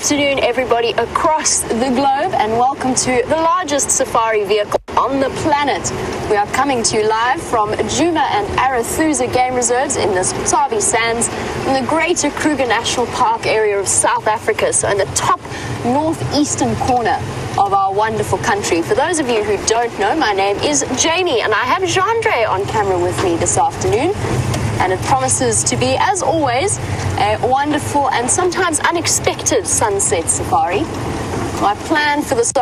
afternoon, everybody across the globe, and welcome to the largest safari vehicle on the planet. We are coming to you live from Djuma and Arathusa game reserves in the Sabi Sands in the greater Kruger National Park area of South Africa, so in the top northeastern corner of our wonderful country. For those of you who don't know, my name is Jamie, and I have Jandre on camera with me this afternoon. And it promises to be, as always, a wonderful and sometimes unexpected sunset safari. My plan for this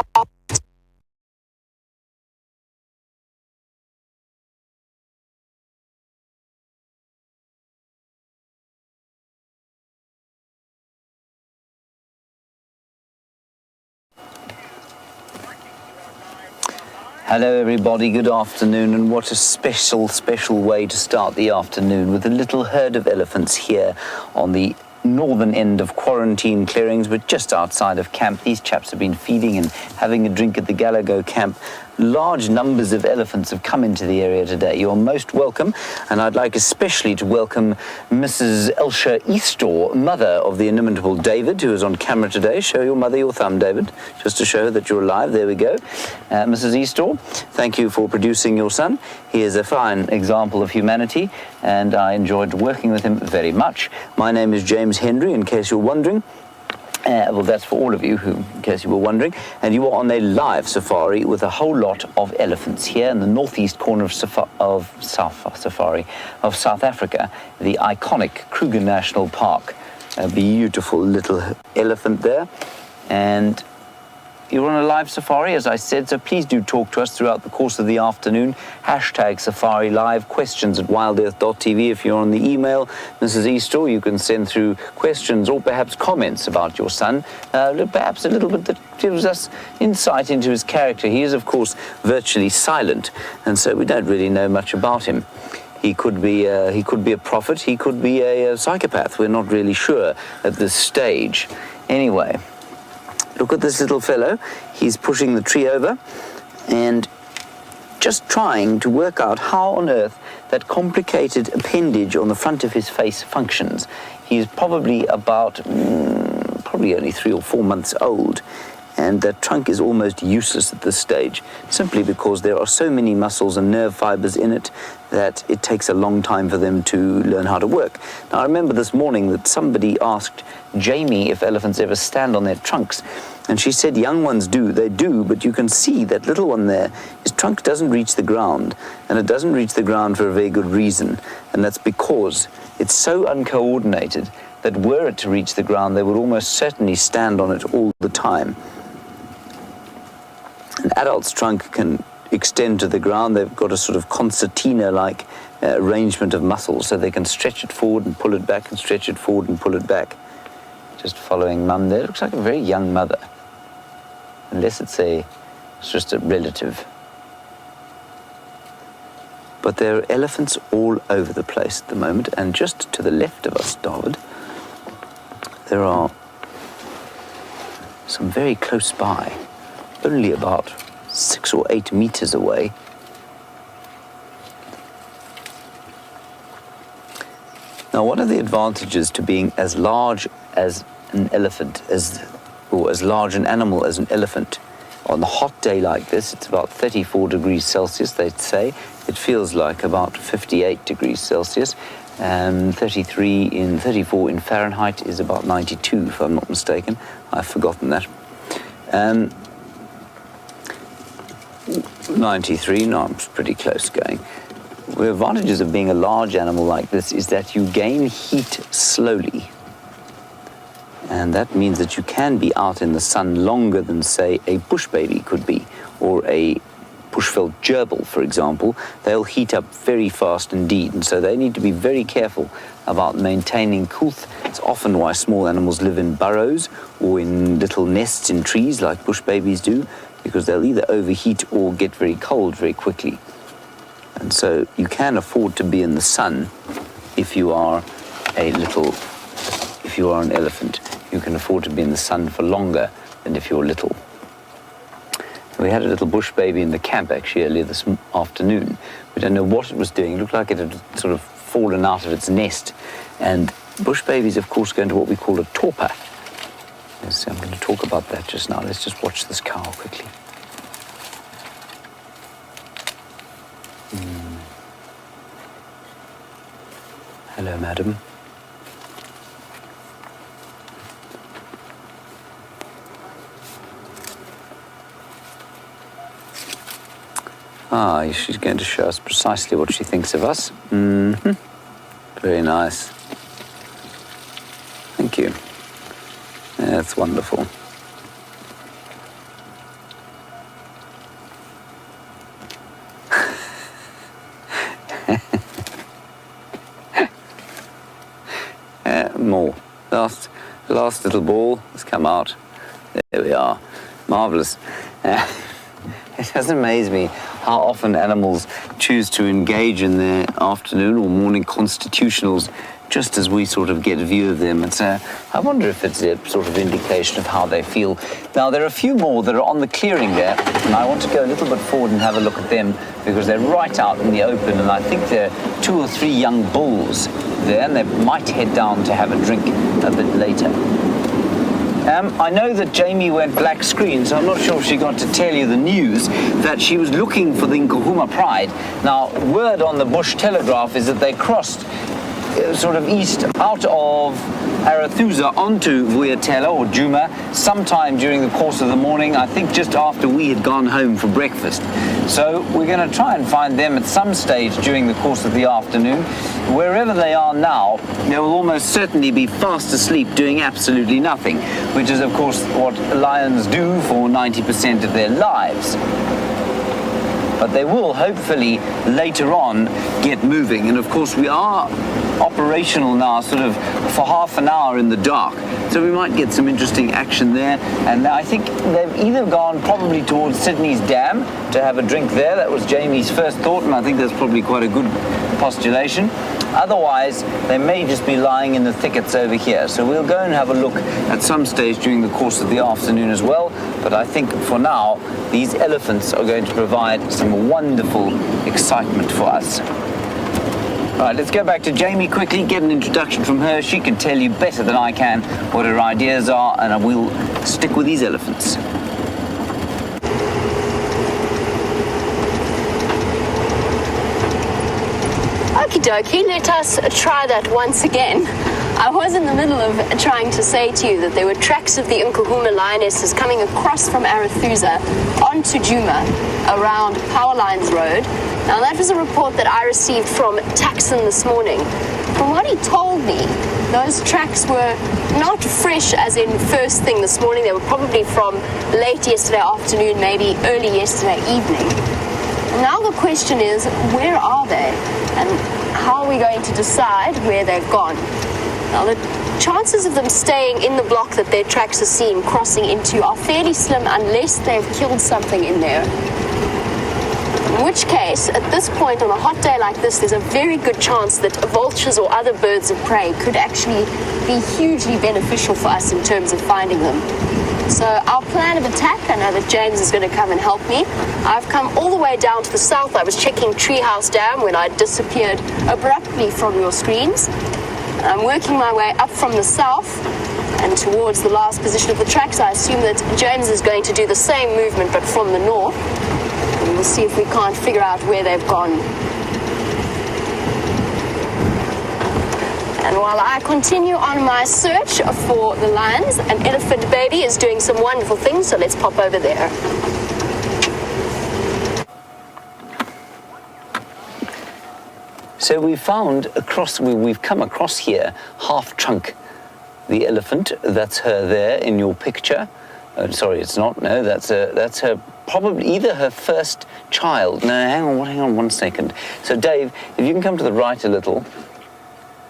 Hello everybody, good afternoon, and what a special way to start the afternoon with a little herd of elephants here on the northern end of quarantine clearings, but just outside of camp. These chaps have been feeding and having a drink at the Galago camp. Large numbers of elephants have come into the area today. You're most welcome, and I'd like especially to welcome Mrs. Elsha Eastor, mother of the inimitable David, who is on camera today. Show your mother your thumb, David, just to show her that you're alive. There we go. Mrs. Eastor, thank you for producing your son. He is a fine example of humanity, and I enjoyed working with him very much. My name is James Henry, in case you're wondering. Well, that's for all of you, who, in case you were wondering. And you are on a live safari with a whole lot of elephants here in the northeast corner of South Africa, the iconic Kruger National Park. A beautiful little elephant there. And you're on a live safari, as I said, so please do talk to us throughout the course of the afternoon. Hashtag Safari Live, questions at wildearth.tv. If you're on the email, Mrs. Eastor, you can send through questions or perhaps comments about your son, perhaps a little bit that gives us insight into his character. He is, of course, virtually silent, and so we don't really know much about him. He could be a prophet, he could be a psychopath. We're not really sure at this stage. Anyway, look at this little fellow. He's pushing the tree over and just trying to work out how on earth that complicated appendage on the front of his face functions. He's probably about, probably only 3 or 4 months old, and that trunk is almost useless at this stage, simply because there are so many muscles and nerve fibers in it that it takes a long time for them to learn how to work. Now, I remember this morning that somebody asked Jamie if elephants ever stand on their trunks, and she said young ones do. They do, but you can see that little one there, his trunk doesn't reach the ground, and it doesn't reach the ground for a very good reason, and that's because it's so uncoordinated that were it to reach the ground, they would almost certainly stand on it all the time. An adult's trunk can extend to the ground. They've got a sort of concertina-like arrangement of muscles, so they can stretch it forward and pull it back and stretch it forward and pull it back. Just following mum there. Looks like a very young mother, unless it's just a relative. But there are elephants all over the place at the moment, and just to the left of us, David, there are some very close by, only about 6 or 8 meters away. Now, one of the advantages to being as large as an elephant, or as large an animal as an elephant, on a hot day like this, it's about 34 degrees Celsius, they'd say. It feels like about 58 degrees Celsius. 34 in Fahrenheit is about 92, if I'm not mistaken. I've forgotten that. 93, no, I'm pretty close going. The advantages of being a large animal like this is that you gain heat slowly. And that means that you can be out in the sun longer than, say, a bush baby could be, or a bushveld gerbil, for example. They'll heat up very fast indeed, and so they need to be very careful about maintaining coolth. It's often why small animals live in burrows or in little nests in trees like bush babies do, because they'll either overheat or get very cold very quickly. And so you can afford to be in the sun if you are an elephant. You can afford to be in the sun for longer than if you're little. We had a little bush baby in the camp actually earlier this afternoon. We don't know what it was doing. It looked like it had sort of fallen out of its nest. And bush babies, of course, go into what we call a torpor. Yes, I'm going to talk about that just now. Let's just watch this cow quickly. Hello, madam. Ah, she's going to show us precisely what she thinks of us. Mm-hmm. Very nice. Thank you. Yeah, that's wonderful. More. Last little ball has come out. There we are. Marvellous. It does amaze me how often animals choose to engage in their afternoon or morning constitutionals just as we sort of get a view of them. I wonder if it's a sort of indication of how they feel. Now, there are a few more that are on the clearing there, and I want to go a little bit forward and have a look at them because they're right out in the open, and I think there are 2 or 3 young bulls there, and they might head down to have a drink a bit later. I know that Jamie went black screen, so I'm not sure if she got to tell you the news that she was looking for the Nkuhuma Pride. Now, word on the Bush Telegraph is that they crossed sort of east out of Arathusa onto Vuyatela or Djuma sometime during the course of the morning, I think just after we had gone home for breakfast. So we're going to try and find them at some stage during the course of the afternoon. Wherever they are now, they will almost certainly be fast asleep doing absolutely nothing, which is of course what lions do for 90% of their lives. But they will hopefully later on get moving. And of course we are operational now sort of for half an hour in the dark. So we might get some interesting action there. And I think they've either gone probably towards Sydney's Dam to have a drink there. That was Jamie's first thought, and I think that's probably quite a good postulation. Otherwise, they may just be lying in the thickets over here. So we'll go and have a look at some stage during the course of the afternoon as well. But I think for now, these elephants are going to provide some wonderful excitement for us. All right, let's go back to Jamie quickly, get an introduction from her. She can tell you better than I can what her ideas are, and I will stick with these elephants. Okie dokie, let us try that once again. I was in the middle of trying to say to you that there were tracks of the Nkuhuma lionesses coming across from Arathusa onto Djuma around Powerlines Road. Now that was a report that I received from Taxon this morning. From what he told me, those tracks were not fresh as in first thing this morning. They were probably from late yesterday afternoon, maybe early yesterday evening. Now the question is, where are they? And how are we going to decide where they've gone? Now, the chances of them staying in the block that their tracks are seen crossing into are fairly slim unless they've killed something in there. In which case, at this point on a hot day like this, there's a very good chance that vultures or other birds of prey could actually be hugely beneficial for us in terms of finding them. So our plan of attack, I know that James is going to come and help me. I've come all the way down to the south. I was checking Treehouse Dam when I disappeared abruptly from your screens. I'm working my way up from the south and towards the last position of the tracks. I assume that James is going to do the same movement but from the north. And we'll see if we can't figure out where they've gone. And while I continue on my search for the lions, an elephant baby is doing some wonderful things, so let's pop over there. So we've come across here Half Trunk, the elephant. That's her there in your picture. Sorry, it's not. No, that's her. Probably either her first child. No, hang on 1 second. So Dave, if you can come to the right a little.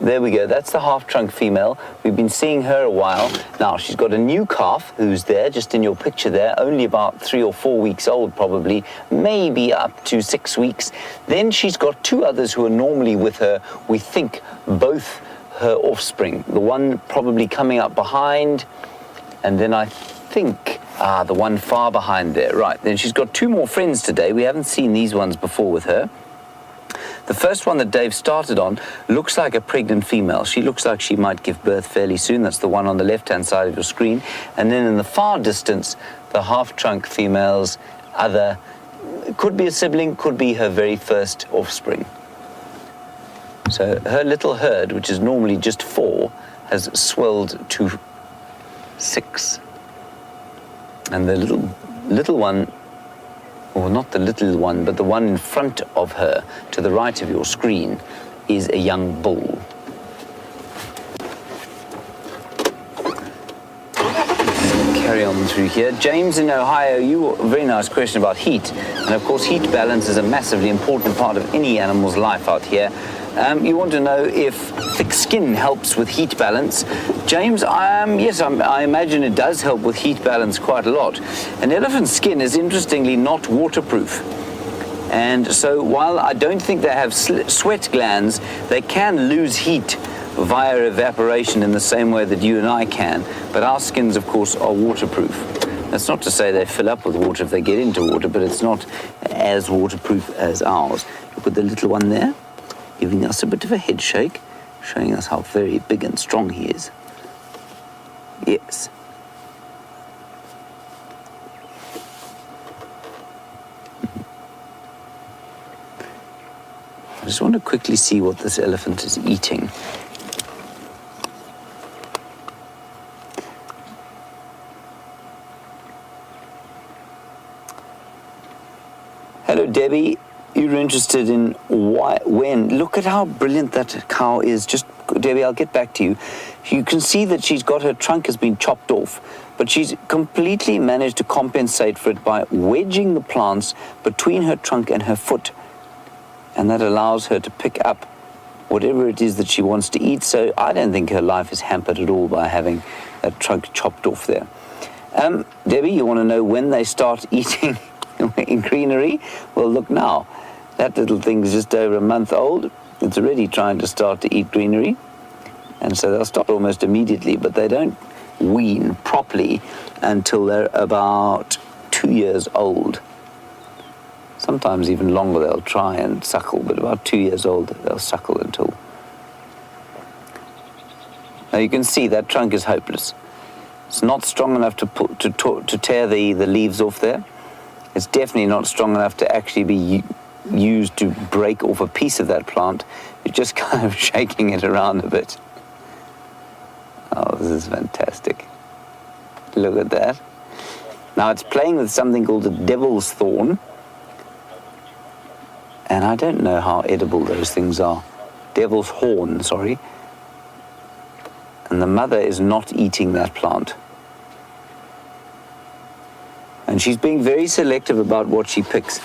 There we go. That's the Half Trunk female. We've been seeing her a while. Now, she's got a new calf who's there, just in your picture there, only about 3 or 4 weeks old probably, maybe up to 6 weeks. Then she's got 2 others who are normally with her, we think both her offspring. The one probably coming up behind, and then I think, the one far behind there. Right, then she's got 2 more friends today. We haven't seen these ones before with her. The first one that Dave started on looks like a pregnant female. She looks like she might give birth fairly soon. That's the one on the left-hand side of your screen. And then in the far distance, the half-trunk female's other, could be a sibling, could be her very first offspring. So her little herd, which is normally just 4, has swelled to 6. And the little one, or not the little one, but the one in front of her, to the right of your screen, is a young bull. Carry on through here. James in Ohio, a very nice question about heat. And of course, heat balance is a massively important part of any animal's life out here. You want to know if thick skin helps with heat balance. James, yes, I imagine it does help with heat balance quite a lot. An elephant's skin is interestingly not waterproof. And so while I don't think they have sweat glands, they can lose heat via evaporation in the same way that you and I can. But our skins, of course, are waterproof. That's not to say they fill up with water if they get into water, but it's not as waterproof as ours. Look at the little one there, giving us a bit of a head shake, showing us how very big and strong he is. Yes. I just want to quickly see what this elephant is eating. Hello, Debbie. You're interested in when. Look at how brilliant that cow is. Just, Debbie, I'll get back to you. You can see that she's got her trunk has been chopped off, but she's completely managed to compensate for it by wedging the plants between her trunk and her foot. And that allows her to pick up whatever it is that she wants to eat. So I don't think her life is hampered at all by having that trunk chopped off there. Debbie, you want to know when they start eating in greenery? Well, look now. That little thing is just over a month old. It's already trying to start to eat greenery. And so they'll start almost immediately, but they don't wean properly until they're about 2 years old. Sometimes even longer they'll try and suckle, but about 2 years old they'll suckle until. Now you can see that trunk is hopeless. It's not strong enough to tear the leaves off there. It's definitely not strong enough to actually be used to break off a piece of that plant. You're just kind of shaking it around a bit. Oh, this is fantastic. Look at that. Now it's playing with something called a devil's thorn. And I don't know how edible those things are. Devil's horn, sorry. And the mother is not eating that plant. And she's being very selective about what she picks.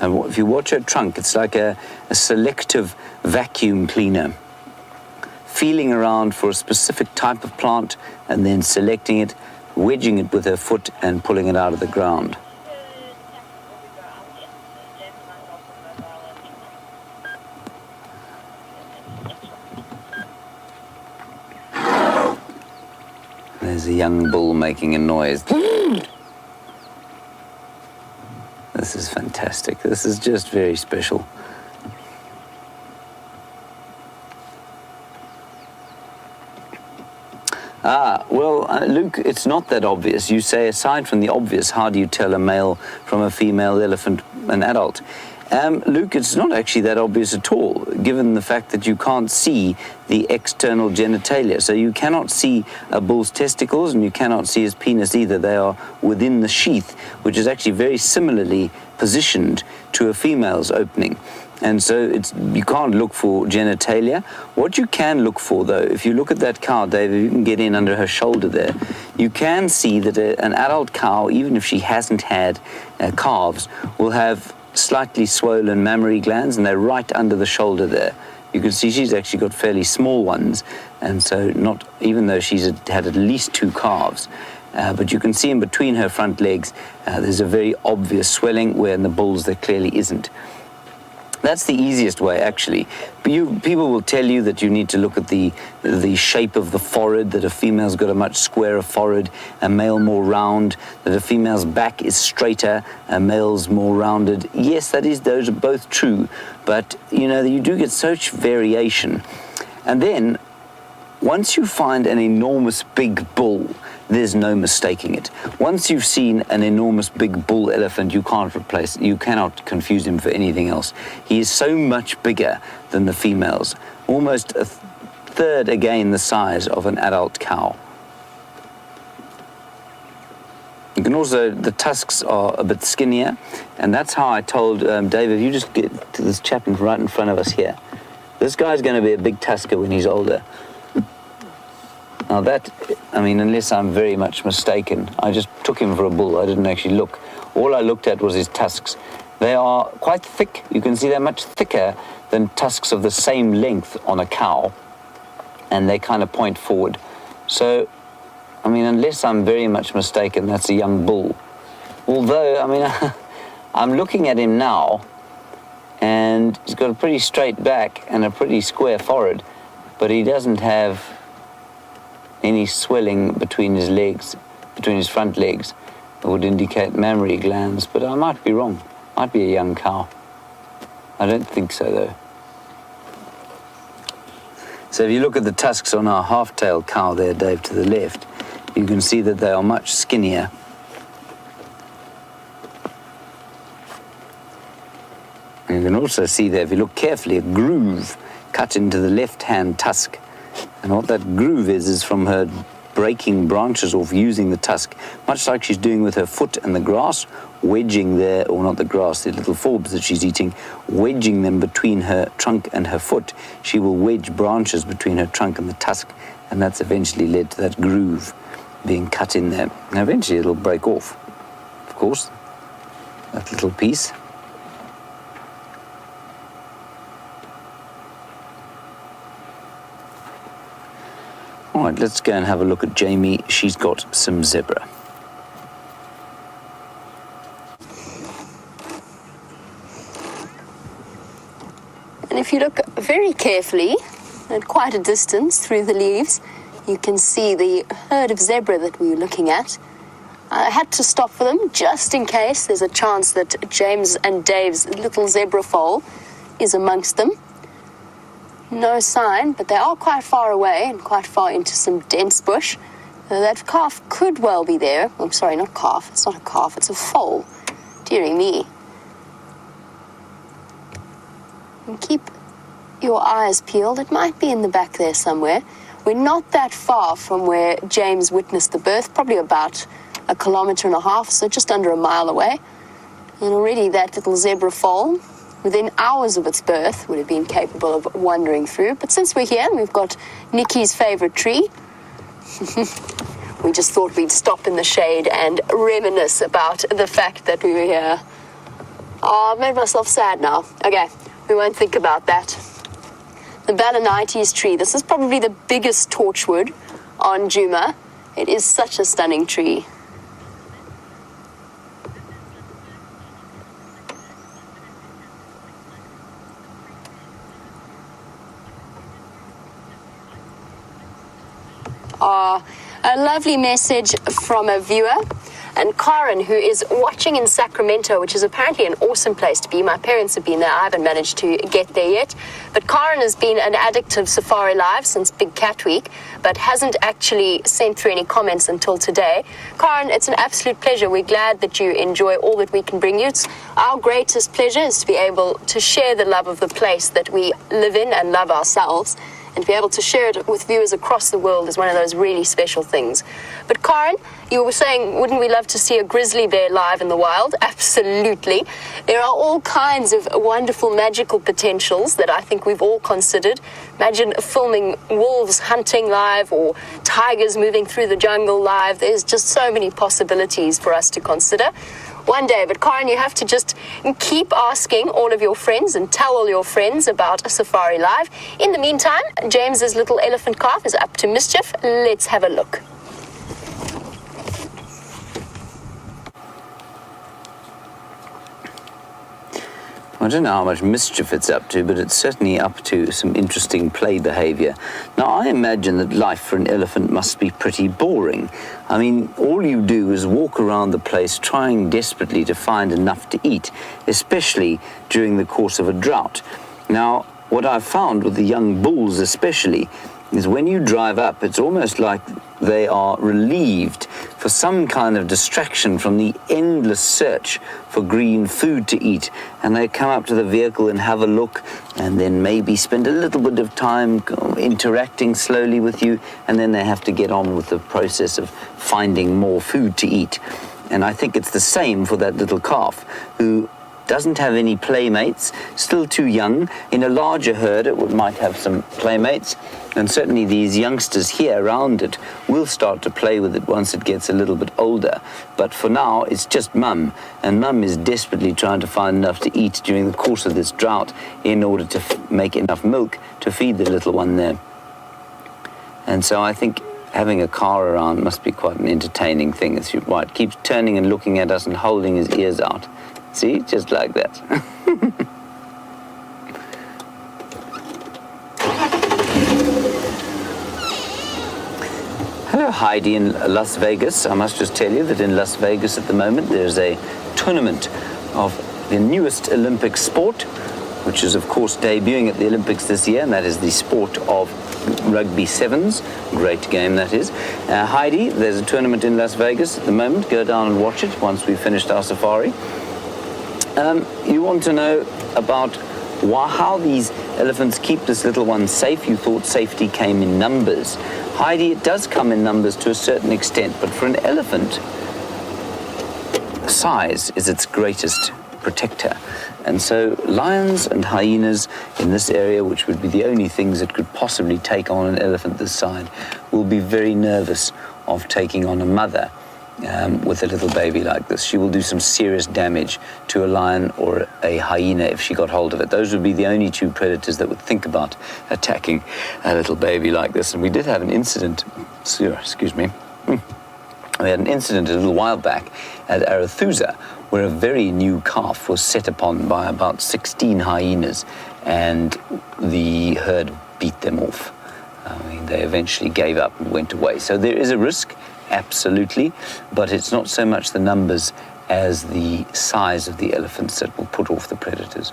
And if you watch her trunk, it's like a selective vacuum cleaner. Feeling around for a specific type of plant and then selecting it, wedging it with her foot and pulling it out of the ground. There's a young bull making a noise. This is fantastic. This is just very special. Luke, it's not that obvious. You say, aside from the obvious, how do you tell a male from a female elephant, an adult? Luke, it's not actually that obvious at all, given the fact that you can't see the external genitalia. So you cannot see a bull's testicles and you cannot see his penis either. They are within the sheath, which is actually very similarly positioned to a female's opening. And so you can't look for genitalia. What you can look for, though, if you look at that cow, David, you can get in under her shoulder there, you can see that an adult cow, even if she hasn't had calves, will have slightly swollen mammary glands, and they're right under the shoulder there. You can see she's actually got fairly small ones, and so not, even though she's had at least 2 calves, but you can see in between her front legs, there's a very obvious swelling, where in the bulls there clearly isn't. That's the easiest way, actually. People will tell you that you need to look at the shape of the forehead, that a female's got a much squarer forehead, a male more round, that a female's back is straighter, a male's more rounded. Yes, those are both true, but you do get such variation. And then, once you find an enormous big bull, there's no mistaking it. Once you've seen an enormous big bull elephant, you cannot confuse him for anything else. He is so much bigger than the females, almost a third again the size of an adult cow. You can also, the tusks are a bit skinnier, and that's how I told David, you just get to this chap right in front of us here. This guy's going to be a big tusker when he's older. Now unless I'm very much mistaken, I just took him for a bull. I didn't actually look. All I looked at was his tusks. They are quite thick. You can see they're much thicker than tusks of the same length on a cow, and they kind of point forward. So, unless I'm very much mistaken, that's a young bull. Although, I'm looking at him now, and he's got a pretty straight back and a pretty square forehead, but he doesn't have any swelling between his legs, between his front legs, that would indicate mammary glands, but I might be wrong. Might be a young cow. I don't think so, though. So if you look at the tusks on our half-tailed cow there, Dave, to the left, you can see that they are much skinnier. And you can also see there, if you look carefully, a groove cut into the left-hand tusk. And what that groove is from her breaking branches off using the tusk, much like she's doing with her foot and the grass, wedging there, or not the grass, the little forbs that she's eating, wedging them between her trunk and her foot. She will wedge branches between her trunk and the tusk, and that's eventually led to that groove being cut in there. And eventually it'll break off, of course, that little piece. All right, let's go and have a look at Jamie. She's got some zebra. And if you look very carefully, at quite a distance through the leaves, you can see the herd of zebra that we were looking at. I had to stop for them just in case there's a chance that James and Dave's little zebra foal is amongst them. No sign, but they are quite far away and quite far into some dense bush. That calf could well be there. I'm sorry, not calf. It's not a calf, it's a foal. Dearie me. And keep your eyes peeled. It might be in the back there somewhere. We're not that far from where James witnessed the birth, probably about 1.5 kilometers, so just under a mile away. And already that little zebra foal, within hours of its birth, would have been capable of wandering through. But since we're here, we've got Nikki's favorite tree. We just thought we'd stop in the shade and reminisce about the fact that we were here. Oh, I've made myself sad now. Okay, we won't think about that. The Balanites tree. This is probably the biggest torchwood on Djuma. It is such a stunning tree. A lovely message from a viewer, and Karen, who is watching in Sacramento, which is apparently an awesome place to be. My parents have been there. I haven't managed to get there yet. But Karen has been an addict of Safari Live since Big Cat Week, but hasn't actually sent through any comments until today. Karen, it's an absolute pleasure. We're glad that you enjoy all that we can bring you. It's our greatest pleasure is to be able to share the love of the place that we live in and love ourselves. And to be able to share it with viewers across the world is one of those really special things. But Karen, you were saying, wouldn't we love to see a grizzly bear live in the wild? Absolutely. There are all kinds of wonderful magical potentials that I think we've all considered. Imagine filming wolves hunting live or tigers moving through the jungle live. There's just so many possibilities for us to consider. One day, but Karen, you have to just keep asking all of your friends and tell all your friends about Safari Live. In the meantime, James's little elephant calf is up to mischief. Let's have a look. I don't know how much mischief it's up to, but it's certainly up to some interesting play behavior. Now, I imagine that life for an elephant must be pretty boring. I mean, all you do is walk around the place trying desperately to find enough to eat, especially during the course of a drought. Now, what I've found with the young bulls especially is when you drive up, it's almost like they are relieved for some kind of distraction from the endless search for green food to eat. And they come up to the vehicle and have a look, and then maybe spend a little bit of time interacting slowly with you, and then they have to get on with the process of finding more food to eat. And I think it's the same for that little calf who doesn't have any playmates, still too young. In a larger herd, it might have some playmates, and certainly these youngsters here around it will start to play with it once it gets a little bit older. But for now, it's just Mum, and Mum is desperately trying to find enough to eat during the course of this drought in order to make enough milk to feed the little one there. And so I think having a car around must be quite an entertaining thing. As you're right, keeps turning and looking at us and holding his ears out. See, just like that. Hello, Heidi in Las Vegas. I must just tell you that in Las Vegas at the moment there's a tournament of the newest Olympic sport, which is of course debuting at the Olympics this year, and that is the sport of rugby sevens. Great game that is. Heidi, there's a tournament in Las Vegas at the moment. Go down and watch it once we've finished our safari. You want to know about how these elephants keep this little one safe. You thought safety came in numbers. Heidi, it does come in numbers to a certain extent, but for an elephant, size is its greatest protector. And so lions and hyenas in this area, which would be the only things that could possibly take on an elephant this size, will be very nervous of taking on a mother with a little baby like this. She will do some serious damage to a lion or a hyena if she got hold of it. Those would be the only two predators that would think about attacking a little baby like this. And we did have an incident, excuse me, we had an incident a little while back at Arathusa where a very new calf was set upon by about 16 hyenas, and the herd beat them off. I mean, they eventually gave up and went away. So there is a risk, absolutely, but it's not so much the numbers as the size of the elephants that will put off the predators.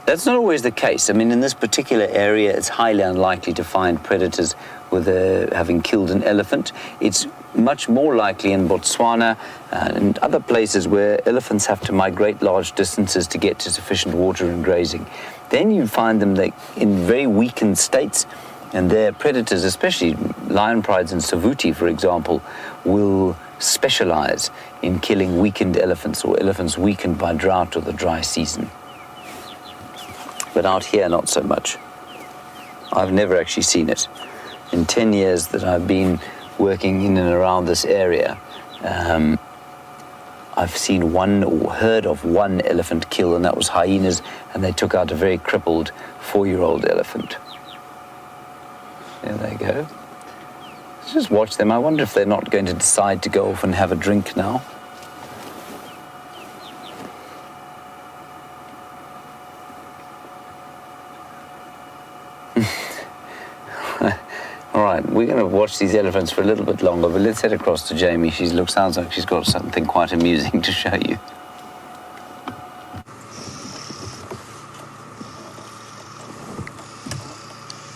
That's not always the case. I mean, in this particular area, it's highly unlikely to find predators with having killed an elephant. It's much more likely in Botswana and other places where elephants have to migrate large distances to get to sufficient water and grazing. Then you find them in very weakened states, and their predators, especially lion prides and savuti, for example, will specialize in killing weakened elephants or elephants weakened by drought or the dry season. But out here, not so much. I've never actually seen it. In 10 years that I've been working in and around this area, I've seen one or heard of one elephant kill, and that was hyenas, and they took out a very crippled 4-year-old elephant. There they go. Let's just watch them. I wonder if they're not going to decide to go off and have a drink now. All right, we're going to watch these elephants for a little bit longer, but let's head across to Jamie. Sounds like she's got something quite amusing to show you.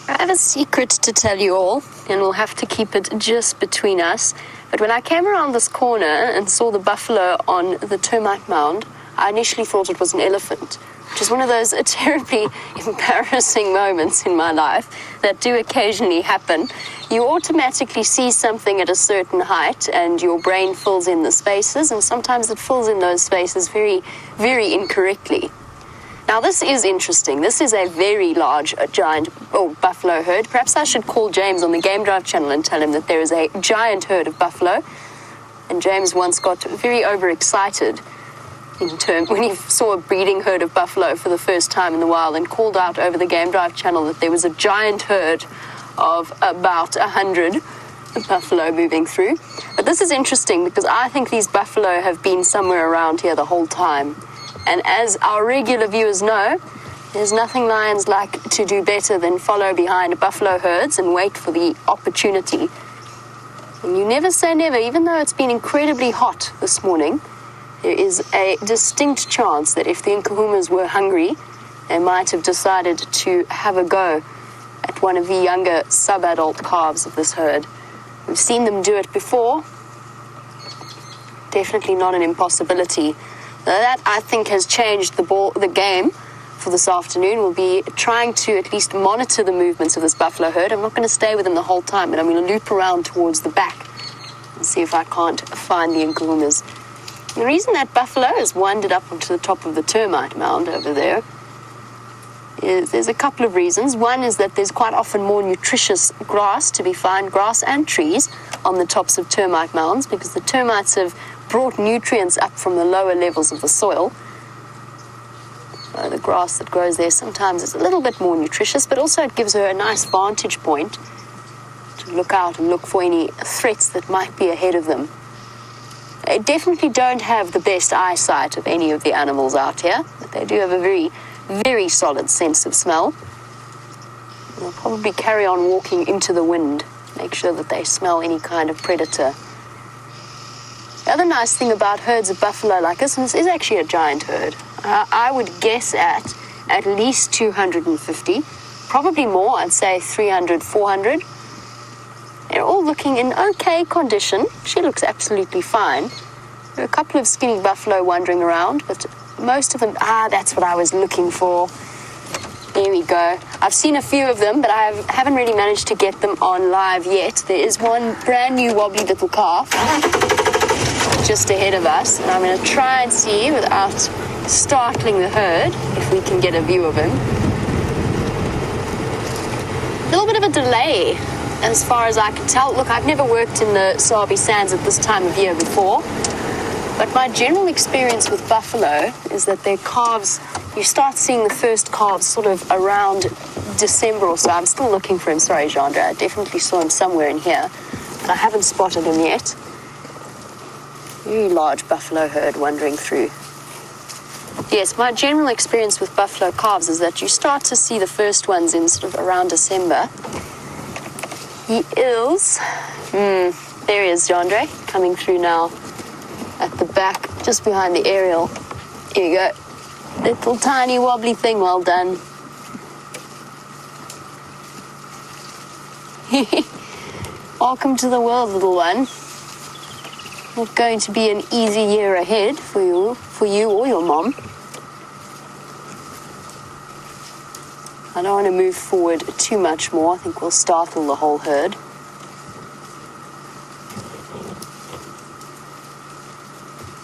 I have a secret to tell you all, and we'll have to keep it just between us. But when I came around this corner and saw the buffalo on the termite mound, I initially thought it was an elephant, which is one of those terribly embarrassing moments in my life that do occasionally happen. You automatically see something at a certain height and your brain fills in the spaces, and sometimes it fills in those spaces very, very incorrectly. Now, this is interesting. This is a very large, giant buffalo herd. Perhaps I should call James on the Game Drive channel and tell him that there is a giant herd of buffalo. And James once got very overexcited when he saw a breeding herd of buffalo for the first time in the wild and called out over the Game Drive channel that there was a giant herd of about 100 buffalo moving through. But this is interesting because I think these buffalo have been somewhere around here the whole time. And as our regular viewers know, there's nothing lions like to do better than follow behind buffalo herds and wait for the opportunity. And you never say never, even though it's been incredibly hot this morning, there is a distinct chance that if the Nkuhumas were hungry, they might have decided to have a go at one of the younger sub-adult calves of this herd. We've seen them do it before. Definitely not an impossibility. That, I think, has changed the game for this afternoon. We'll be trying to at least monitor the movements of this buffalo herd. I'm not going to stay with them the whole time, but I'm going to loop around towards the back and see if I can't find the Nkuhumas. The reason that buffalo has wandered up onto the top of the termite mound over there is there's a couple of reasons. One is that there's quite often more nutritious grass to be found, grass and trees, on the tops of termite mounds, because the termites have brought nutrients up from the lower levels of the soil. The grass that grows there sometimes is a little bit more nutritious, but also it gives her a nice vantage point to look out and look for any threats that might be ahead of them. They definitely don't have the best eyesight of any of the animals out here, but they do have a very, very solid sense of smell. They'll probably carry on walking into the wind, make sure that they smell any kind of predator. The other nice thing about herds of buffalo like this, and this is actually a giant herd, I would guess at least 250, probably more, I'd say 300, 400. They're all looking in okay condition. She looks absolutely fine. There are a couple of skinny buffalo wandering around, but most of them, that's what I was looking for. There we go. I've seen a few of them, but I haven't really managed to get them on live yet. There is one brand new wobbly little calf just ahead of us, and I'm going to try and see, without startling the herd, if we can get a view of him. A little bit of a delay, as far as I can tell. Look, I've never worked in the Sabi Sands at this time of year before, but my general experience with buffalo is that their calves, you start seeing the first calves sort of around December or so. I'm still looking for him. Sorry, Chandra. I definitely saw him somewhere in here, but I haven't spotted him yet. Very large buffalo herd wandering through. Yes, my general experience with buffalo calves is that you start to see the first ones in sort of around December. He is, there he is, Jandre, coming through now at the back, just behind the aerial. Here you go. Little tiny wobbly thing, well done. Welcome to the world, little one. Not going to be an easy year ahead for you or your mom. I don't want to move forward too much more. I think we'll startle the whole herd.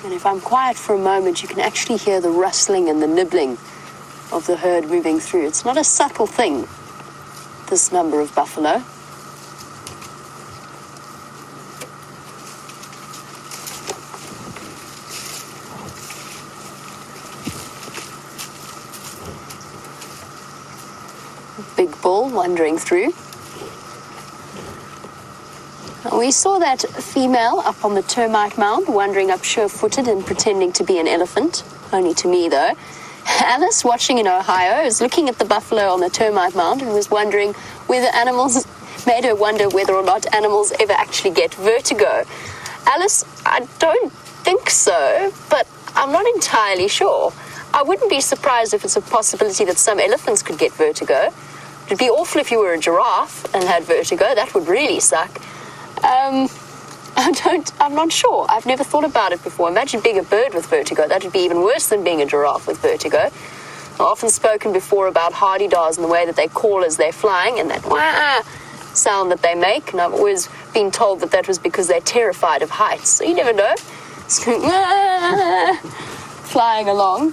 And if I'm quiet for a moment, you can actually hear the rustling and the nibbling of the herd moving through. It's not a subtle thing, this number of buffalo. Big bull wandering through. We saw that female up on the termite mound, wandering up sure-footed and pretending to be an elephant. Only to me, though. Alice, watching in Ohio, is looking at the buffalo on the termite mound and was wondering whether animals, made her wonder whether or not animals ever actually get vertigo. Alice, I don't think so, but I'm not entirely sure. I wouldn't be surprised if it's a possibility that some elephants could get vertigo. It'd be awful if you were a giraffe and had vertigo. That would really suck. I'm not sure. I've never thought about it before. Imagine being a bird with vertigo. That would be even worse than being a giraffe with vertigo. I've often spoken before about hardy-dars and the way that they call as they're flying and that wah sound that they make. And I've always been told that that was because they're terrified of heights. So you never know. It's going wah, flying along.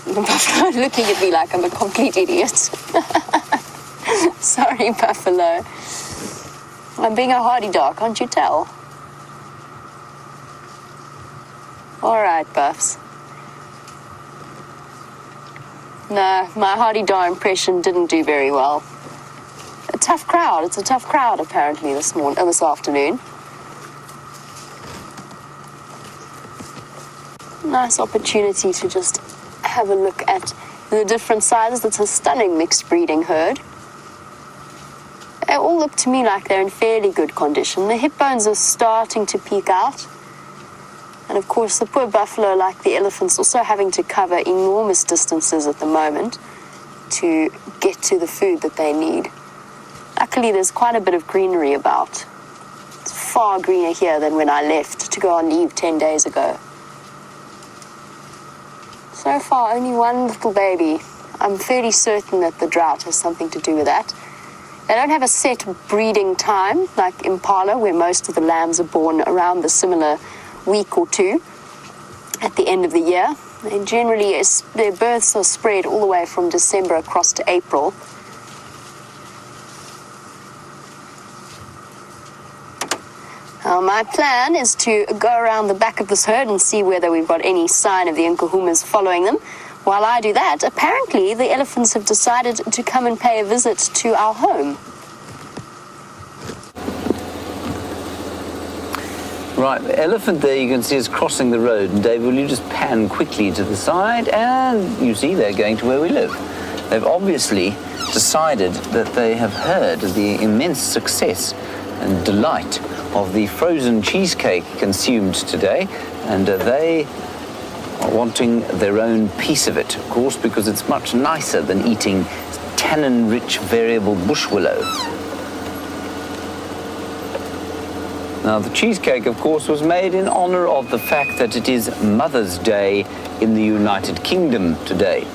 The buffalo looking at me like I'm a complete idiot. Sorry, buffalo. I'm being a hardy-dar, can't you tell? All right, buffs. No, my hardy-dar impression didn't do very well. A tough crowd. It's a tough crowd, apparently, this afternoon. nice opportunity to just have a look at the different sizes. It's a stunning mixed breeding herd. They all look to me like they're in fairly good condition. The hip bones are starting to peek out. And of course, the poor buffalo, like the elephants, also having to cover enormous distances at the moment to get to the food that they need. Luckily, there's quite a bit of greenery about. It's far greener here than when I left to go on leave 10 days ago. So far, only one little baby. I'm fairly certain that the drought has something to do with that. They don't have a set breeding time like Impala, where most of the lambs are born around the similar week or two at the end of the year. And generally, their births are spread all the way from December across to April. Now, my plan is to go around the back of this herd and see whether we've got any sign of the Nkuhumas following them. While I do that, apparently the elephants have decided to come and pay a visit to our home. Right, the elephant there you can see is crossing the road. And Dave, will you just pan quickly to the side? And you see they're going to where we live. They've obviously decided that they have heard the immense success and delight of the frozen cheesecake consumed today, and they are wanting their own piece of it, of course, because it's much nicer than eating tannin-rich variable bush willow. Now, the cheesecake, of course, was made in honor of the fact that it is Mother's Day in the United Kingdom today.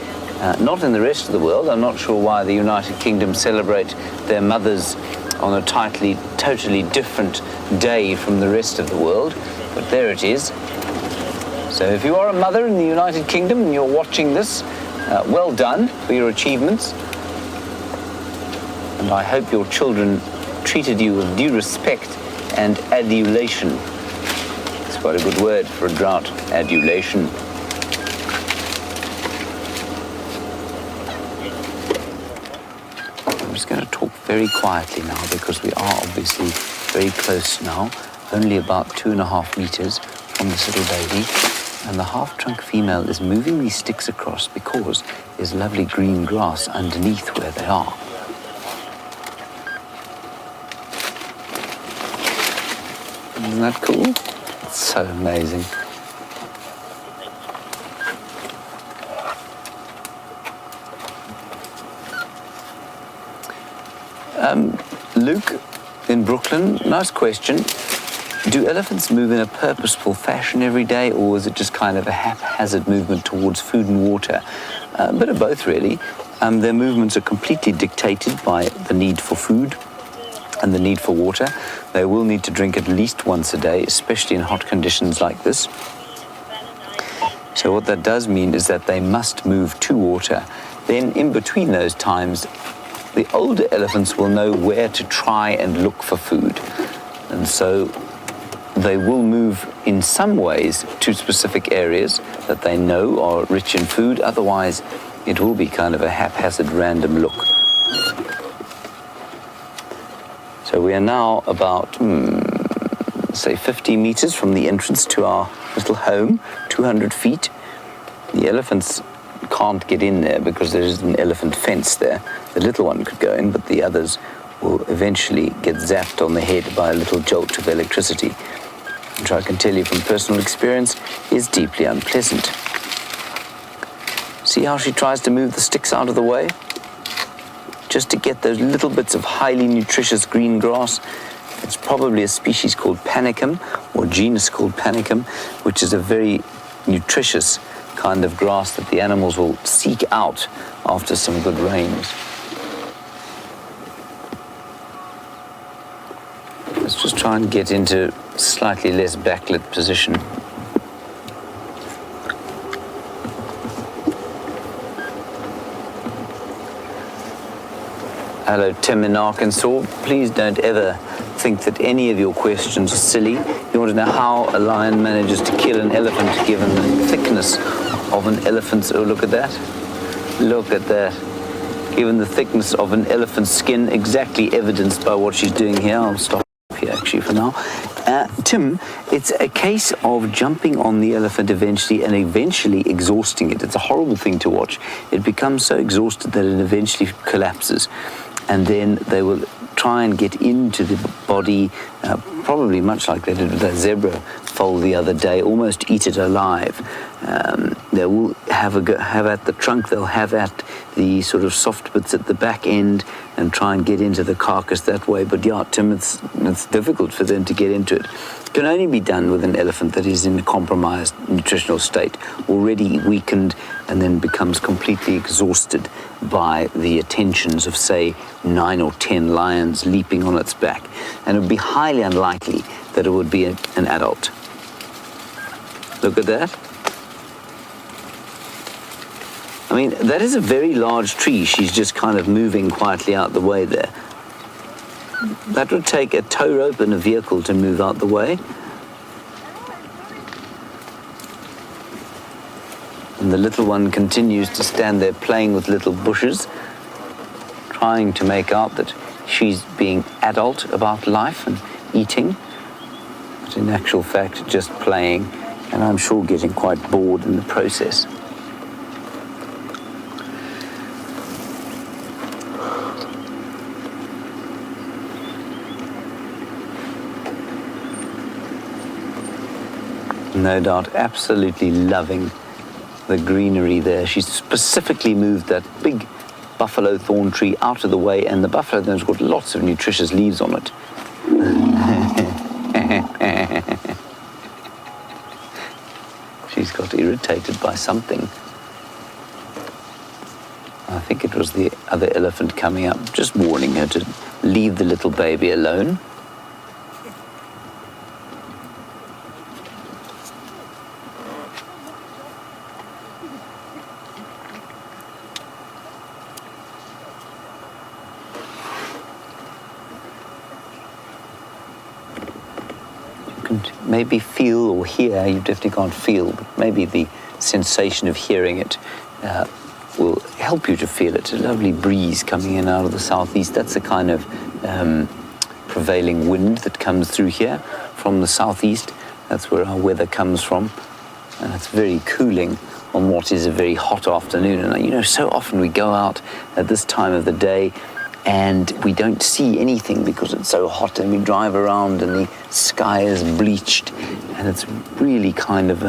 Not in the rest of the world. I'm not sure why the United Kingdom celebrate their mothers on a totally different day from the rest of the world, but there it is. So if you are a mother in the United Kingdom and you're watching this, well done for your achievements. And I hope your children treated you with due respect and adulation. It's quite a good word for a drought, adulation. I'm just going to talk very quietly now because we are obviously very close now, only about 2.5 meters from this little baby. And the half-trunk female is moving these sticks across because there's lovely green grass underneath where they are. Isn't that cool? It's so amazing. Luke in Brooklyn, nice question. Do elephants move in a purposeful fashion every day, or is it just kind of a haphazard movement towards food and water? A bit of both, really. Their movements are completely dictated by the need for food and the need for water. They will need to drink at least once a day, especially in hot conditions like this. So what that does mean is that they must move to water. Then in between those times, the older elephants will know where to try and look for food. And so they will move in some ways to specific areas that they know are rich in food. Otherwise, it will be kind of a haphazard random look. So we are now about, say, 50 meters from the entrance to our little home, 200 feet. The elephants can't get in there because there is an elephant fence there. The little one could go in, but the others will eventually get zapped on the head by a little jolt of electricity, which I can tell you from personal experience is deeply unpleasant. See how she tries to move the sticks out of the way? Just to get those little bits of highly nutritious green grass. It's probably a species called panicum, or genus called panicum, which is a very nutritious kind of grass that the animals will seek out after some good rains. Let's just try and get into slightly less backlit position. Hello, Tim in Arkansas. Please don't ever think that any of your questions are silly. You want to know how a lion manages to kill an elephant given the thickness of an elephant's... Oh, look at that. Look at that. Given the thickness of an elephant's skin, exactly evidenced by what she's doing here. I'll stop here, actually, for now. Tim, it's a case of jumping on the elephant eventually and eventually exhausting it. It's a horrible thing to watch. It becomes so exhausted that it eventually collapses. And then they will try and get into the body, probably much like they did with that zebra foal the other day, almost eat it alive. They will have at the trunk, they'll have at the sort of soft bits at the back end and try and get into the carcass that way. But yeah, Tim, it's difficult for them to get into it. It can only be done with an elephant that is in a compromised nutritional state, already weakened, and then becomes completely exhausted by the attentions of, say, 9 or 10 lions leaping on its back. And it would be highly unlikely that it would be an adult. Look at that. I mean, that is a very large tree. She's just kind of moving quietly out the way there. That would take a tow rope and a vehicle to move out the way. And the little one continues to stand there playing with little bushes, trying to make out that she's being adult about life and eating, but in actual fact just playing, and I'm sure getting quite bored in the process. No doubt absolutely loving the greenery there. She's specifically moved that big buffalo thorn tree out of the way, and the buffalo thorn's got lots of nutritious leaves on it. She's got irritated by something. I think it was the other elephant coming up, just warning her to leave the little baby alone. Maybe feel or hear, you definitely can't feel, but maybe the sensation of hearing it will help you to feel it. A lovely breeze coming in out of the southeast. That's the kind of prevailing wind that comes through here from the southeast. That's where our weather comes from. And it's very cooling on what is a very hot afternoon. And you know, so often we go out at this time of the day and we don't see anything because it's so hot, and we drive around and the sky is bleached, and it's really kind of,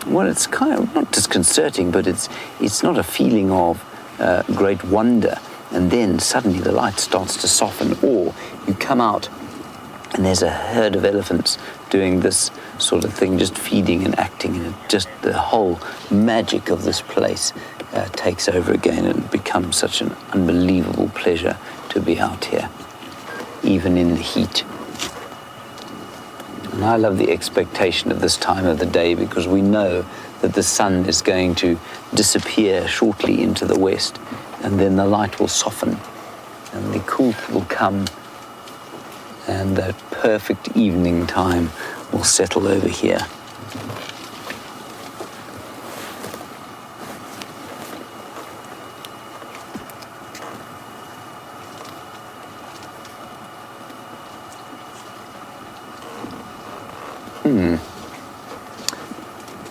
well, it's kind of not disconcerting, but it's not a feeling of great wonder. And then suddenly the light starts to soften, or you come out and there's a herd of elephants doing this sort of thing, just feeding and acting, and just the whole magic of this place takes over again, and it becomes such an unbelievable pleasure to be out here, even in the heat. And I love the expectation of this time of the day, because we know that the sun is going to disappear shortly into the west, and then the light will soften and the coolth will come, and that perfect evening time will settle over here.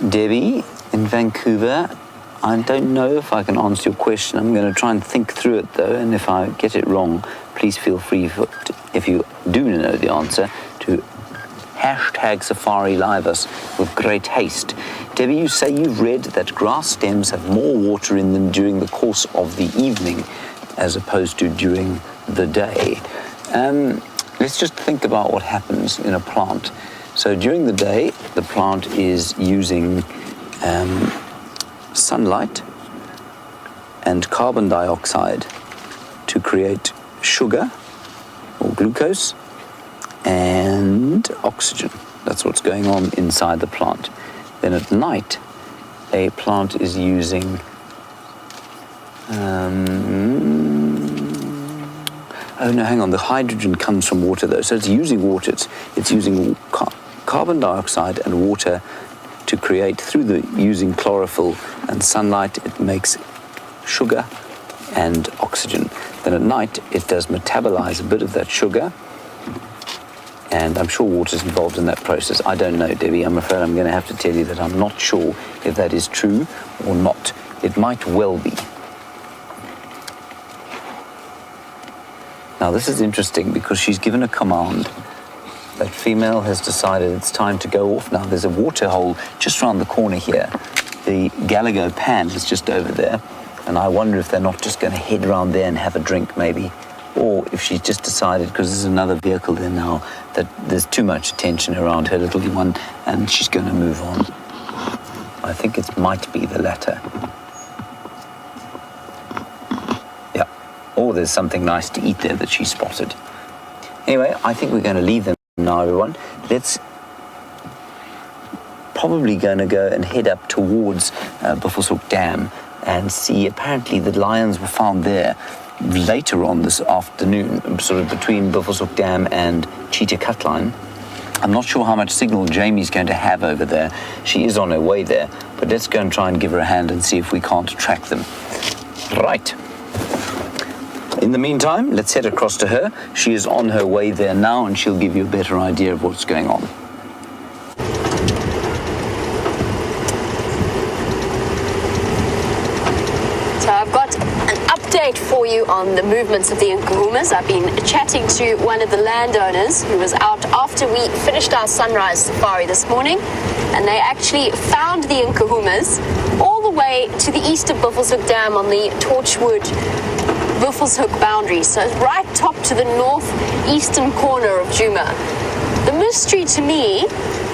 Debbie in Vancouver, I don't know if I can answer your question. I'm going to try and think through it though, and if I get it wrong, please feel free, if you do know the answer, to hashtag Safari Live us with great haste. Debbie, you say you've read that grass stems have more water in them during the course of the evening as opposed to during the day. Let's just think about what happens in a plant. So during the day, the plant is using sunlight and carbon dioxide to create sugar or glucose and oxygen. That's what's going on inside the plant. Then at night, a plant is using oh no, hang on, the hydrogen comes from water though, so it's using water. It's using carbon dioxide and water to create, through the using chlorophyll and sunlight, it makes sugar and oxygen. Then at night, it does metabolize a bit of that sugar And I'm sure water's involved in that process. I don't know, Debbie. I'm afraid I'm going to have to tell you that I'm not sure if that is true or not. It might well be. Now, this is interesting because she's given a command. That female has decided it's time to go off now. There's a water hole just around the corner here. The Gallagher pan is just over there. And I wonder if they're not just going to head around there and have a drink, maybe. Or if she's just decided, because there's another vehicle there now, that there's too much attention around her little one and she's going to move on. I think it might be the latter. Yeah. Or there's something nice to eat there that she spotted. Anyway, I think we're going to leave them now, everyone. Let's probably going to go and head up towards Buffelshoek Dam and see. Apparently the lions were found there later on this afternoon, sort of between Buffelshoek Dam and Cheetah Cutline. I'm not sure how much signal Jamie's going to have over there. She is on her way there, but let's go and try and give her a hand and see if we can't track them. Right. In the meantime, let's head across to her. She is on her way there now, and she'll give you a better idea of what's going on. So I've got an update for you on the movements of the Nkuhumas. I've been chatting to one of the landowners who was out after we finished our sunrise safari this morning, and they actually found the Nkuhumas all the way to the east of Buffelshoek Dam on the Torchwood Buffelshoek boundary, so right top to the northeastern corner of Djuma. The mystery to me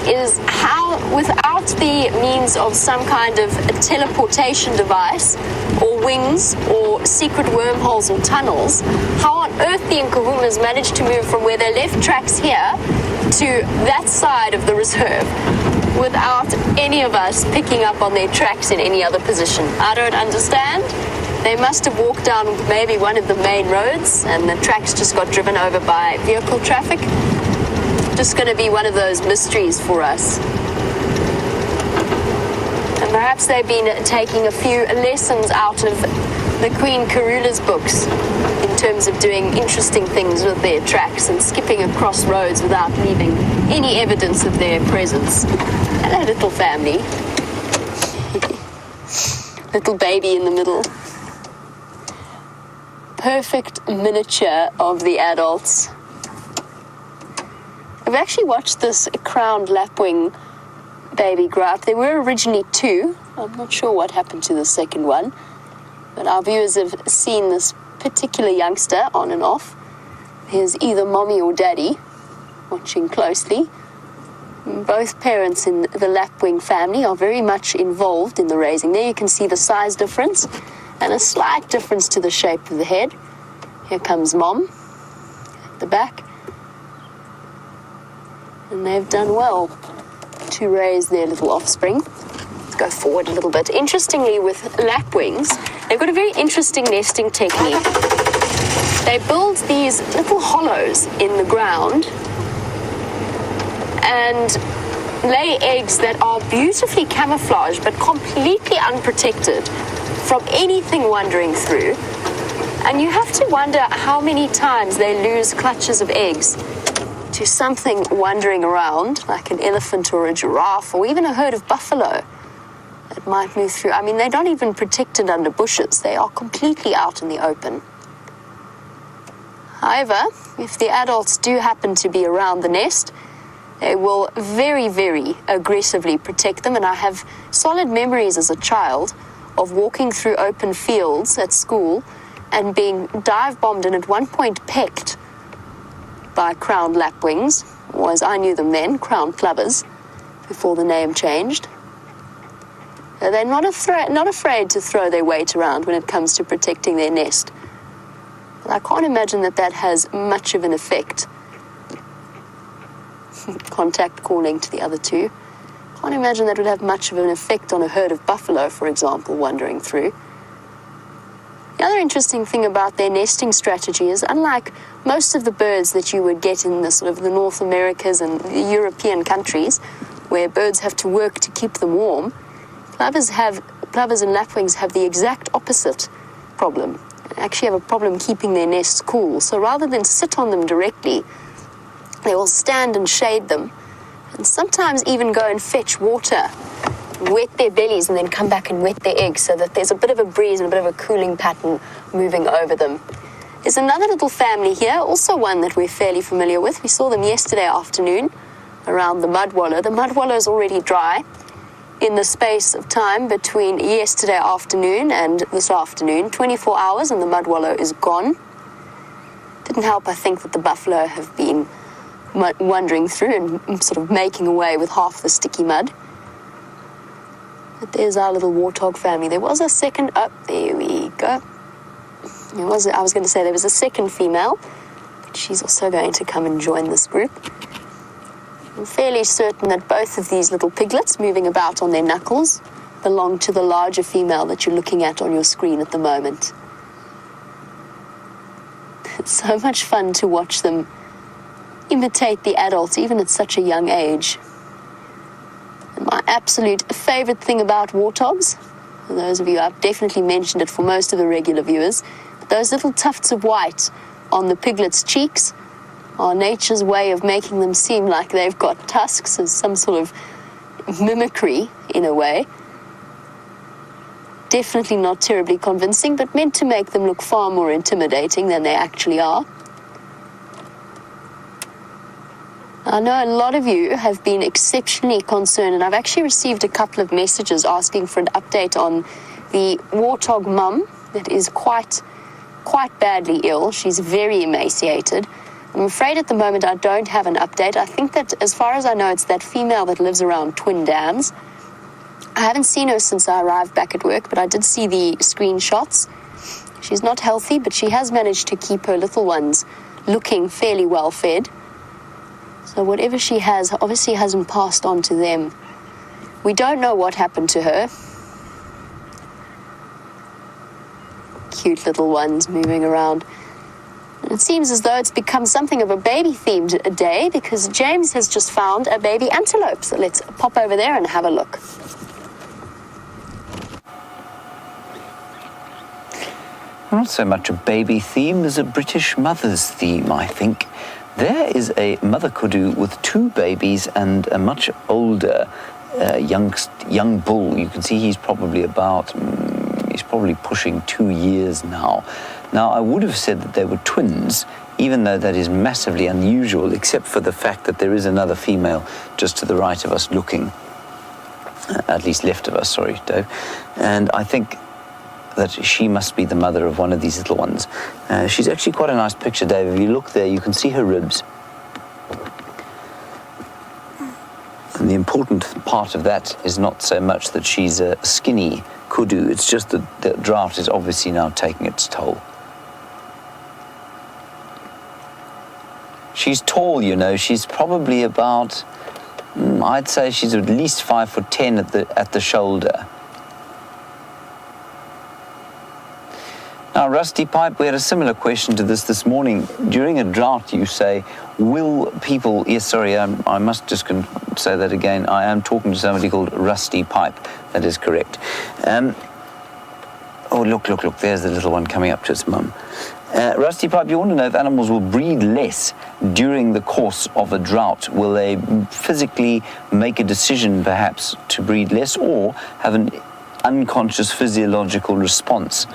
is how, without the means of some kind of a teleportation device or wings or secret wormholes or tunnels, how on earth the Nkuhumas managed to move from where they left tracks here to that side of the reserve without any of us picking up on their tracks in any other position. I don't understand. They must have walked down maybe one of the main roads and the tracks just got driven over by vehicle traffic. Just going to be one of those mysteries for us. And perhaps they've been taking a few lessons out of the Queen Karula's books in terms of doing interesting things with their tracks and skipping across roads without leaving any evidence of their presence. Hello, little family. Little baby in the middle. Perfect miniature of the adults. I've actually watched this crowned lapwing baby grow up. There were originally two. I'm not sure what happened to the second one, but our viewers have seen this particular youngster on and off. There's either mommy or daddy watching closely. Both parents in the lapwing family are very much involved in the raising. There you can see the size difference and a slight difference to the shape of the head. Here comes mom at the back. And they've done well to raise their little offspring. Let's go forward a little bit. Interestingly, with lapwings, they've got a very interesting nesting technique. They build these little hollows in the ground and lay eggs that are beautifully camouflaged but completely unprotected from anything wandering through. And you have to wonder how many times they lose clutches of eggs to something wandering around, like an elephant or a giraffe or even a herd of buffalo that might move through. I mean, they're not even protected under bushes. They are completely out in the open. However, if the adults do happen to be around the nest, they will very, very aggressively protect them. And I have solid memories as a child of walking through open fields at school and being dive bombed and at one point pecked by crowned lapwings, or as I knew them then, crowned plovers, before the name changed. They're not afraid to throw their weight around when it comes to protecting their nest. But I can't imagine that has much of an effect. Contact calling to the other two. Can't imagine that would have much of an effect on a herd of buffalo, for example, wandering through. The other interesting thing about their nesting strategy is, unlike most of the birds that you would get in the sort of the North Americas and the European countries, where birds have to work to keep them warm, plovers and lapwings have the exact opposite problem. They actually have a problem keeping their nests cool. So rather than sit on them directly, They will stand and shade them, and sometimes even go and fetch water, wet their bellies, and then come back and wet their eggs so that there's a bit of a breeze and a bit of a cooling pattern moving over them. There's another little family here, also one that we're fairly familiar with. We saw them yesterday afternoon around the mud wallow. The mud wallow is already dry. In the space of time between yesterday afternoon and this afternoon, 24 hours, and the mud wallow is gone. Didn't help, I think, that the buffalo have been wandering through and sort of making away with half the sticky mud. But there's our little warthog family. There was a second, there we go. I was going to say there was a second female, but she's also going to come and join this group. I'm fairly certain that both of these little piglets moving about on their knuckles belong to the larger female that you're looking at on your screen at the moment. It's so much fun to watch them imitate the adults, even at such a young age. And my absolute favorite thing about warthogs, for those of you, I've definitely mentioned it for most of the regular viewers, but those little tufts of white on the piglets' cheeks are nature's way of making them seem like they've got tusks, as some sort of mimicry in a way. Definitely not terribly convincing, but meant to make them look far more intimidating than they actually are. I know a lot of you have been exceptionally concerned, and I've actually received a couple of messages asking for an update on the warthog mum that is quite badly ill. She's very emaciated. I'm afraid at the moment I don't have an update. I think that, as far as I know, it's that female that lives around Twin Dams. I haven't seen her since I arrived back at work, but I did see the screenshots. She's not healthy, but she has managed to keep her little ones looking fairly well fed. So whatever she has obviously hasn't passed on to them. We don't know what happened to her. Cute little ones moving around. It seems as though it's become something of a baby-themed day, because James has just found a baby antelope. So let's pop over there and have a look. Not so much a baby theme as a British mother's theme, I think. There is a mother kudu with two babies and a much older young bull. You can see he's probably pushing 2 years now. Now, I would have said that they were twins, even though that is massively unusual, except for the fact that there is another female just to the right of us looking, at least left of us, sorry, Dave. And I think that she must be the mother of one of these little ones. She's actually quite a nice picture, Dave. If you look there, you can see her ribs. And the important part of that is not so much that she's a skinny kudu, it's just that the drought is obviously now taking its toll. She's tall, you know. She's probably about, I'd say she's at least 5'10" at the shoulder. Now, Rusty Pipe, we had a similar question to this morning. During a drought, you say, will people... Yes, sorry, I must just say that again. I am talking to somebody called Rusty Pipe. That is correct. Oh, look, there's the little one coming up to its mum. Rusty Pipe, you want to know if animals will breed less during the course of a drought. Will they physically make a decision, perhaps, to breed less, or have an unconscious physiological response?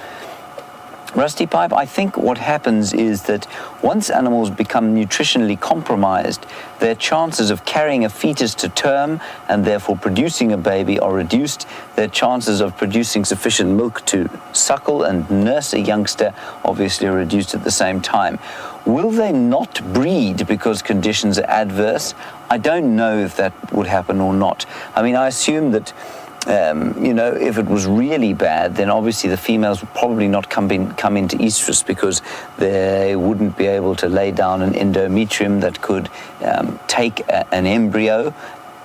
Rusty Pipe, I think what happens is that once animals become nutritionally compromised, their chances of carrying a fetus to term and therefore producing a baby are reduced. Their chances of producing sufficient milk to suckle and nurse a youngster obviously are reduced at the same time. Will they not breed because conditions are adverse? I don't know if that would happen or not. I mean, I assume that if it was really bad, then obviously the females would probably not come into estrus, because they wouldn't be able to lay down an endometrium that could take an embryo,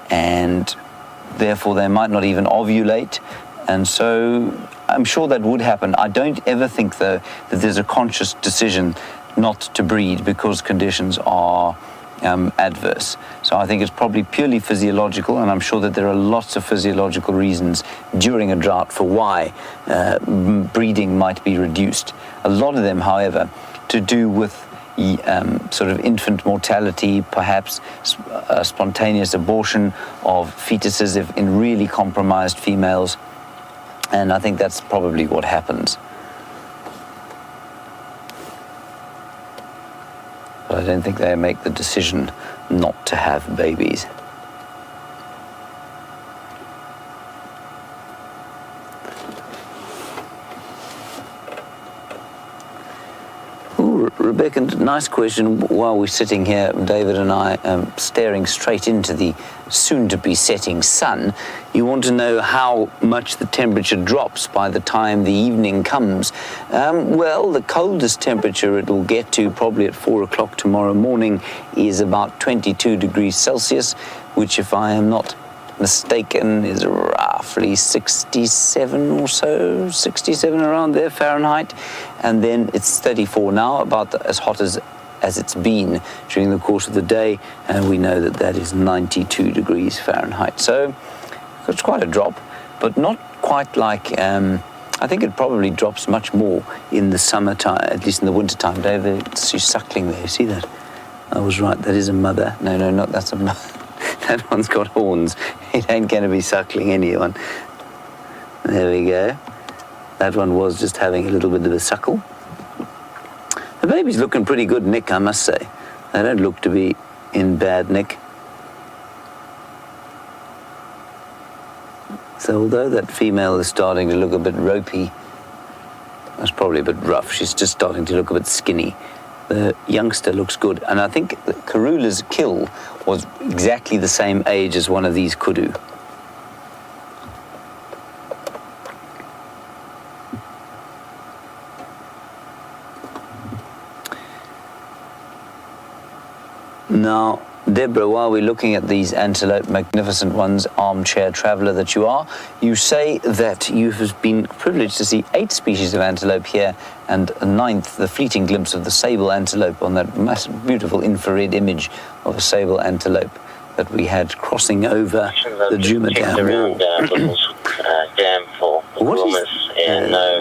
and therefore they might not even ovulate. And so I'm sure that would happen. I don't ever think, though, that there's a conscious decision not to breed because conditions are adverse. So I think it's probably purely physiological, and I'm sure that there are lots of physiological reasons during a drought for why breeding might be reduced. A lot of them, however, to do with sort of infant mortality, perhaps spontaneous abortion of fetuses in really compromised females. And I think that's probably what happens. But I don't think they make the decision not to have babies. Rebecca, nice question. While we're sitting here, David and I, staring straight into the soon-to-be setting sun, you want to know how much the temperature drops by the time the evening comes. Well, the coldest temperature it will get to probably at 4 o'clock tomorrow morning is about 22 degrees Celsius, which, if I am not mistaken, is roughly 67 or so, 67 around there Fahrenheit, and then it's 34 now, about as hot as it's been during the course of the day, and we know that that is 92 degrees Fahrenheit. So it's quite a drop, but not quite like, I think it probably drops much more in the summertime, at least in the wintertime. David, she's suckling there, see that? I was right, that is a mother. No, not that's a mother. That one's got horns. It ain't going to be suckling anyone. There we go. That one was just having a little bit of a suckle. The baby's looking pretty good nick, I must say. They don't look to be in bad nick. So although that female is starting to look a bit ropey, that's probably a bit rough, she's just starting to look a bit skinny. The youngster looks good, and I think Karula's kill was exactly the same age as one of these kudu. Now, Deborah, while we're looking at these antelope, magnificent ones, armchair traveller that you are, you say that you have been privileged to see 8 species of antelope here, and a 9th, the fleeting glimpse of the sable antelope on that massive, beautiful infrared image of a sable antelope that we had crossing over the Djuma Dam wall. What is?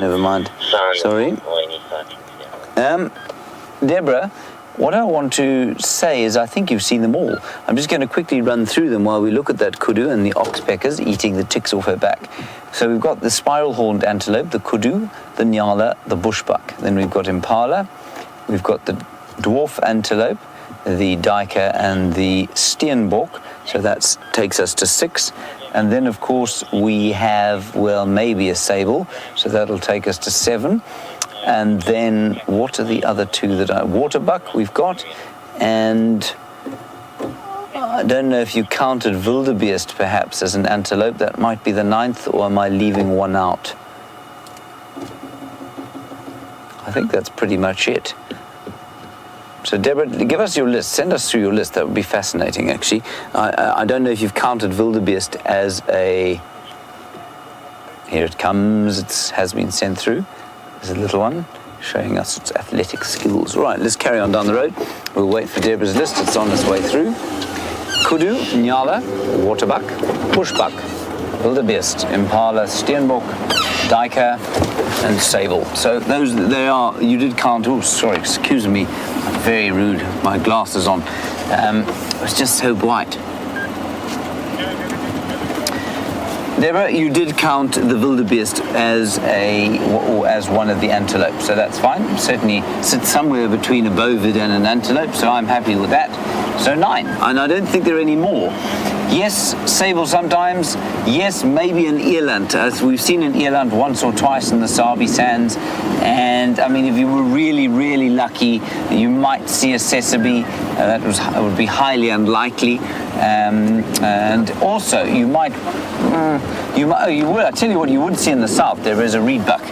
Never mind. Sorry. Deborah, what I want to say is I think you've seen them all. I'm just going to quickly run through them while we look at that kudu and the oxpeckers eating the ticks off her back. So we've got the spiral-horned antelope, the kudu, the nyala, the bushbuck. Then we've got impala, we've got the dwarf antelope, the duiker, and the steenbok. So that takes us to 6. And then, of course, we have, well, maybe a sable. So that'll take us to 7. And then what are the other 2 that are? Waterbuck we've got, and I don't know if you counted wildebeest perhaps as an antelope. That might be the 9th, or am I leaving one out? I think that's pretty much it. So Deborah, give us your list. Send us through your list. That would be fascinating, actually. I don't know if you've counted wildebeest as a... Here it comes. It has been sent through. There's a little one showing us its athletic skills. Right, let's carry on down the road. We'll wait for Deborah's list. It's on its way through. Kudu, nyala, waterbuck, bushbuck, wildebeest, impala, steenbok, duiker, and sable. So those, they are, you did count, oh, sorry, excuse me, very rude, my glasses on. It's just so bright. Deborah, you did count the wildebeest as one of the antelopes, so that's fine. Certainly sits somewhere between a bovid and an antelope, so I'm happy with that. So 9, and I don't think there are any more. Yes, sable sometimes. Yes, maybe an eland, as we've seen an eland once or twice in the Sabi Sands. And I mean, if you were really, really lucky, you might see a sesame. That would be highly unlikely. And also, you would. I tell you what, you would see in the south. There is a reedbuck.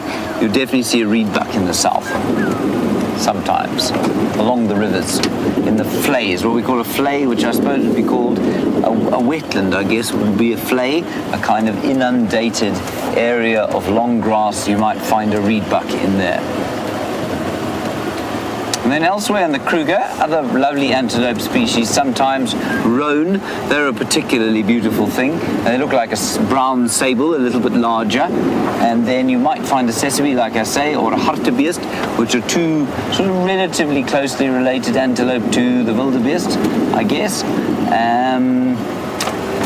You definitely see a reedbuck in the south. Sometimes, along the rivers, in the flays, what we call a flay, which I suppose would be called a wetland, I guess, would be a flay, a kind of inundated area of long grass. You might find a reedbuck in there. And then elsewhere in the Kruger, other lovely antelope species, sometimes roan. They're a particularly beautiful thing. They look like a brown sable, a little bit larger. And then you might find a sesame, like I say, or a hartebeest, which are two sort of relatively closely related antelope to the wildebeest, I guess.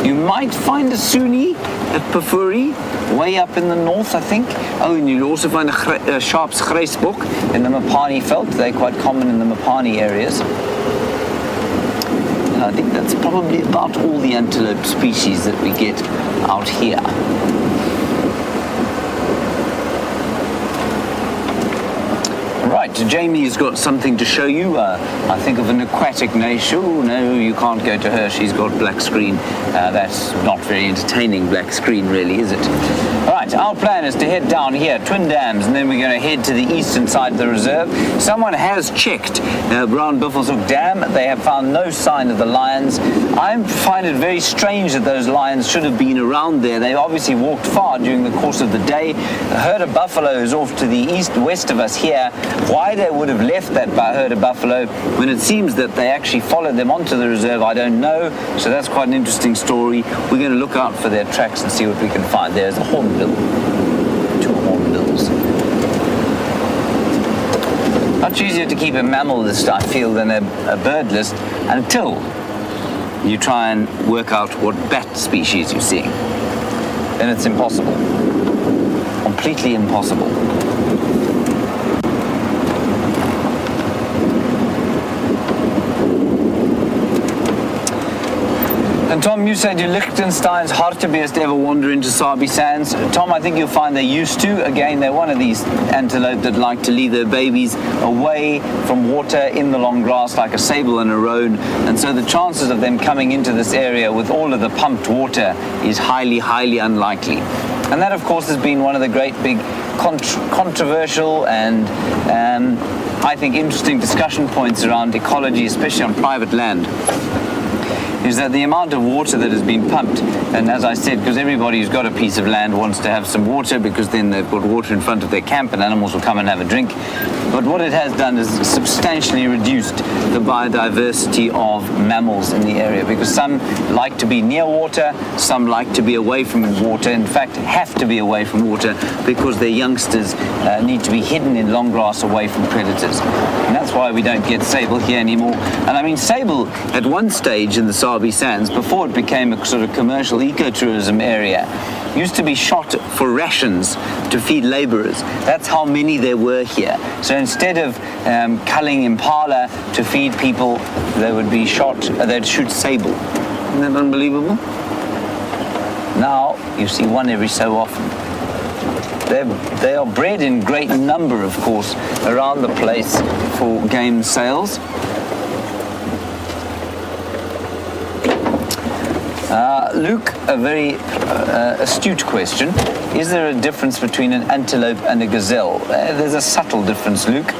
You might find a Sunni at Pafuri, way up in the north, I think. Oh, and you'll also find a Sharp's Grijsbok in the Mopani veld. They're quite common in the Mopani areas. And I think that's probably about all the antelope species that we get out here. Right, Jamie's got something to show you. I think of an aquatic nation. Oh, no, you can't go to her. She's got black screen. That's not very entertaining black screen, really, is it? All right, our plan is to head down here, Twin Dams, and then we're going to head to the eastern side of the reserve. Someone has checked Brown Buffelshoek Dam. They have found no sign of the lions. I find it very strange that those lions should have been around there. They obviously walked far during the course of the day. A herd of buffaloes off to the west of us here. Why they would have left that herd of buffalo when it seems that they actually followed them onto the reserve, I don't know. So that's quite an interesting story. We're going to look out for their tracks and see what we can find. There's a hornbill. 2 hornbills. Much easier to keep a mammal list, I feel, than a bird list until you try and work out what bat species you're seeing. Then it's impossible. Completely impossible. And Tom, you said your Liechtenstein's hartebeest ever wander into Sabi Sands. Tom, I think you'll find they used to. Again, they're one of these antelope that like to leave their babies away from water in the long grass like a sable and a roan. And so the chances of them coming into this area with all of the pumped water is highly, highly unlikely. And that, of course, has been one of the great big controversial and I think interesting discussion points around ecology, especially on private land, is that the amount of water that has been pumped, and as I said, because everybody who's got a piece of land wants to have some water because then they've got water in front of their camp and animals will come and have a drink. But what it has done is substantially reduced the biodiversity of mammals in the area because some like to be near water, some like to be away from water, in fact have to be away from water because their youngsters need to be hidden in long grass away from predators. And that's why we don't get sable here anymore. And I mean, sable at one stage in the Sabi Sands, before it became a sort of commercial ecotourism area, used to be shot for rations to feed laborers. That's how many there were here. So instead of culling impala to feed people, they would be shot, they'd shoot sable. Isn't that unbelievable? Now you see one every so often. They are bred in great number, of course, around the place for game sales. Luke, a very astute question. Is there a difference between an antelope and a gazelle? There's a subtle difference, Luke.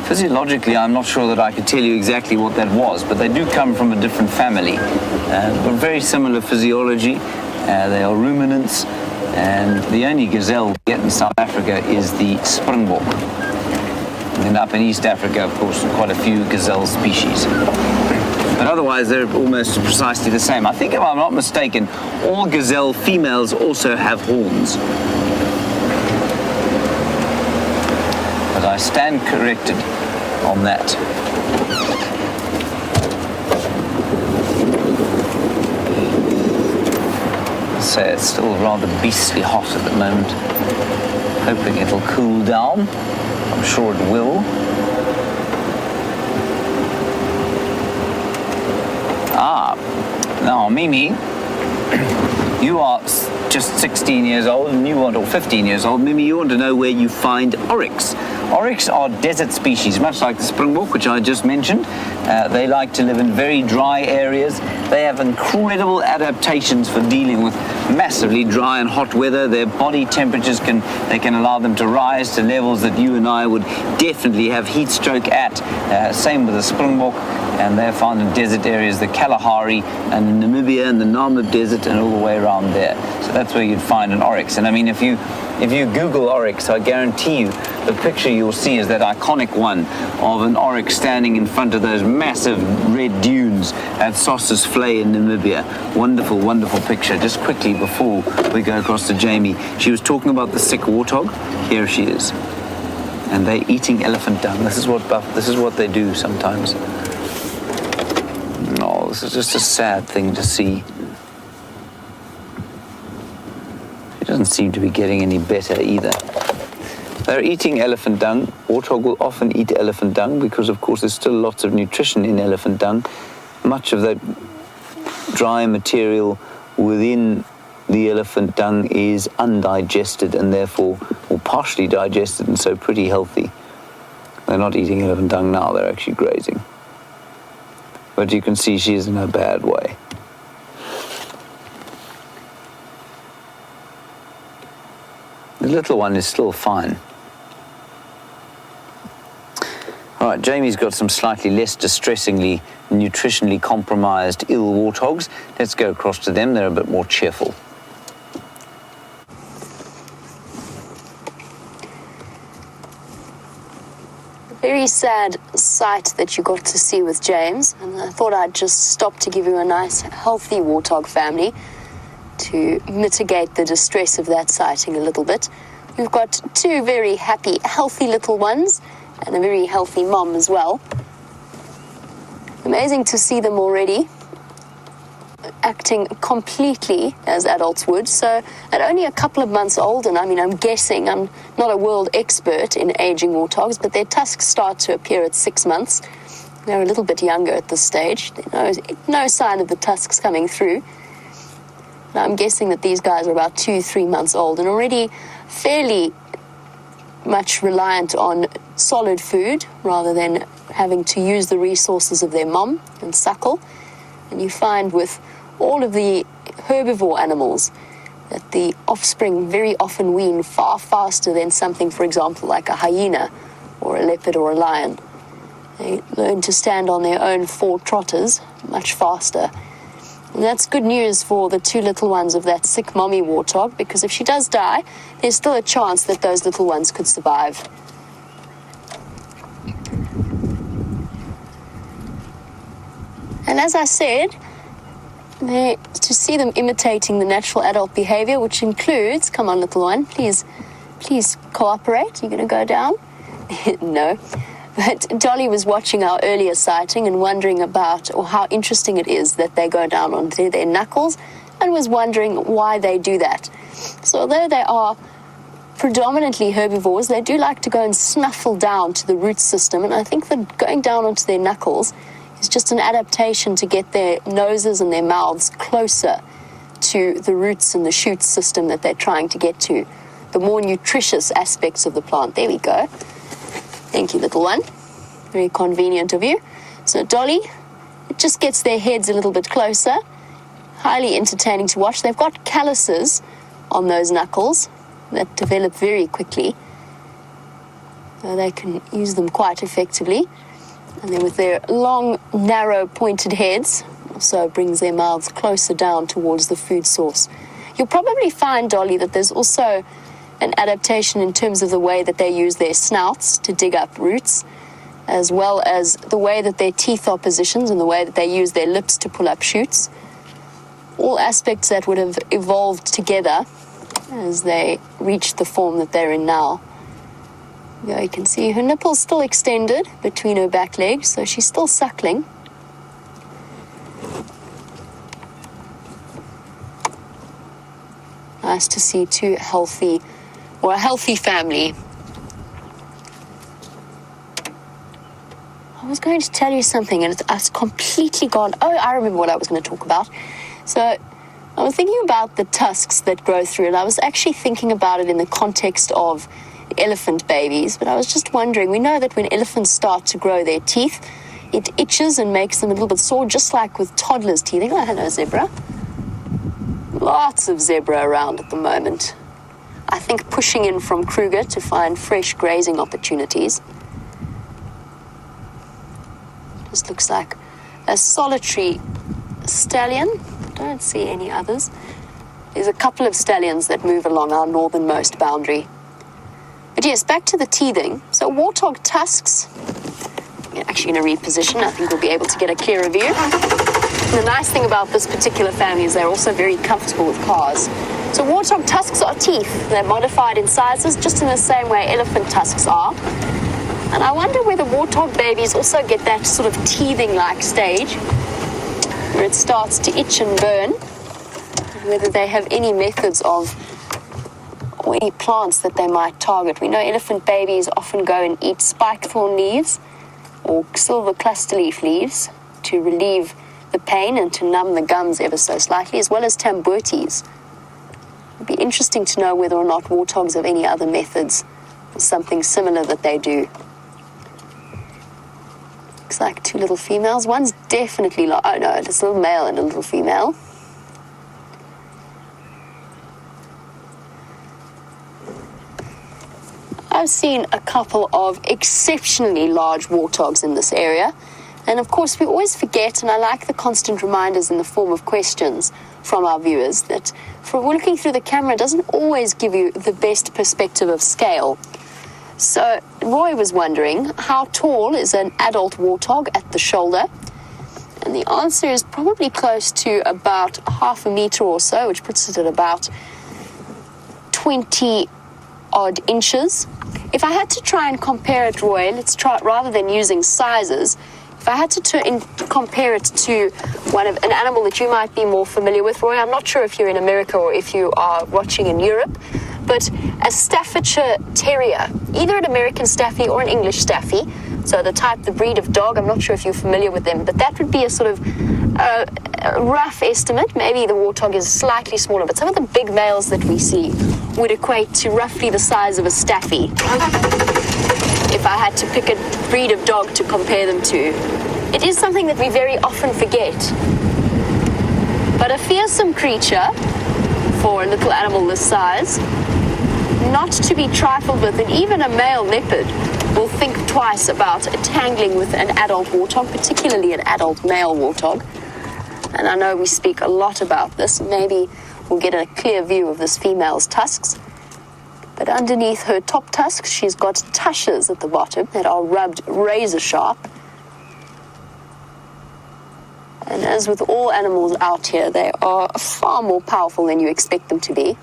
Physiologically, I'm not sure that I could tell you exactly what that was, but they do come from a different family. But very similar physiology. They are ruminants, and the only gazelle we get in South Africa is the springbok. And then up in East Africa, of course, quite a few gazelle species. But otherwise, they're almost precisely the same. I think, if I'm not mistaken, all gazelle females also have horns. But I stand corrected on that. So it's still rather beastly hot at the moment. Hoping it'll cool down. I'm sure it will. Now, Mimi, you are just 16 years old and you want, or 15 years old. Mimi, you want to know where you find oryx. Oryx are desert species, much like the springbok, which I just mentioned. They like to live in very dry areas. They have incredible adaptations for dealing with massively dry and hot weather. Their body temperatures can allow them to rise to levels that you and I would definitely have heat stroke at. Same with the springbok, and they're found in desert areas, the Kalahari and in Namibia and the Namib Desert and all the way around there. So that's where you'd find an oryx. And I mean, if you If you Google oryx, I guarantee you the picture you'll see is that iconic one of an oryx standing in front of those massive red dunes at Sossus Flay in Namibia. Wonderful, wonderful picture. Just quickly before we go across to Jamie, she was talking about the sick warthog. Here she is. And they're eating elephant dung. This is what they do sometimes. No, this is just a sad thing to see. It doesn't seem to be getting any better either. They're eating elephant dung. Warthog will often eat elephant dung because, of course, there's still lots of nutrition in elephant dung. Much of that dry material within the elephant dung is undigested and therefore, or partially digested, and so pretty healthy. They're not eating elephant dung now, they're actually grazing. But you can see she's in a bad way. The little one is still fine. All right, Jamie's got some slightly less distressingly nutritionally compromised ill warthogs. Let's go across to them. They're a bit more cheerful. Very sad sight that you got to see with James, and I thought I'd just stop to give you a nice, healthy warthog family to mitigate the distress of that sighting a little bit. We've got two very happy, healthy little ones and a very healthy mom as well. Amazing to see them already acting completely as adults would. So at only a couple of months old, and I mean, I'm guessing, I'm not a world expert in aging warthogs, but their tusks start to appear at 6 months. They're a little bit younger at this stage. There's no sign of the tusks coming through. Now, I'm guessing that these guys are about 2-3 months old and already fairly much reliant on solid food rather than having to use the resources of their mom and suckle. And you find with all of the herbivore animals that the offspring very often wean far faster than something, for example, like a hyena or a leopard or a lion. They learn to stand on their own 4 trotters much faster. And that's good news for the 2 little ones of that sick mommy warthog, because if she does die, there's still a chance that those little ones could survive. And as I said, to see them imitating the natural adult behavior, which includes, come on little one, please cooperate. You're going to go down? No. But Dolly was watching our earlier sighting and wondering about, or how interesting it is that they go down onto their knuckles, and was wondering why they do that. So although they are predominantly herbivores, they do like to go and snuffle down to the root system, and I think that going down onto their knuckles is just an adaptation to get their noses and their mouths closer to the roots and the shoot system that they're trying to get to, the more nutritious aspects of the plant. There we go. Thank you, little one. Very convenient of you. So Dolly, it just gets their heads a little bit closer. Highly entertaining to watch. They've got calluses on those knuckles that develop very quickly. So they can use them quite effectively. And then with their long, narrow, pointed heads, also brings their mouths closer down towards the food source. You'll probably find, Dolly, that there's also an adaptation in terms of the way that they use their snouts to dig up roots, as well as the way that their teeth are positioned and the way that they use their lips to pull up shoots. All aspects that would have evolved together as they reach the form that they're in now. Yeah, you can see her nipple's still extended between her back legs, so she's still suckling. Nice to see a healthy family. I was going to tell you something and it's completely gone. Oh, I remember what I was going to talk about. So I was thinking about the tusks that grow through, and I was actually thinking about it in the context of elephant babies, but I was just wondering, we know that when elephants start to grow their teeth, it itches and makes them a little bit sore, just like with toddlers' teeth. Oh, hello, zebra. Lots of zebra around at the moment. I think pushing in from Kruger to find fresh grazing opportunities. Just looks like a solitary stallion. Don't see any others. There's a couple of stallions that move along our northernmost boundary. But yes, back to the teething. So warthog tusks, I'm actually going to reposition. I think we'll be able to get a clearer view. And the nice thing about this particular family is they're also very comfortable with cars. So warthog tusks are teeth. They're modified in sizes just in the same way elephant tusks are. And I wonder whether warthog babies also get that sort of teething-like stage where it starts to itch and burn, whether they have any methods of, or any plants that they might target. We know elephant babies often go and eat spikethorn leaves or silver cluster leaf leaves to relieve the pain and to numb the gums ever so slightly, as well as tamburtis. It'd be interesting to know whether or not warthogs have any other methods or something similar that they do. Looks like two little females. One's definitely, oh no, it's a little male and a little female. I've seen a couple of exceptionally large warthogs in this area. And of course, we always forget, and I like the constant reminders in the form of questions from our viewers, that looking through the camera doesn't always give you the best perspective of scale. So Roy was wondering, how tall is an adult warthog at the shoulder? And the answer is probably close to about half a meter or so, which puts it at about 20 odd inches. If I had to try and compare it, Roy, let's try it rather than using sizes. If I had to compare it to an animal that you might be more familiar with, Roy, I'm not sure if you're in America or if you are watching in Europe, but a Staffordshire Terrier, either an American Staffy or an English Staffy, so the breed of dog, I'm not sure if you're familiar with them, but that would be a sort of a rough estimate. Maybe the warthog is slightly smaller, but some of the big males that we see would equate to roughly the size of a Staffy, if I had to pick a breed of dog to compare them to. It is something that we very often forget. But a fearsome creature for a little animal this size, not to be trifled with, and even a male leopard will think twice about tangling with an adult warthog, particularly an adult male warthog. And I know we speak a lot about this. Maybe we'll get a clear view of this female's tusks. But underneath her top tusks, she's got tushes at the bottom that are rubbed razor sharp. And as with all animals out here, they are far more powerful than you expect them to be.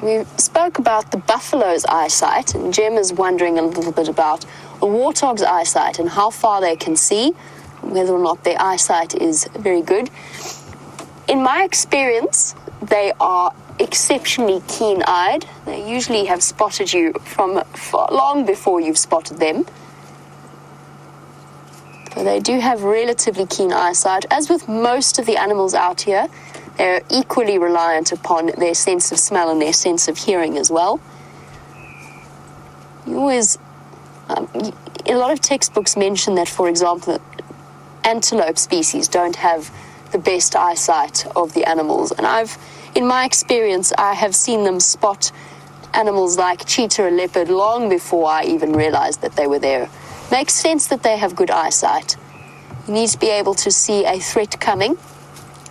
We spoke about the buffalo's eyesight, and Jem is wondering a little bit about a warthog's eyesight and how far they can see, whether or not their eyesight is very good. In my experience, they are exceptionally keen-eyed. They usually have spotted you from long before you've spotted them. So they do have relatively keen eyesight. As with most of the animals out here, they're equally reliant upon their sense of smell and their sense of hearing as well. You always, a lot of textbooks mention that, for example, antelope species don't have the best eyesight of the animals. And in my experience, I have seen them spot animals like cheetah or leopard long before I even realized that they were there. Makes sense that they have good eyesight. You need to be able to see a threat coming.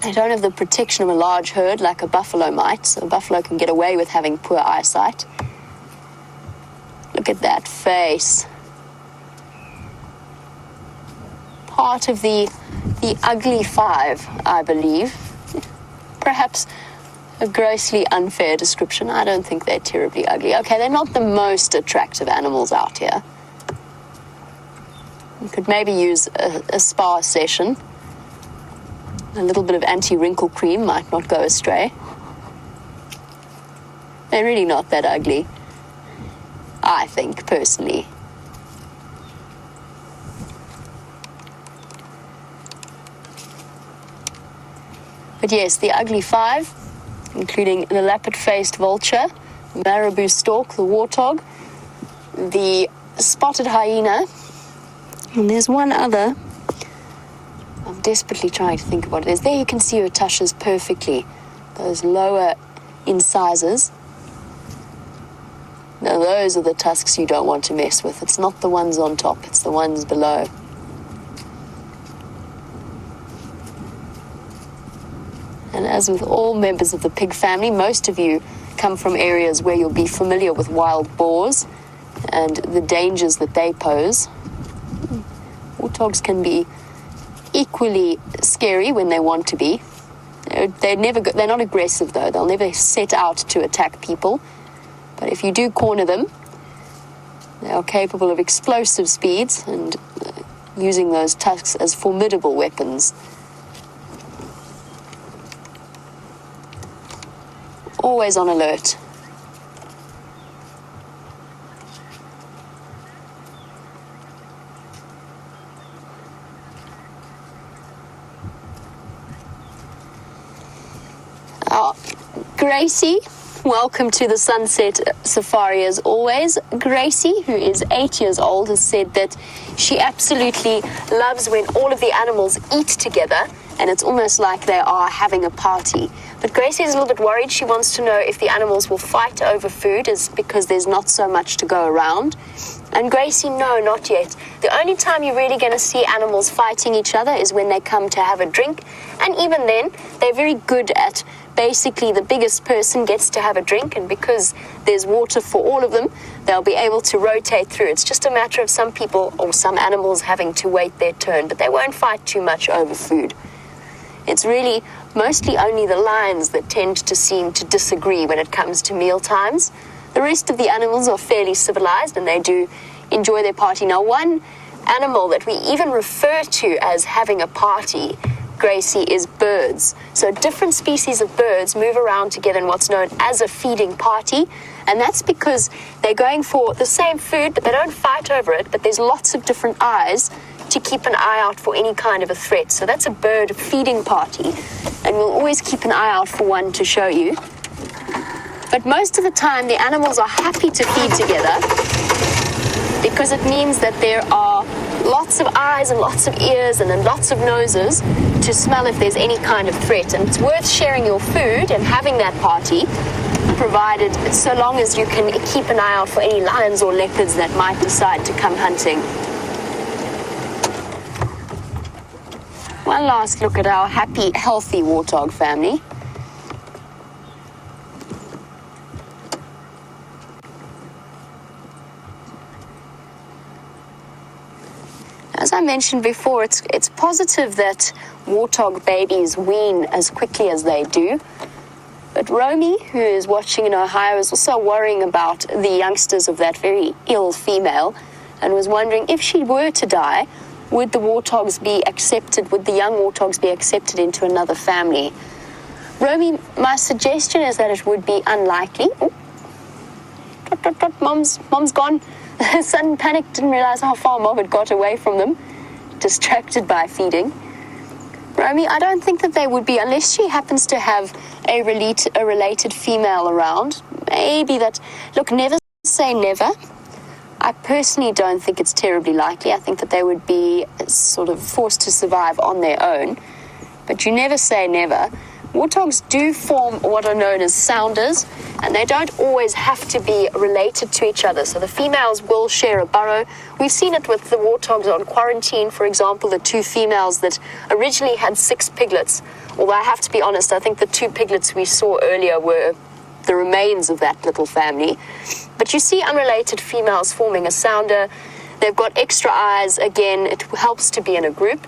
They don't have the protection of a large herd like a buffalo might, so a buffalo can get away with having poor eyesight. Look at that face. Part of the ugly five, I believe. Perhaps a grossly unfair description. I don't think they're terribly ugly. Okay, they're not the most attractive animals out here. You could maybe use a spa session. A little bit of anti-wrinkle cream might not go astray. They're really not that ugly, I think, personally. But yes, the ugly five, including the lappet-faced vulture, marabou stork, the warthog, the spotted hyena, and there's one other. I'm desperately trying to think of what it is. There you can see her tushes perfectly. Those lower incisors. The those are the tusks you don't want to mess with. It's not the ones on top, it's the ones below. And as with all members of the pig family, most of you come from areas where you'll be familiar with wild boars and the dangers that they pose. Warthogs can be equally scary when they want to be. They're not aggressive though. They'll never set out to attack people. But if you do corner them, they are capable of explosive speeds and using those tusks as formidable weapons. Always on alert. Gracie, welcome to the Sunset Safari as always. Gracie, who is 8 years old, has said that she absolutely loves when all of the animals eat together and it's almost like they are having a party. But Gracie is a little bit worried. She wants to know if the animals will fight over food is because there's not so much to go around. And Gracie, no, not yet. The only time you're really going to see animals fighting each other is when they come to have a drink. And even then, they're very good at basically the biggest person gets to have a drink, and because there's water for all of them, they'll be able to rotate through. It's just a matter of some people or some animals having to wait their turn, but they won't fight too much over food. It's really mostly only the lions that tend to seem to disagree when it comes to meal times. The rest of the animals are fairly civilized and they do enjoy their party. Now, one animal that we even refer to as having a party, Gracie, is birds. So different species of birds move around together in what's known as a feeding party, and that's because they're going for the same food, but they don't fight over it, but there's lots of different eyes to keep an eye out for any kind of a threat. So that's a bird feeding party, and we'll always keep an eye out for one to show you. But most of the time, the animals are happy to feed together because it means that there are lots of eyes and lots of ears and then lots of noses to smell if there's any kind of threat. And it's worth sharing your food and having that party, provided so long as you can keep an eye out for any lions or leopards that might decide to come hunting. One last look at our happy, healthy warthog family. As I mentioned before, it's positive that warthog babies wean as quickly as they do. But Romy, who is watching in Ohio, is also worrying about the youngsters of that very ill female and was wondering if she were to die, would the warthogs be accepted, would the young warthogs be accepted into another family? Romy, my suggestion is that it would be unlikely. Oh. Mom's gone. Sudden panic, didn't realize how far Mom had got away from them, distracted by feeding. Romy, I don't think that they would be, unless she happens to have a related female around. Maybe that, look, never say never. I personally don't think it's terribly likely. I think that they would be sort of forced to survive on their own. But you never say never. Warthogs do form what are known as sounders, and they don't always have to be related to each other. So the females will share a burrow. We've seen it with the warthogs on quarantine, for example, the two females that originally had 6 piglets. Although I have to be honest, I think the 2 piglets we saw earlier were the remains of that little family. But you see unrelated females forming a sounder. They've got extra eyes. Again, it helps to be in a group.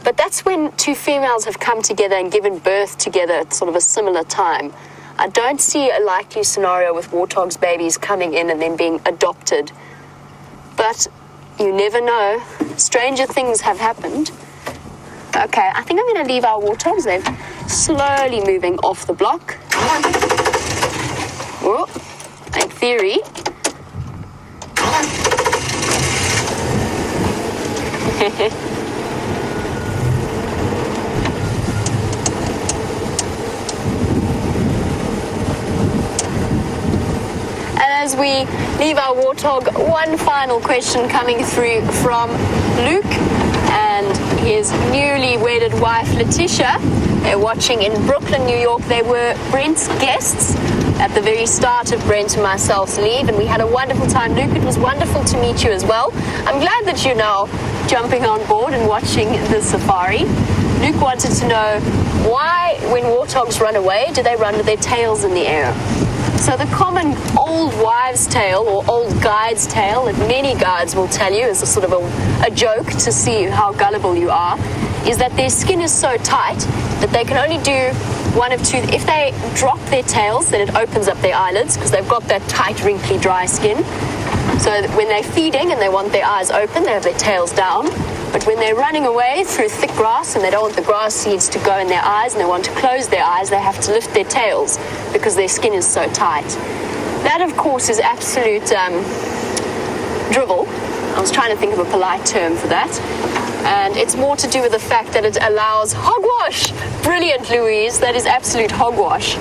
But that's when 2 females have come together and given birth together at sort of a similar time. I don't see a likely scenario with warthogs babies coming in and then being adopted. But you never know. Stranger things have happened. Okay, I think I'm going to leave our warthogs. They're slowly moving off the block. Oh, in theory. As we leave our warthog, one final question coming through from Luke and his newly wedded wife Letitia. They're watching in Brooklyn, New York. They were Brent's guests at the very start of Brent and myself's leave, and we had a wonderful time. Luke, it was wonderful to meet you as well. I'm glad that you're now jumping on board and watching the safari. Luke wanted to know why, when warthogs run away, do they run with their tails in the air? So the common old wives' tale or old guide's tale that many guides will tell you is a sort of a joke to see how gullible you are, is that their skin is so tight that they can only do one of two. If they drop their tails, then it opens up their eyelids because they've got that tight, wrinkly, dry skin. So when they're feeding and they want their eyes open, they have their tails down. But when they're running away through thick grass and they don't want the grass seeds to go in their eyes and they want to close their eyes, they have to lift their tails because their skin is so tight. That, of course, is absolute drivel. I was trying to think of a polite term for that. And it's more to do with the fact that it allows hogwash. Brilliant, Louise. That is absolute hogwash.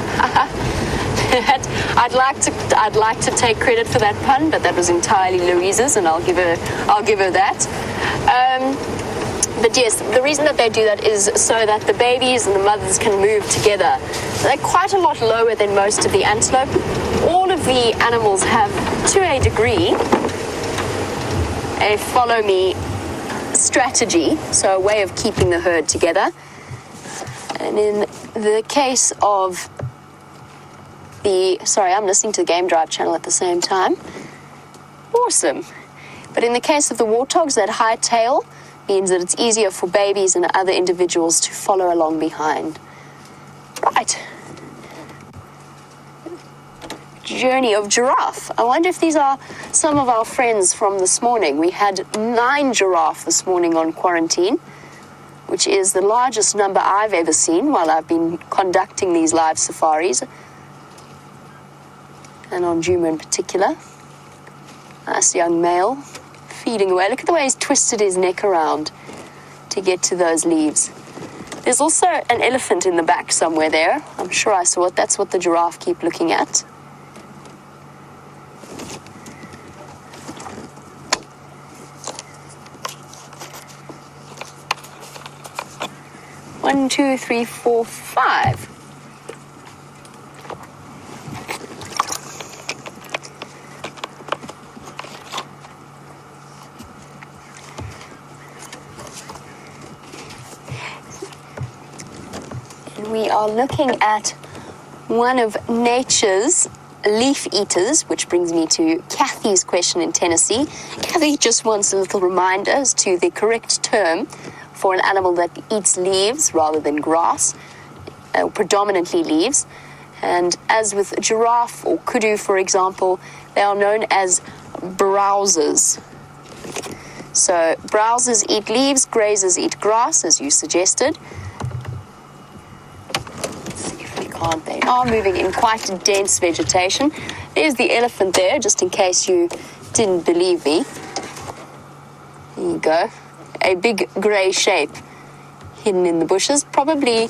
I'd like to take credit for that pun, but that was entirely Louise's, and I'll give her that. But yes, the reason that they do that is so that the babies and the mothers can move together. They're quite a lot lower than most of the antelope. All of the animals have, to a degree, a follow me strategy, so a way of keeping the herd together. And in the case of I'm listening to the Game Drive channel at the same time. Awesome. But in the case of the warthogs, that high tail means that it's easier for babies and other individuals to follow along behind. Right. Journey of giraffe. I wonder if these are some of our friends from this morning. We had 9 giraffe this morning on quarantine, which is the largest number I've ever seen while I've been conducting these live safaris, and on Djuma in particular. Nice young male, feeding away. Look at the way he's twisted his neck around to get to those leaves. There's also an elephant in the back somewhere there. I'm sure I saw it. That's what the giraffe keep looking at. One, two, three, four, 5. We are looking at one of nature's leaf eaters, which brings me to Kathy's question in Tennessee. Kathy just wants a little reminder as to the correct term for an animal that eats leaves rather than grass, predominantly leaves. And as with giraffe or kudu, for example, they are known as browsers. So browsers eat leaves, grazers eat grass, as you suggested. They are moving in quite dense vegetation. There's the elephant there, just in case you didn't believe me. There you go. A big grey shape hidden in the bushes. Probably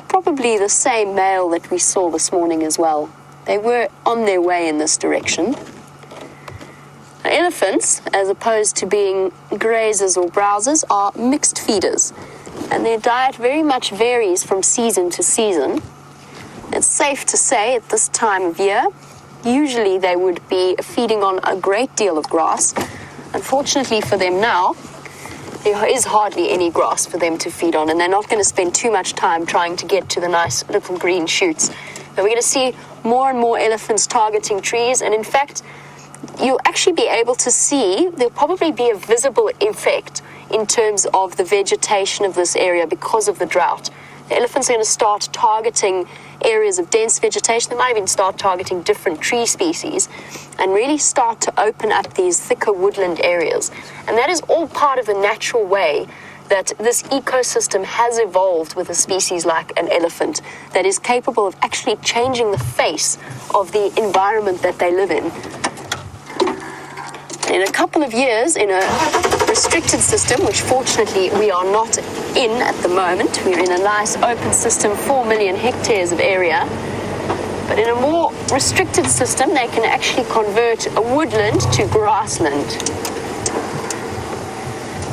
the same male that we saw this morning as well. They were on their way in this direction. Now, elephants, as opposed to being grazers or browsers, are mixed feeders. And their diet very much varies from season to season. It's safe to say at this time of year, usually they would be feeding on a great deal of grass. Unfortunately for them now, there is hardly any grass for them to feed on, and they're not going to spend too much time trying to get to the nice little green shoots. So we're going to see more and more elephants targeting trees, and in fact, you'll actually be able to see, there'll probably be a visible effect in terms of the vegetation of this area because of the drought. The elephants are going to start targeting areas of dense vegetation. They might even start targeting different tree species and really start to open up these thicker woodland areas. And that is all part of the natural way that this ecosystem has evolved with a species like an elephant that is capable of actually changing the face of the environment that they live in. In a couple of years, in a restricted system, which fortunately we are not in at the moment, we're in a nice open system, 4 million hectares of area, but in a more restricted system, they can actually convert a woodland to grassland.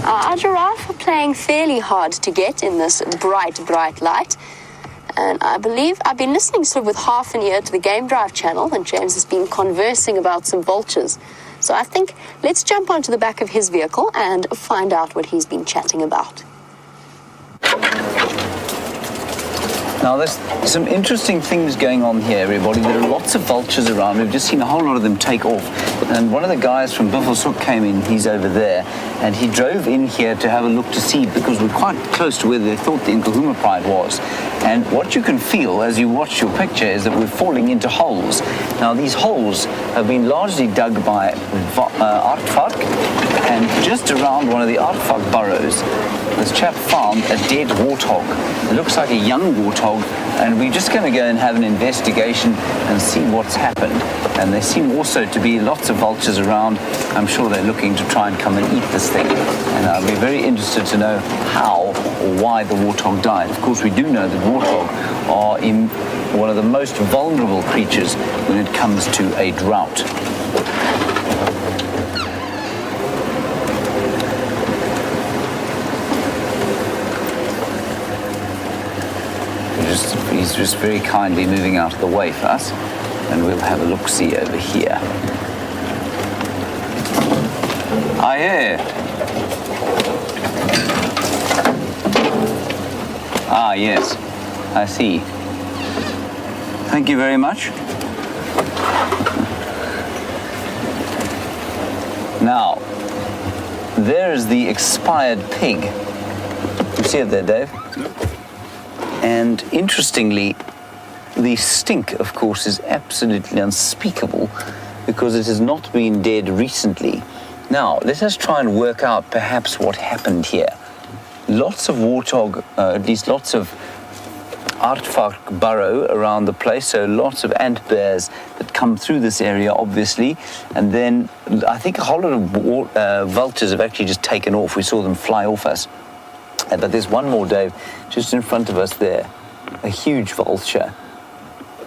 Our giraffe are playing fairly hard to get in this bright light. And I believe I've been listening sort of with half an ear to the Game Drive channel, and James has been conversing about some vultures. So I think let's jump onto the back of his vehicle and find out what he's been chatting about. Now, there's some interesting things going on here, everybody. There are lots of vultures around. We've just seen a whole lot of them take off. And one of the guys from Buffelshoek came in, he's over there, and he drove in here to have a look to see, because we're quite close to where they thought the Nkahuma Pride was. And what you can feel as you watch your picture is that we're falling into holes. Now, these holes have been largely dug by Aardvark, and just around one of the Aardvark burrows, this chap found a dead warthog. It looks like a young warthog, and we're just going to go and have an investigation and see what's happened. And there seem also to be lots of vultures around. I'm sure they're looking to try and come and eat this thing. And I'll be very interested to know how or why the warthog died. Of course, we do know that warthog are one of the most vulnerable creatures when it comes to a drought. He's just very kindly moving out of the way for us, and we'll have a look-see over here. Here. Ah, yes, I see. Thank you very much. Now, there's the expired pig. You see it there, Dave? And interestingly, the stink, of course, is absolutely unspeakable because it has not been dead recently. Now, let us try and work out perhaps what happened here. Lots of warthog, at least lots of Aardvark burrow around the place, so lots of ant bears that come through this area, obviously. And then I think a whole lot of vultures have actually just taken off. We saw them fly off us. But there's one more, Dave, just in front of us there, a huge vulture.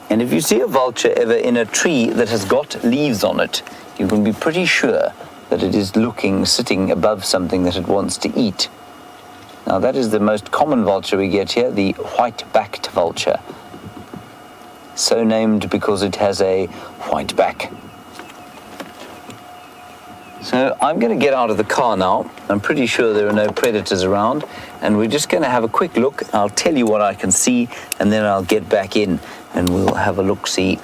And if you see a vulture ever in a tree that has got leaves on it, you can be pretty sure that it is sitting above something that it wants to eat. Now, that is the most common vulture we get here, the white-backed vulture. So named because it has a white back. So I'm going to get out of the car now. I'm pretty sure there are no predators around, and we're just going to have a quick look. I'll tell you what I can see, and then I'll get back in and we'll have a look, see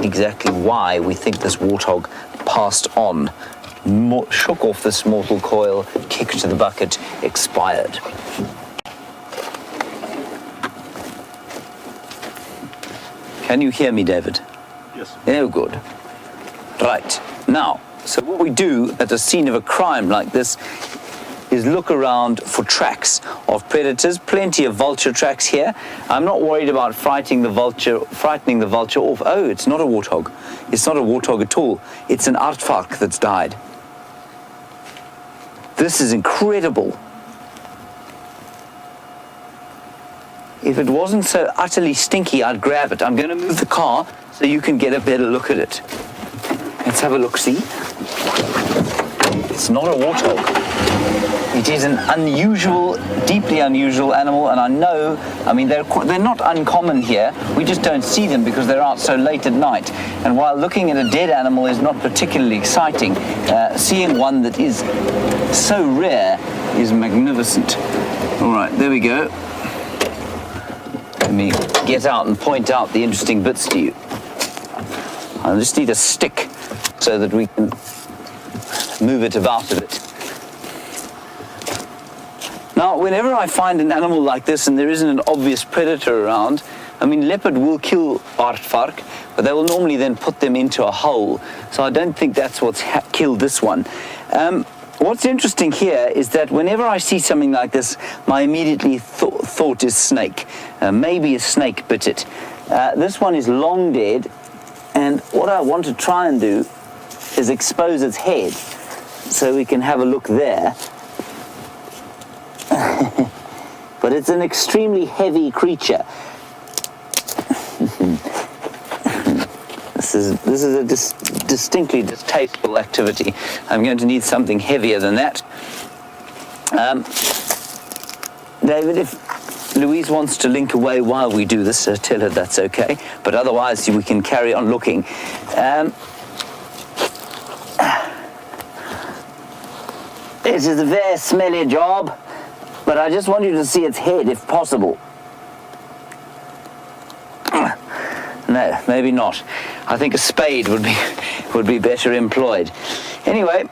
exactly why we think this warthog passed on. Shook off this mortal coil, kicked to the bucket, expired. Can you hear me, David? Yes. Oh, good. Right. Now, so what we do at the scene of a crime like this is look around for tracks of predators. Plenty of vulture tracks here. I'm not worried about frightening the vulture off. Oh, it's not a warthog. It's not a warthog at all. It's an Aardvark that's died. This is incredible. If it wasn't so utterly stinky, I'd grab it. I'm going to move the car so you can get a better look at it. Let's have a look, see? It's not a warthog. It is an unusual, deeply unusual animal, and I mean, they're not uncommon here. We just don't see them because they're out so late at night. And while looking at a dead animal is not particularly exciting, seeing one that is so rare is magnificent. All right, there we go. Let me get out and point out the interesting bits to you. I just need a stick so that we can move it about a bit. Now, whenever I find an animal like this and there isn't an obvious predator around, I mean, leopard will kill Aardvark, but they will normally then put them into a hole. So I don't think that's what's killed this one. What's interesting here is that whenever I see something like this, my immediately thought is snake. Maybe a snake bit it. This one is long dead, and what I want to try and do is expose its head so we can have a look there. But it's an extremely heavy creature. This is a distinctly distasteful activity. I'm going to need something heavier than that. David, Louise wants to link away while we do this, so tell her that's okay. But otherwise, we can carry on looking. This is a very smelly job, but I just want you to see its head, if possible. No, maybe not. I think a spade would be better employed. Anyway,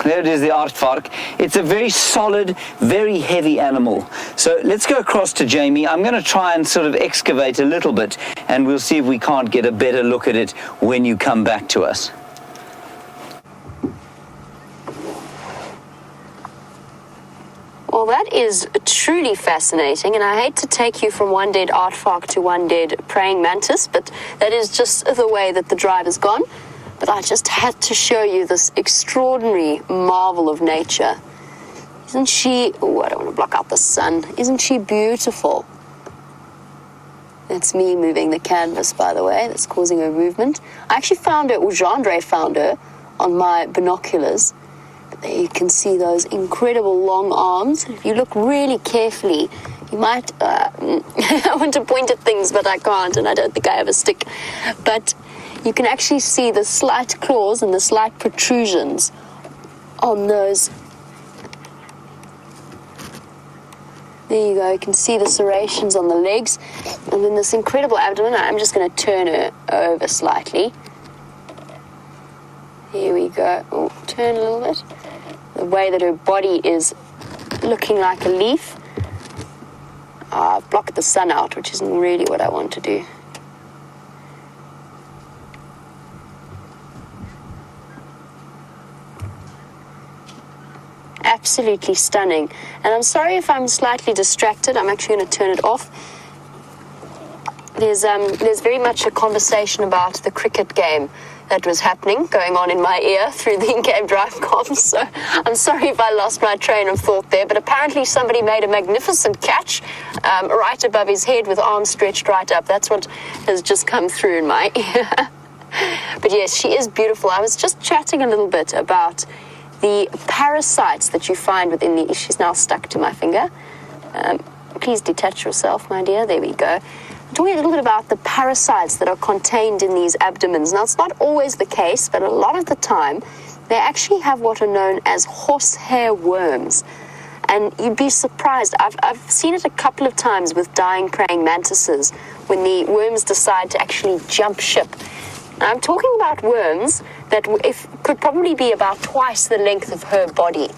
there it is, the aardvark. It's a very solid, very heavy animal. So let's go across to Jamie. I'm going to try and sort of excavate a little bit, and we'll see if we can't get a better look at it when you come back to us. Well, that is truly fascinating, and I hate to take you from one dead aardvark to one dead praying mantis, but that is just the way that the drive has gone. But I just had to show you this extraordinary marvel of nature. Isn't she... Oh, I don't want to block out the sun. Isn't she beautiful? That's me moving the canvas, by the way. That's causing her movement. I actually found her, or Gendre found her, on my binoculars. There you can see those incredible long arms. If you look really carefully, you might... I want to point at things, but I can't, and I don't think I have a stick. But you can actually see the slight claws and the slight protrusions on those. There you go. You can see the serrations on the legs. And then this incredible abdomen. I'm just going to turn her over slightly. Here we go. Oh, turn a little bit. The way that her body is looking like a leaf. I've blocked the sun out, which isn't really what I want to do. Absolutely stunning. And I'm sorry if I'm slightly distracted. I'm actually going to turn it off. There's very much a conversation about the cricket game that was going on in my ear through the in-game drive comms. So I'm sorry if I lost my train of thought there, but apparently somebody made a magnificent catch right above his head with arms stretched right up. That's what has just come through in my ear. But yes, she is beautiful. I was just chatting a little bit about the parasites that you find within the... She's now stuck to my finger. Please detach yourself, my dear. There we go. Talking a little bit about the parasites that are contained in these abdomens. Now, it's not always the case, but a lot of the time, they actually have what are known as horsehair worms. And you'd be surprised. I've seen it a couple of times with dying praying mantises when the worms decide to actually jump ship. Now, I'm talking about worms that could probably be about twice the length of her body.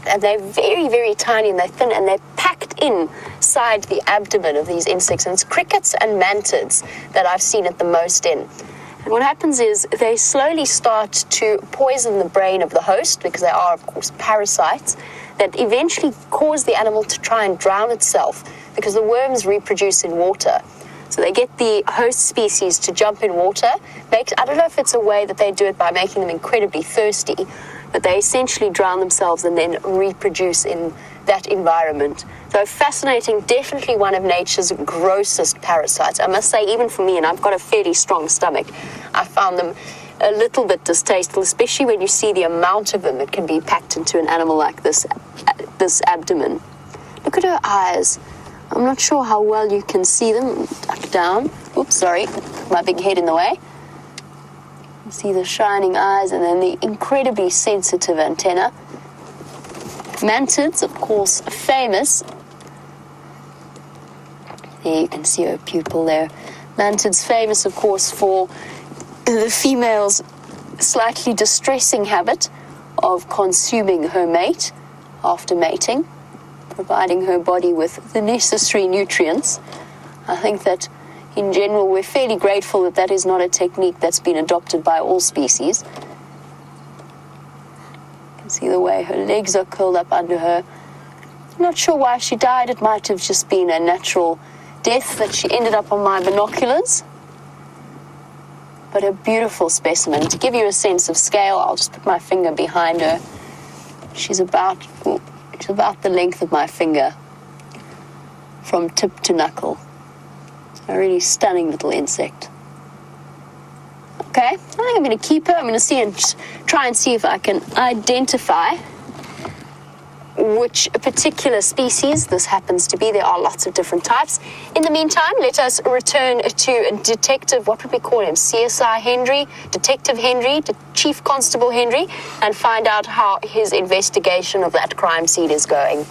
And they're very, very tiny, and they're thin, and they're packed inside the abdomen of these insects. And it's crickets and mantids that I've seen it the most in. And what happens is they slowly start to poison the brain of the host, because they are, of course, parasites, that eventually cause the animal to try and drown itself, because the worms reproduce in water. So they get the host species to jump in water. I don't know if it's a way that they do it by making them incredibly thirsty, but they essentially drown themselves and then reproduce in that environment. So fascinating, definitely one of nature's grossest parasites. I must say, even for me, and I've got a fairly strong stomach, I found them a little bit distasteful, especially when you see the amount of them that can be packed into an animal like this abdomen. Look at her eyes. I'm not sure how well you can see them. Duck down. Oops, sorry. My big head in the way. You see the shining eyes and then the incredibly sensitive antenna. Mantids, of course, famous. There you can see her pupil there. Mantids famous, of course, for the female's slightly distressing habit of consuming her mate after mating, providing her body with the necessary nutrients. I think that in general we're fairly grateful that that is not a technique that's been adopted by all species. You can see the way her legs are curled up under her. I'm not sure why she died. It might have just been a natural death that she ended up on my binoculars. But a beautiful specimen. To give you a sense of scale, I'll just put my finger behind her. She's about the length of my finger from tip to knuckle. A really stunning little insect. Okay, I think I'm going to keep her. I'm going to try and see if I can identify which particular species this happens to be. There are lots of different types. In the meantime, let us return to Detective, what would we call him? CSI Henry, Detective Henry, Chief Constable Henry, and find out how his investigation of that crime scene is going.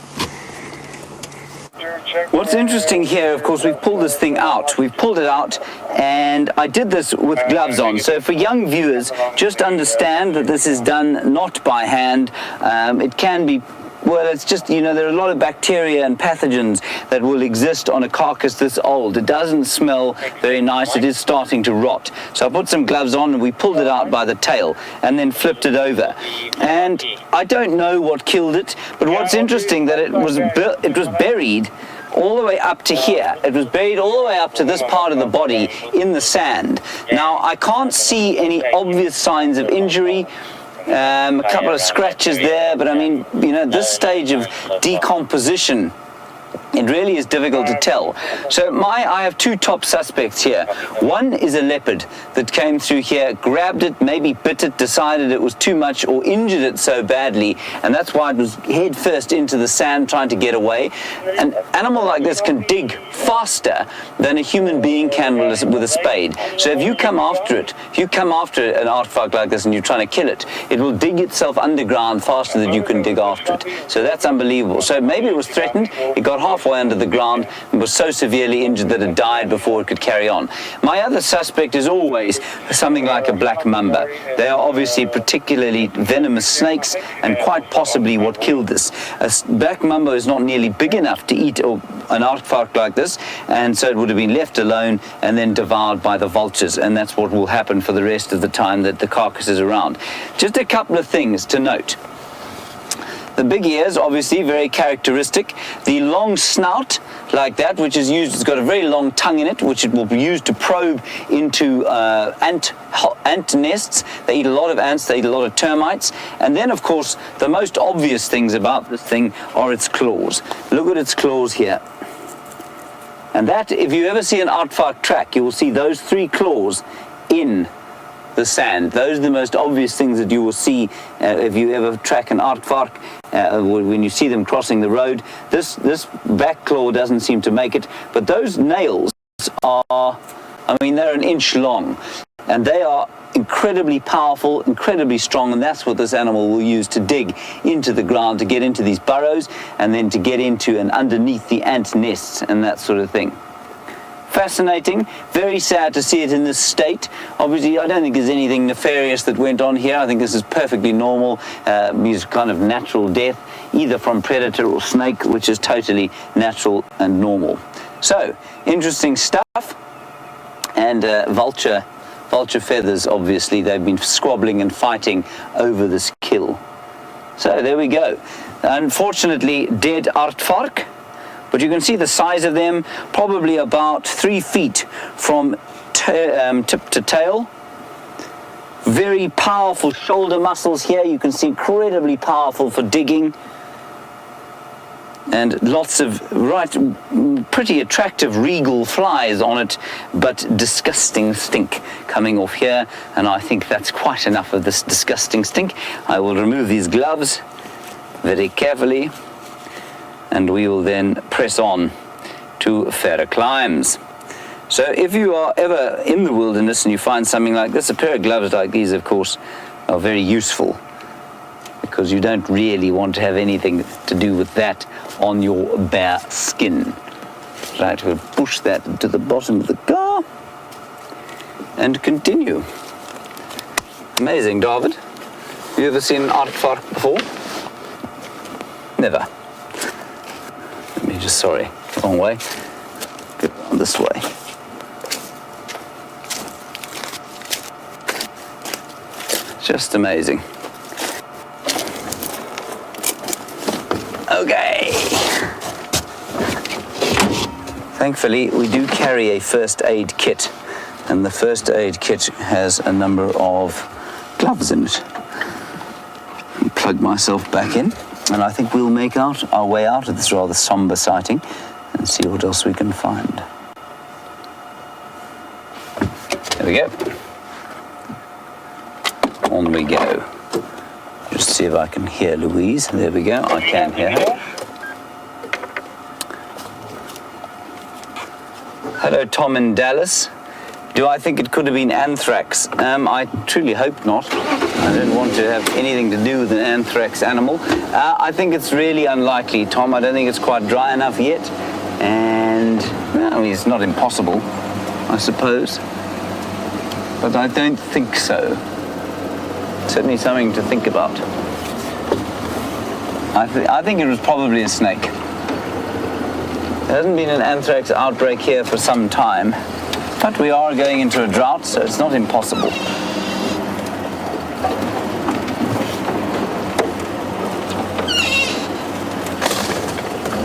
What's interesting here, of course, we've pulled this thing out. We've pulled it out, and I did this with gloves on. So for young viewers, just understand that this is done not by hand. It can be, well, it's just, you know, there are a lot of bacteria and pathogens that will exist on a carcass this old. It doesn't smell very nice. It is starting to rot. So I put some gloves on, and we pulled it out by the tail and then flipped it over. And I don't know what killed it, but what's interesting that it was buried all the way up to here. It was buried all the way up to this part of the body in the sand. Now, I can't see any obvious signs of injury. A couple of scratches there, but I mean, you know, this stage of decomposition, it really is difficult to tell. So I have two top suspects here. One is a leopard that came through here, grabbed it, maybe bit it, decided it was too much, or injured it so badly, and that's why it was head first into the sand trying to get away. An animal like this can dig faster than a human being can with a spade. So if you come after it, if you come after an artifact like this and you're trying to kill it, it will dig itself underground faster than you can dig after it. So that's unbelievable. So maybe it was threatened, it got halfway under the ground and was so severely injured that it died before it could carry on. My other suspect is always something like a black mamba. They are obviously particularly venomous snakes, and quite possibly what killed this. A black mamba is not nearly big enough to eat an artifact like this, and so it would have been left alone and then devoured by the vultures, and that's what will happen for the rest of the time that the carcass is around. Just a couple of things to note. The big ears, obviously, very characteristic. The long snout, like that, which is used, it's got a very long tongue in it, which it will be used to probe into ant nests. They eat a lot of ants, they eat a lot of termites. And then, of course, the most obvious things about this thing are its claws. Look at its claws here. And that, if you ever see an artifact track, you will see those three claws in the sand. Those are the most obvious things that you will see if you ever track an artifact. When you see them crossing the road, this back claw doesn't seem to make it, but those nails are, I mean, they're an inch long, and they are incredibly powerful, incredibly strong, and that's what this animal will use to dig into the ground, to get into these burrows, and then to get into and underneath the ant nests and that sort of thing. Fascinating, very sad to see it in this state. Obviously, I don't think there's anything nefarious that went on here. I think this is perfectly normal, these kind of natural death, either from predator or snake, which is totally natural and normal. So, interesting stuff. And vulture feathers, obviously, they've been squabbling and fighting over this kill. So, there we go. Unfortunately, dead aardvark. But you can see the size of them, probably about 3 feet from tip to tail. Very powerful shoulder muscles here. You can see incredibly powerful for digging. And lots of pretty attractive regal flies on it, but disgusting stink coming off here. And I think that's quite enough of this disgusting stink. I will remove these gloves very carefully, and we will then press on to fairer climes. So if you are ever in the wilderness and you find something like this, a pair of gloves like these, of course, are very useful, because you don't really want to have anything to do with that on your bare skin. Right, we'll push that into the bottom of the car and continue. Amazing, David. You ever seen an aardvark before? Never. Sorry, wrong way. Go on this way. Just amazing. Okay. Thankfully, we do carry a first aid kit, and the first aid kit has a number of gloves in it. I'll plug myself back in. And I think we'll make our way out of this rather somber sighting and see what else we can find. There we go. On we go. Just see if I can hear Louise. There we go, I can hear her. Hello, Tom in Dallas. Do I think it could have been anthrax? I truly hope not. I don't want to have anything to do with an anthrax animal. I think it's really unlikely, Tom. I don't think it's quite dry enough yet. And, well, I mean, it's not impossible, I suppose. But I don't think so. Certainly something to think about. I think it was probably a snake. There hasn't been an anthrax outbreak here for some time. But we are going into a drought, so it's not impossible.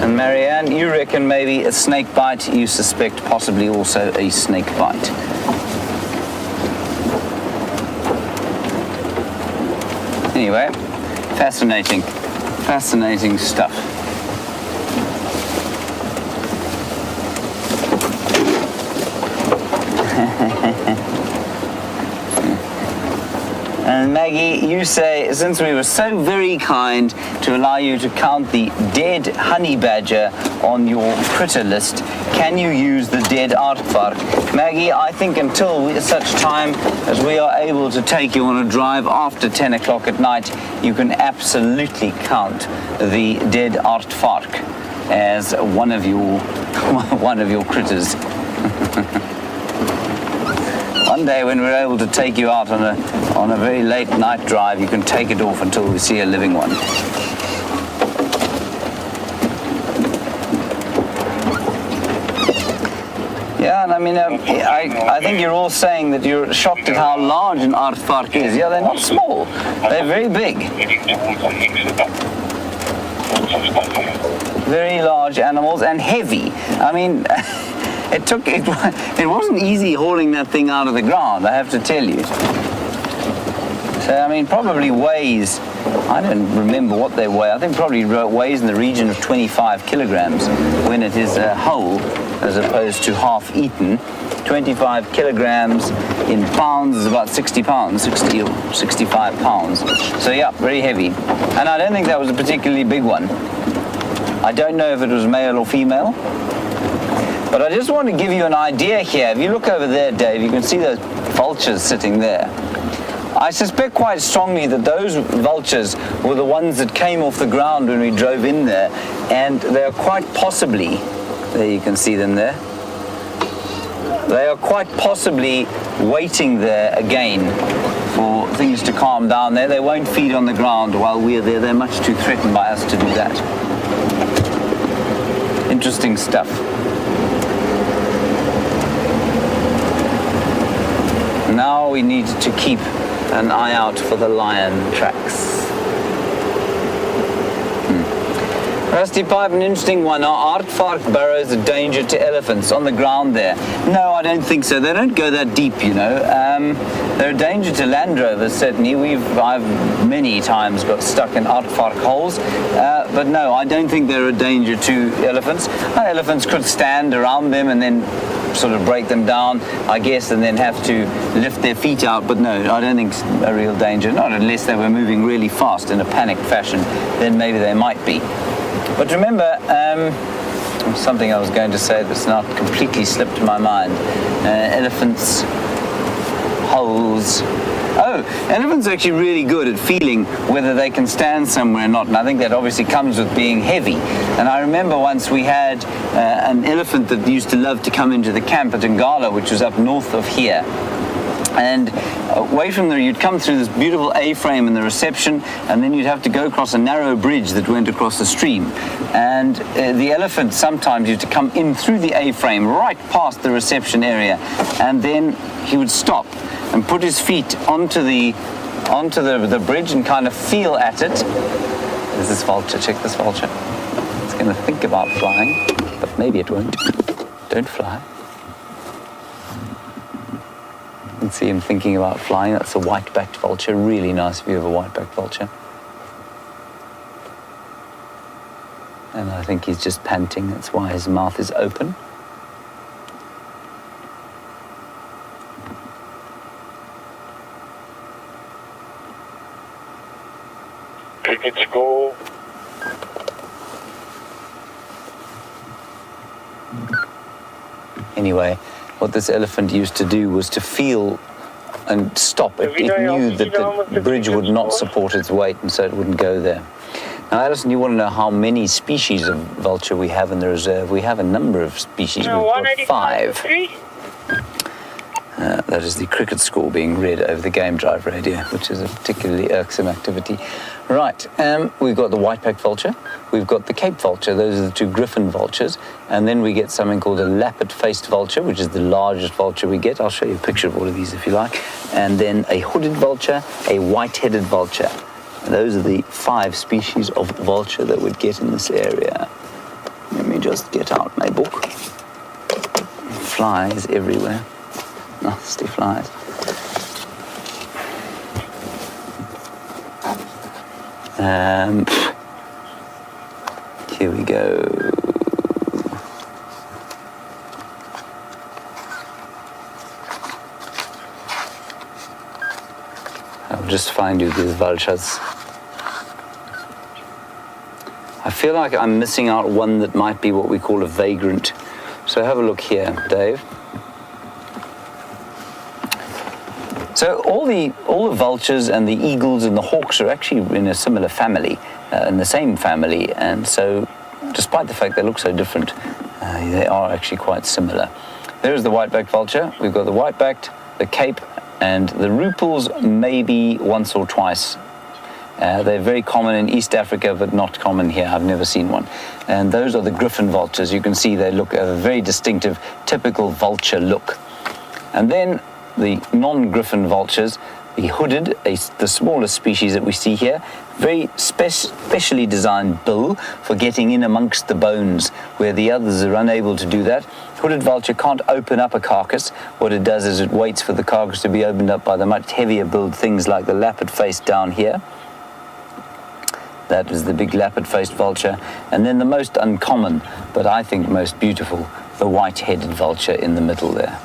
And Marianne, you reckon maybe a snake bite, you suspect possibly also a snake bite. Anyway, fascinating stuff. And Maggie, you say, since we were so very kind to allow you to count the dead honey badger on your critter list, can you use the dead aardvark? Maggie, I think until such time as we are able to take you on a drive after 10 o'clock at night, you can absolutely count the dead aardvark as one of your critters. One day when we're able to take you out on a very late night drive, you can take it off until we see a living one. Yeah, and I mean, I think you're all saying that you're shocked at how large an aardvark is. Yeah, they're not small. They're very big. Very large animals and heavy. I mean... It wasn't easy hauling that thing out of the ground, I have to tell you. So, I mean, probably weighs, I don't remember what they weigh, I think probably weighs in the region of 25 kilograms when it is whole, as opposed to half eaten. 25 kilograms in pounds is about 60 pounds, 60 or 65 pounds. So yeah, very heavy. And I don't think that was a particularly big one. I don't know if it was male or female. But I just want to give you an idea here. If you look over there, Dave, you can see those vultures sitting there. I suspect quite strongly that those vultures were the ones that came off the ground when we drove in there, and they are quite possibly, there you can see them there, they are quite possibly waiting there again for things to calm down there. They won't feed on the ground while we're there. They're much too threatened by us to do that. Interesting stuff. Now we need to keep an eye out for the lion tracks. Rusty Pipe, an interesting one. Are aardvark burrows a danger to elephants on the ground there? No, I don't think so. They don't go that deep, you know. They're a danger to Land Rovers, certainly. I've many times got stuck in aardvark holes. But no, I don't think they're a danger to elephants. Elephants could stand around them and then sort of break them down, I guess, and then have to lift their feet out. But no, I don't think it's a real danger. Not unless they were moving really fast in a panicked fashion. Then maybe they might be. But remember, something I was going to say that's now completely slipped my mind. Elephants, holes. Oh, elephants are actually really good at feeling whether they can stand somewhere or not. And I think that obviously comes with being heavy. And I remember once we had an elephant that used to love to come into the camp at Ngala, which was up north of here. And away from there, you'd come through this beautiful A-frame in the reception, and then you'd have to go across a narrow bridge that went across the stream. And the elephant sometimes used to come in through the A-frame, right past the reception area, and then he would stop and put his feet onto the bridge and kind of feel at it. There's this vulture. Check this vulture. It's going to think about flying, but maybe it won't. Don't fly. You can see him thinking about flying. That's a white-backed vulture. Really nice view of a white-backed vulture. And I think he's just panting. That's why his mouth is open. cricket school. Anyway, what this elephant used to do was to feel and stop. It knew that the bridge would not support its weight, and so it wouldn't go there. Now, Alison, you want to know how many species of vulture we have in the reserve? We have a number of species. No, We've got 5. That is the cricket score being read over the game drive radio, which is a particularly irksome activity. Right, we've got the white-backed vulture, we've got the Cape vulture, those are the 2 griffon vultures, and then we get something called a lappet-faced vulture, which is the largest vulture we get. I'll show you a picture of all of these if you like. And then a hooded vulture, a white-headed vulture. And those are the 5 species of vulture that we'd get in this area. Let me just get out my book. Flies everywhere. Nasty flies. Here we go. I'll just find you these vultures. I feel like I'm missing out one that might be what we call a vagrant. So have a look here, Dave. So all the vultures and the eagles and the hawks are actually in a similar family, in the same family, and so despite the fact they look so different, they are actually quite similar. There's the white-backed vulture. We've got the white-backed, the Cape, and the rupels maybe once or twice. They're very common in East Africa, but not common here. I've never seen one. And those are the griffon vultures. You can see they look have a very distinctive, typical vulture look. And then the non-griffon vultures, the hooded, the smallest species that we see here, very specially designed bill for getting in amongst the bones where the others are unable to do that. Hooded vulture can't open up a carcass. What it does is it waits for the carcass to be opened up by the much heavier billed things like the lappet face down here. That is the big lappet-faced vulture. And then the most uncommon, but I think most beautiful, the white-headed vulture in the middle there.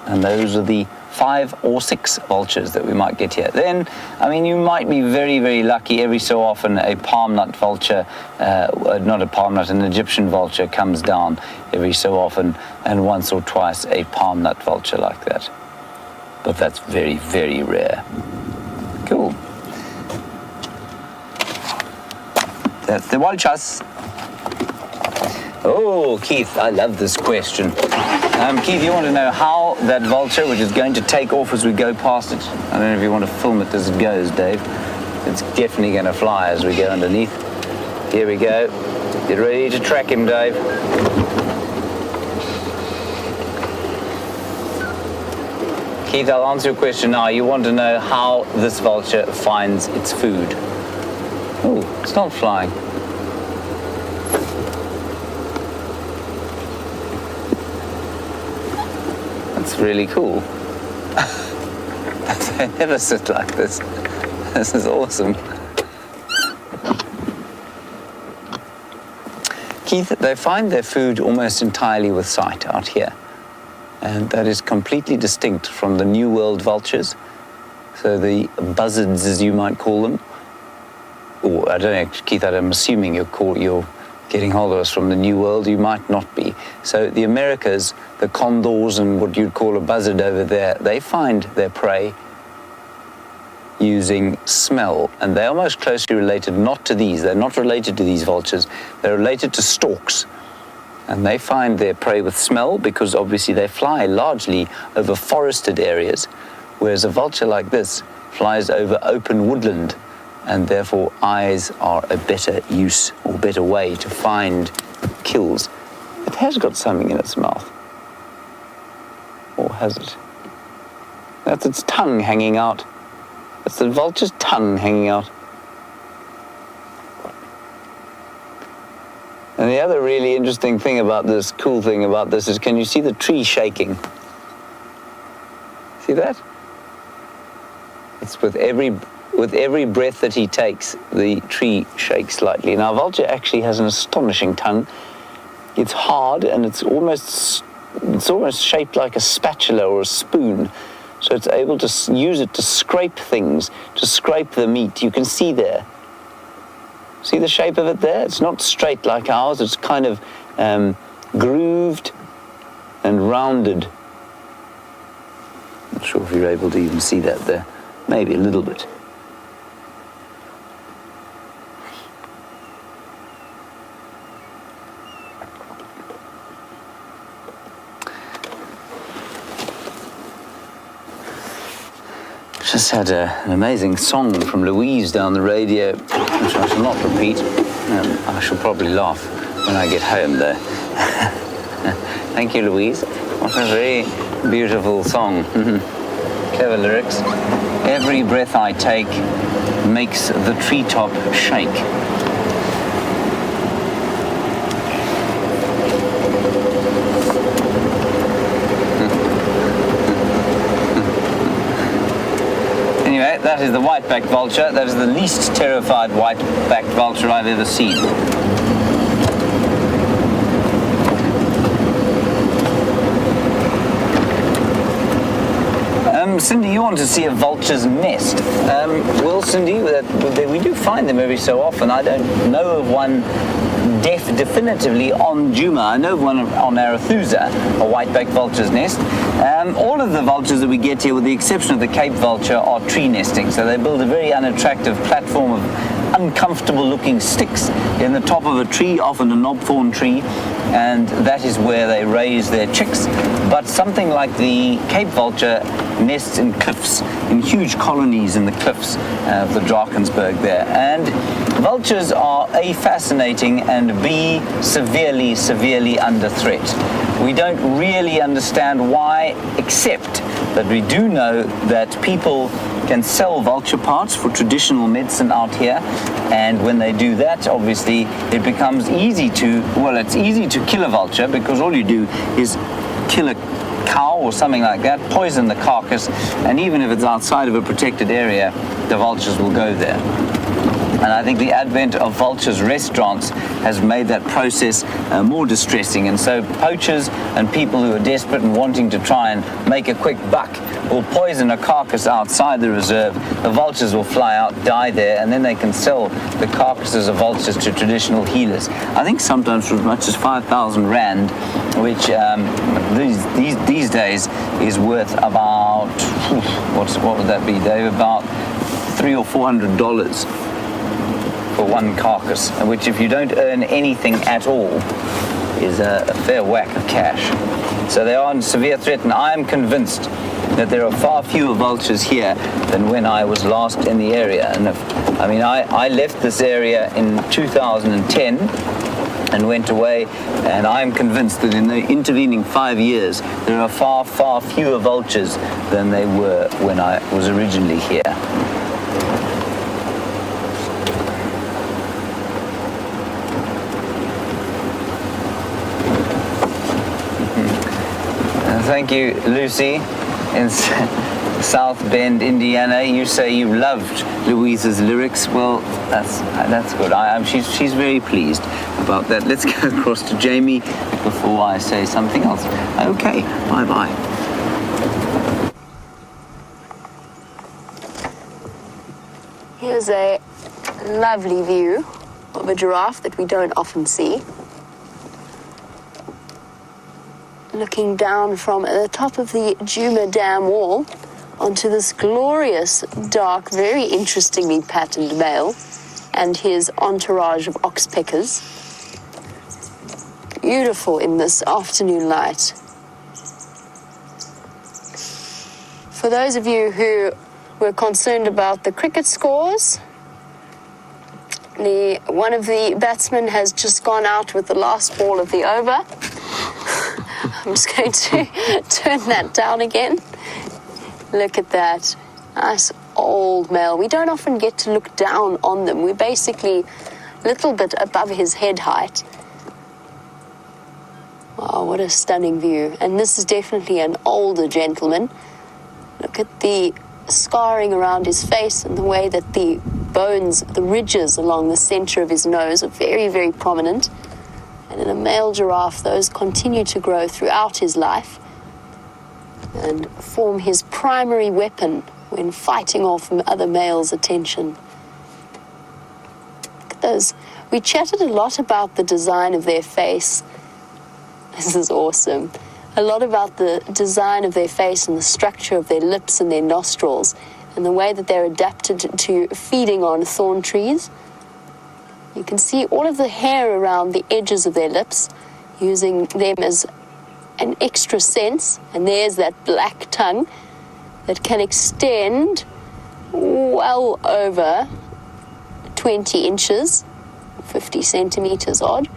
And those are the 5 or 6 vultures that we might get here. Then, I mean, you might be very, very lucky. Every so often a palm nut vulture, not a palm nut, an Egyptian vulture comes down every so often, and once or twice a palm nut vulture like that. But that's very, very rare. Cool. That's the vultures. Oh, Keith, I love this question. Keith, you want to know how that vulture, which is going to take off as we go past it, I don't know if you want to film it as it goes, Dave. It's definitely going to fly as we go underneath. Here we go. Get ready to track him, Dave. Keith, I'll answer your question now. You want to know how this vulture finds its food. Oh, it's not flying. That's really cool. They never sit like this. This is awesome. Keith, they find their food almost entirely with sight out here. And that is completely distinct from the New World vultures. So the buzzards, as you might call them, or I don't know, Keith, I'm assuming you're getting hold of us from the New World. You might not be. So the Americas, the condors and what you'd call a buzzard over there, they find their prey using smell. And they're almost closely related, not to these. They're not related to these vultures. They're related to storks. And they find their prey with smell because obviously they fly largely over forested areas, whereas a vulture like this flies over open woodland. And therefore eyes are a better use or better way to find kills. It has got something in its mouth. Or has it? That's its tongue hanging out. That's the vulture's tongue hanging out. And the other really interesting thing about this, cool thing about this, is can you see the tree shaking? See that? It's with every breath that he takes, the tree shakes slightly. Now, a vulture actually has an astonishing tongue. It's hard and it's almost shaped like a spatula or a spoon. So it's able to use it to scrape things, to scrape the meat. You can see there. See the shape of it there? It's not straight like ours. It's kind of grooved and rounded. Not sure if you're able to even see that there. Maybe a little bit. Just had an amazing song from Louise down the radio, which I shall not repeat. I shall probably laugh when I get home there. Thank you, Louise. What a very beautiful song. Clever lyrics. Every breath I take makes the treetop shake. Anyway, that is the white-backed vulture. That is the least terrified white-backed vulture I've ever seen. Cindy, you want to see a vulture's nest? Well, Cindy, we do find them every so often. I don't know of one definitively on Djuma. I know of one on Arathusa, a white-backed vulture's nest. All of the vultures that we get here, with the exception of the Cape vulture, are tree nesting. So they build a very unattractive platform of uncomfortable-looking sticks in the top of a tree, often a knobthorn tree, and that is where they raise their chicks. But something like the Cape vulture nests in cliffs, in huge colonies in the cliffs of the Drakensberg there. And vultures are A, fascinating, and B, severely, severely under threat. We don't really understand why, except that we do know that people can sell vulture parts for traditional medicine out here, and when they do that, obviously it becomes easy to, well, it's easy to kill a vulture, because all you do is kill a cow or something like that, poison the carcass, and even if it's outside of a protected area, the vultures will go there. And I think the advent of vultures restaurants has made that process more distressing. And so poachers and people who are desperate and wanting to try and make a quick buck will poison a carcass outside the reserve. The vultures will fly out, die there, and then they can sell the carcasses of vultures to traditional healers. I think sometimes for as much as 5,000 Rand, which these days is worth about, what would that be, Dave? About $300 or $400 for one carcass, which, if you don't earn anything at all, is a fair whack of cash. So they are in severe threat, and I am convinced that there are far fewer vultures here than when I was last in the area. And I left this area in 2010 and went away, and I'm convinced that in the intervening 5 years there are far, far fewer vultures than they were when I was originally here. Thank you, Lucy, in South Bend, Indiana. You say you loved Louise's lyrics. Well, that's good. She's very pleased about that. Let's go across to Jamie before I say something else. Okay, bye-bye. Here's a lovely view of a giraffe that we don't often see. Looking down from the top of the Djuma Dam wall onto this glorious, dark, very interestingly patterned male and his entourage of oxpeckers. Beautiful in this afternoon light. For those of you who were concerned about the cricket scores, one of the batsmen has just gone out with the last ball of the over. I'm just going to turn that down again. Look at that. Nice old male. We don't often get to look down on them. We're basically a little bit above his head height. Wow, what a stunning view. And this is definitely an older gentleman. Look at the scarring around his face and the way that the bones, the ridges along the center of his nose are very, very prominent. And in a male giraffe, those continue to grow throughout his life. and form his primary weapon when fighting off other males' attention. Look at those. We chatted a lot about the design of their face. This is awesome. A lot about the design of their face and the structure of their lips and their nostrils and the way that they're adapted to feeding on thorn trees. You can see all of the hair around the edges of their lips, using them as an extra sense. And there's that black tongue that can extend well over 20 inches, 50 centimeters odd.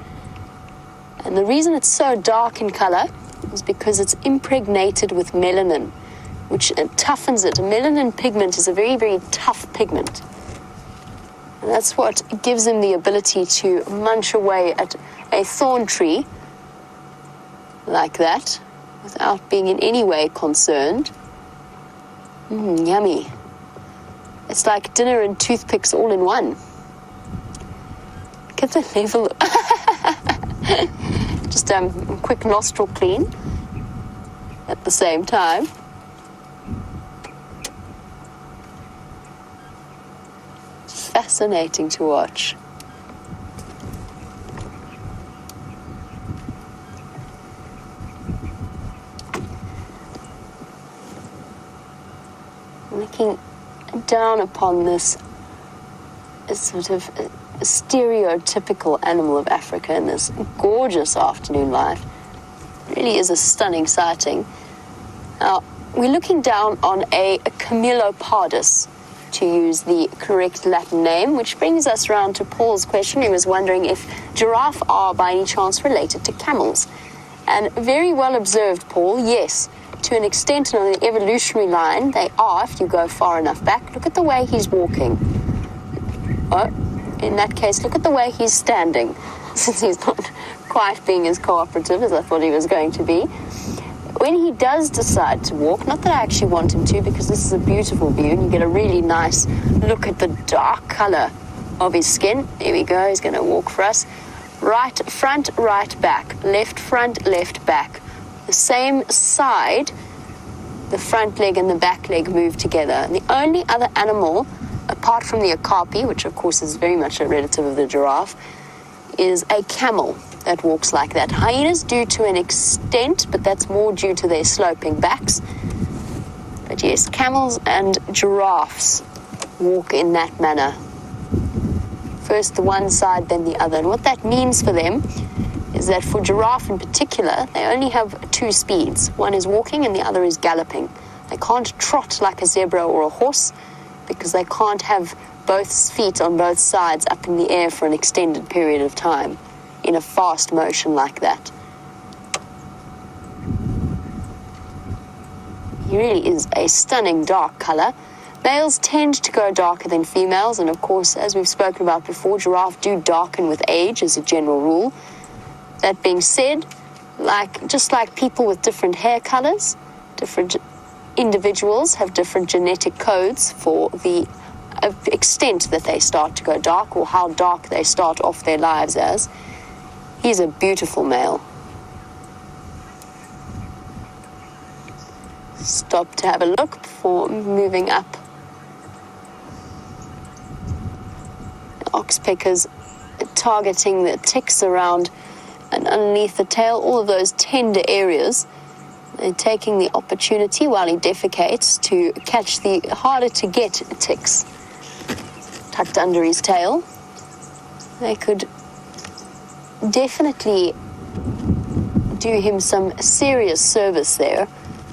And the reason it's so dark in color is because it's impregnated with melanin, which toughens it. A melanin pigment is a very, very tough pigment. And that's what gives them the ability to munch away at a thorn tree like that without being in any way concerned. Yummy. It's like dinner and toothpicks all in one. Look at the level. Just a quick nostril clean at the same time. Fascinating to watch. Looking down upon this sort of stereotypical animal of Africa in this gorgeous afternoon light. Really is a stunning sighting. Now, we're looking down on a Camelopardus, to use the correct Latin name, which brings us round to Paul's question. He was wondering if giraffe are by any chance related to camels. And very well observed, Paul, yes. To an extent on the evolutionary line, they are, if you go far enough back. Look at the way he's walking. Oh, in that case, look at the way he's standing, since he's not quite being as cooperative as I thought he was going to be. When he does decide to walk, not that I actually want him to, because this is a beautiful view, and you get a really nice look at the dark color of his skin. There we go, he's going to walk for us. Right front, right back, left front, left back. The same side, the front leg and the back leg move together. And the only other animal, apart from the okapi, which of course is very much a relative of the giraffe, is a camel that walks like that. Hyenas do to an extent, but that's more due to their sloping backs. But yes, camels and giraffes walk in that manner. First the one side, then the other. And what that means for them is that for giraffe in particular, they only have two speeds. One is walking and the other is galloping. They can't trot like a zebra or a horse because they can't have both feet on both sides up in the air for an extended period of time in a fast motion like that. He really is a stunning dark color. Males tend to go darker than females, and of course, as we've spoken about before, giraffe do darken with age as a general rule. That being said, just like people with different hair colors, different individuals have different genetic codes for the extent that they start to go dark or how dark they start off their lives as. He's a beautiful male. Stop to have a look before moving up. Oxpeckers targeting the ticks around and underneath the tail, all of those tender areas. They're taking the opportunity while he defecates to catch the harder to get ticks tucked under his tail. They could definitely do him some serious service there,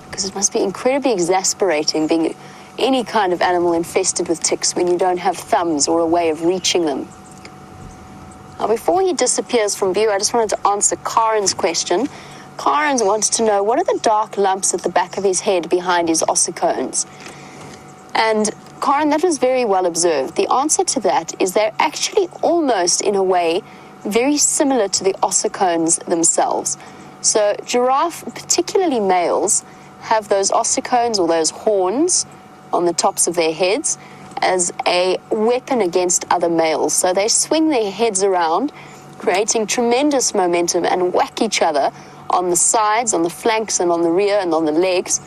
because it must be incredibly exasperating being any kind of animal infested with ticks when you don't have thumbs or a way of reaching them. Now, before he disappears from view, I just wanted to answer Karen's question. Karen wants to know, what are the dark lumps at the back of his head behind his ossicones? And Karen, that was very well observed. The answer to that is they're actually almost, in a way, very similar to the ossicones themselves. So giraffe, particularly males, have those ossicones or those horns on the tops of their heads as a weapon against other males. So they swing their heads around, creating tremendous momentum, and whack each other on the sides, on the flanks, and on the rear, and on the legs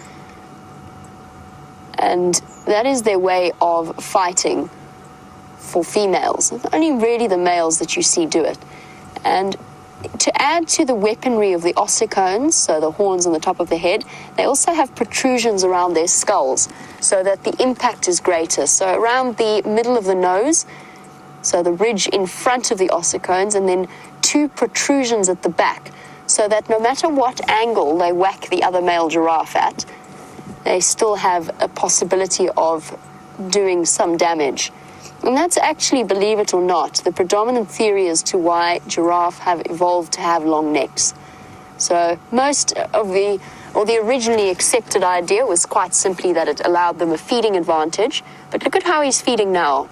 And that is their way of fighting for females. It's only really the males that you see do it. And to add to the weaponry of the ossicones, so the horns on the top of the head, they also have protrusions around their skulls so that the impact is greater. So around the middle of the nose, so the ridge in front of the ossicones, and then two protrusions at the back, so that no matter what angle they whack the other male giraffe at, they still have a possibility of doing some damage. And that's actually, believe it or not, the predominant theory as to why giraffe have evolved to have long necks. So most of the originally accepted idea was quite simply that it allowed them a feeding advantage. But look at how he's feeding now.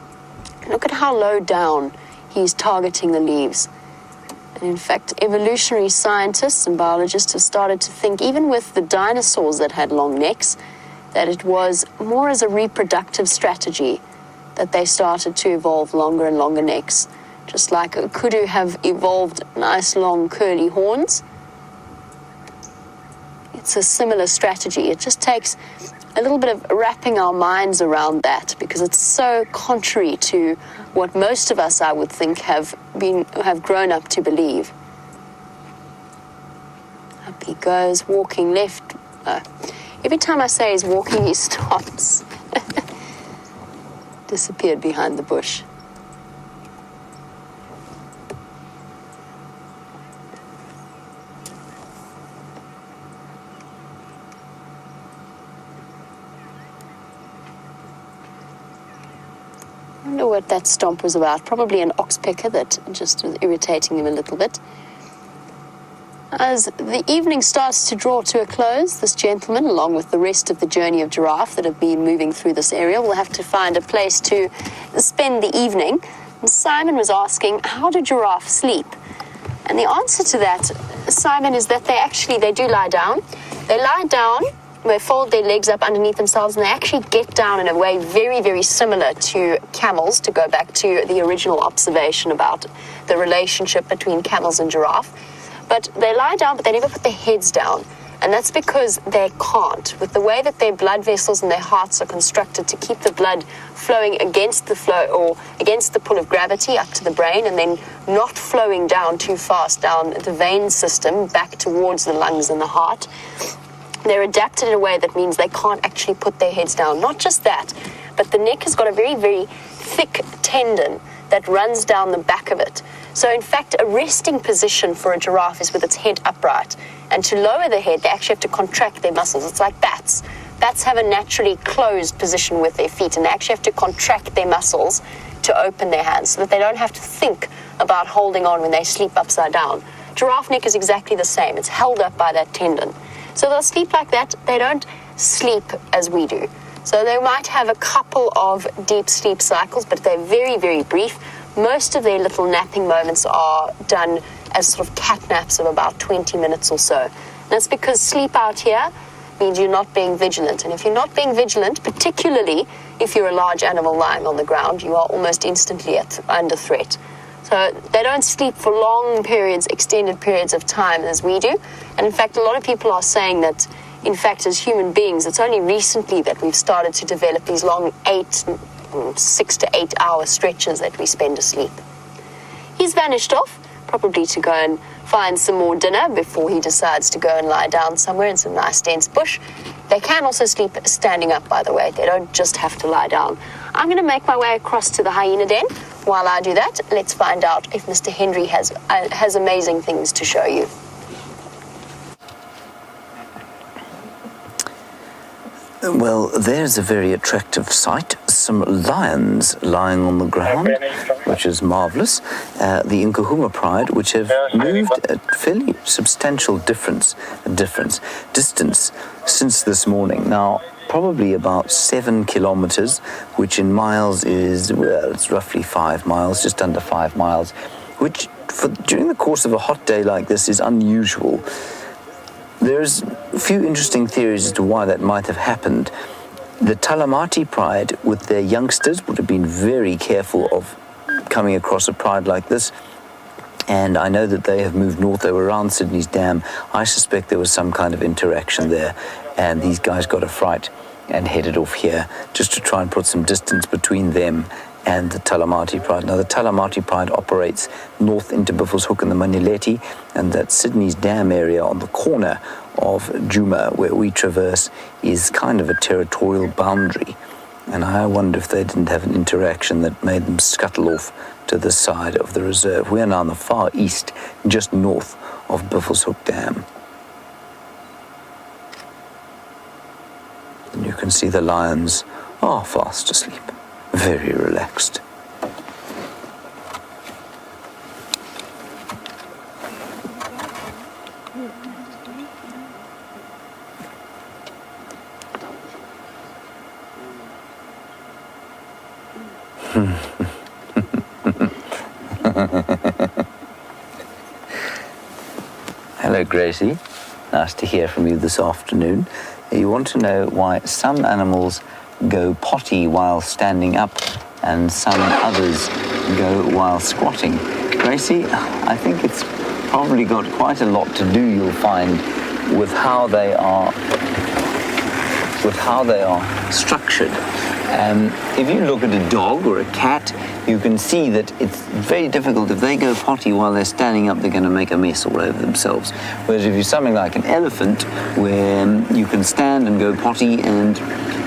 Look at how low down he's targeting the leaves. And in fact, evolutionary scientists and biologists have started to think, even with the dinosaurs that had long necks, that it was more as a reproductive strategy that they started to evolve longer and longer necks. Just like kudu have evolved nice long curly horns. It's a similar strategy. It just takes a little bit of wrapping our minds around that, because it's so contrary to what most of us, I would think, have grown up to believe. Up he goes, walking left. Every time I say he's walking, he stops. Disappeared behind the bush. I wonder what that stomp was about. Probably an oxpecker that just was irritating him a little bit. As the evening starts to draw to a close, this gentleman, along with the rest of the journey of giraffe that have been moving through this area, will have to find a place to spend the evening. And Simon was asking, how do giraffe sleep? And the answer to that, Simon, is that they do lie down. They lie down, they fold their legs up underneath themselves, and they actually get down in a way very, very similar to camels, to go back to the original observation about the relationship between camels and giraffe. But they lie down, but they never put their heads down. And that's because they can't. With the way that their blood vessels and their hearts are constructed to keep the blood flowing against the flow, or against the pull of gravity up to the brain, and then not flowing down too fast down the vein system back towards the lungs and the heart, they're adapted in a way that means they can't actually put their heads down. Not just that, but the neck has got a very, very thick tendon that runs down the back of it. So in fact, a resting position for a giraffe is with its head upright. And to lower the head, they actually have to contract their muscles. It's like bats. Bats have a naturally closed position with their feet, and they actually have to contract their muscles to open their hands so that they don't have to think about holding on when they sleep upside down. Giraffe neck is exactly the same. It's held up by that tendon. So they'll sleep like that. They don't sleep as we do. So they might have a couple of deep sleep cycles, but they're very, very brief. Most of their little napping moments are done as sort of cat naps of about 20 minutes or so. And that's because sleep out here means you're not being vigilant. And if you're not being vigilant, particularly if you're a large animal lying on the ground, you are almost instantly under threat. So they don't sleep for long periods, extended periods of time as we do. And in fact, a lot of people are saying that, in fact, as human beings, it's only recently that we've started to develop these long 6 to 8 hour stretches that we spend asleep. He's vanished off, probably to go and find some more dinner before he decides to go and lie down somewhere in some nice dense bush. They can also sleep standing up, by the way. They don't just have to lie down. I'm going to make my way across to the hyena den. While I do that, let's find out if Mr. Henry has amazing things to show you. Well, there's a very attractive sight. Some lions lying on the ground, which is marvelous. The Nkahuma pride, which have moved a fairly substantial distance since this morning. Now, probably about 7 kilometers, which in miles is, well, it's roughly 5 miles, just under 5 miles, which during the course of a hot day like this is unusual. There's a few interesting theories as to why that might have happened. The Talamati pride, with their youngsters, would have been very careful of coming across a pride like this. And I know that they have moved north. They were around Sydney's Dam. I suspect there was some kind of interaction there, and these guys got a fright. and headed off here just to try and put some distance between them and the Talamati Pride. Now, the Talamati Pride operates north into Buffelshoek and the Manileti, and that Sydney's Dam area on the corner of Djuma, where we traverse, is kind of a territorial boundary. And I wonder if they didn't have an interaction that made them scuttle off to the side of the reserve. We are now in the far east, just north of Buffelshoek Dam. And you can see the lions are fast asleep, very relaxed. Hello, Gracie. Nice to hear from you this afternoon. You want to know why some animals go potty while standing up and some others go while squatting. Gracie, I think it's probably got quite a lot to do, you'll find, with how they are structured. If you look at a dog or a cat, you can see that it's very difficult. If they go potty while they're standing up, they're going to make a mess all over themselves. Whereas if you're something like an elephant, where you can stand and go potty and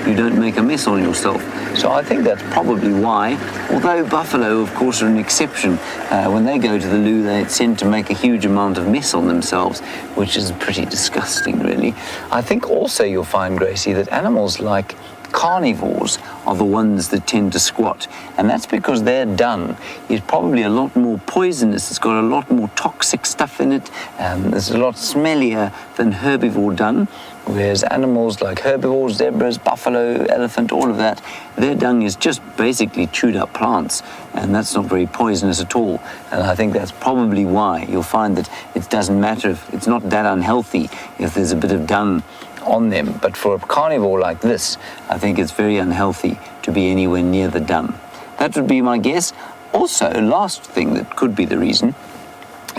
you don't make a mess on yourself. So I think that's probably why, although buffalo, of course, are an exception. When they go to the loo, they tend to make a huge amount of mess on themselves, which is pretty disgusting, really. I think also you'll find, Gracie, that animals like carnivores are the ones that tend to squat, and that's because their dung is probably a lot more poisonous. It's got a lot more toxic stuff in it, it's a lot smellier than herbivore dung, whereas animals like herbivores, zebras, buffalo, elephant, all of that, their dung is just basically chewed up plants, and that's not very poisonous at all. And I think that's probably why you'll find that it doesn't matter if it's not that unhealthy if there's a bit of dung on them. But for a carnivore like this, I think it's very unhealthy to be anywhere near the dung. That would be my guess. Also, last thing that could be the reason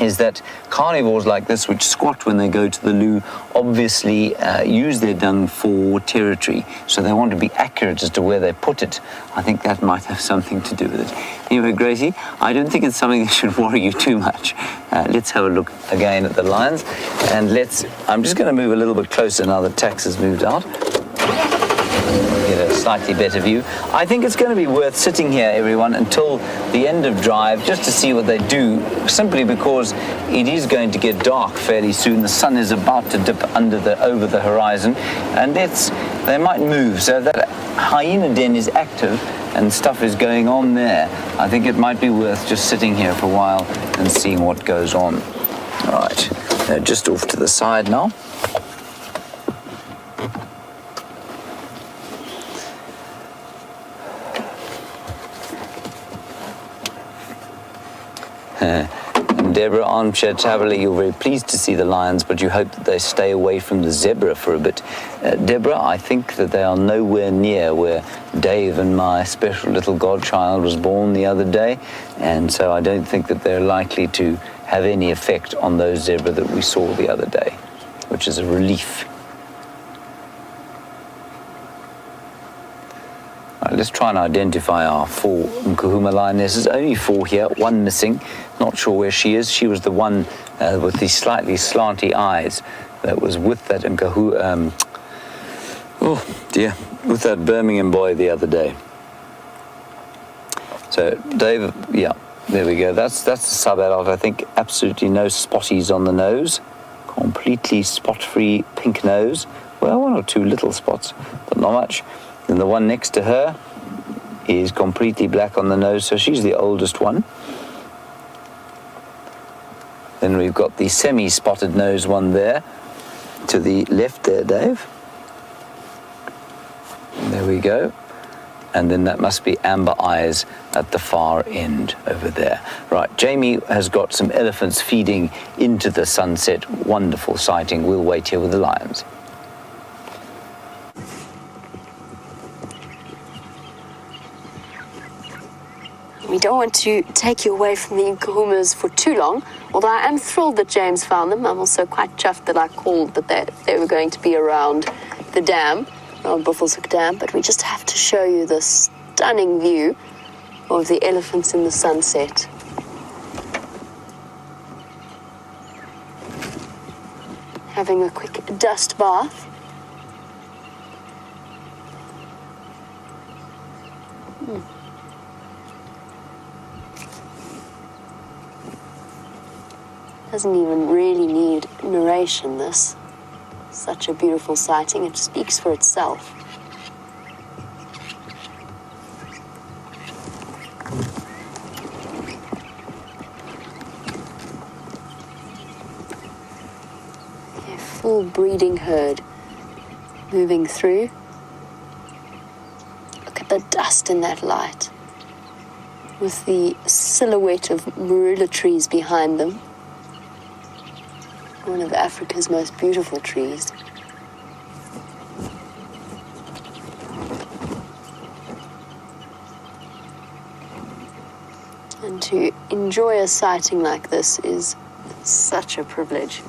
is that carnivores like this, which squat when they go to the loo, obviously use their dung for territory. So they want to be accurate as to where they put it. I think that might have something to do with it. Anyway, Gracie, I don't think it's something that should worry you too much. Let's have a look again at the lions. And I'm just going to move a little bit closer now that Tax has moved out. Get a slightly better view. I think it's going to be worth sitting here, everyone, until the end of drive, just to see what they do, simply because it is going to get dark fairly soon. The sun is about to dip over the horizon, and they might move. So that hyena den is active and stuff is going on there. I think it might be worth just sitting here for a while and seeing what goes on. All right, they're just off to the side now. And Deborah, armchair traveller, you're very pleased to see the lions, but you hope that they stay away from the zebra for a bit. Deborah, I think that they are nowhere near where Dave and my special little godchild was born the other day, and so I don't think that they're likely to have any effect on those zebra that we saw the other day, which is a relief. Let's try and identify our 4 Mkuhuma lionesses. Only 4 here, 1 missing. Not sure where she is. She was the one with the slightly slanty eyes that was with that with that Birmingham boy the other day. So Dave, yeah, there we go. That's the sub-adult. I think absolutely no spotties on the nose. Completely spot-free pink nose. Well, 1 or 2 little spots, but not much. And the one next to her is completely black on the nose, so she's the oldest one. Then we've got the semi-spotted nose one there, to the left there, Dave. There we go. And then that must be amber eyes at the far end over there. Right, Jamie has got some elephants feeding into the sunset. Wonderful sighting. We'll wait here with the lions. We don't want to take you away from the Nkuhumas for too long, although I am thrilled that James found them. I'm also quite chuffed that I called that they were going to be around the dam. on Buffelshoek Dam, but we just have to show you this stunning view of the elephants in the sunset. Having a quick dust bath. Doesn't even really need narration, this. Such a beautiful sighting, it speaks for itself. A full breeding herd moving through. Look at the dust in that light, with the silhouette of marula trees behind them. One of Africa's most beautiful trees. And to enjoy a sighting like this is such a privilege.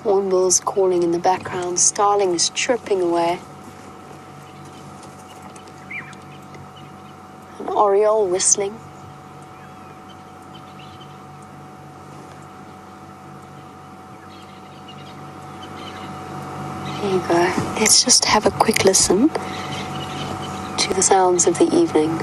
Hornbills calling in the background, starlings chirping away. An oriole whistling. There you go. Let's just have a quick listen to the sounds of the evening.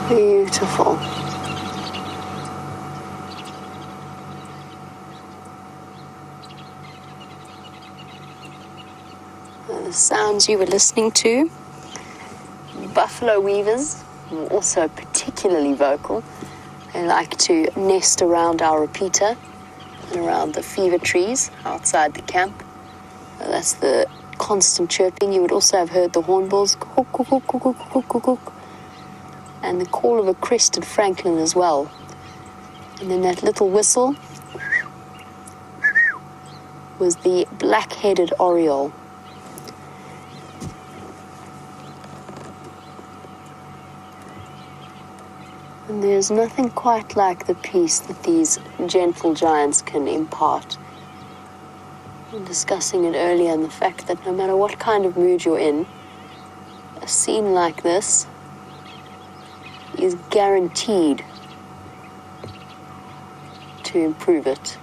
Beautiful. The sounds you were listening to, buffalo weavers, also particularly vocal. They like to nest around our repeater and around the fever trees outside the camp. That's the constant chirping. You would also have heard the hornbills, hook, hook, hook, hook, hook, hook, hook, hook, and the call of a crested francolin as well. And then that little whistle was the black-headed oriole. And there's nothing quite like the peace that these gentle giants can impart. We were discussing it earlier, and the fact that no matter what kind of mood you're in, a scene like this is guaranteed to improve it.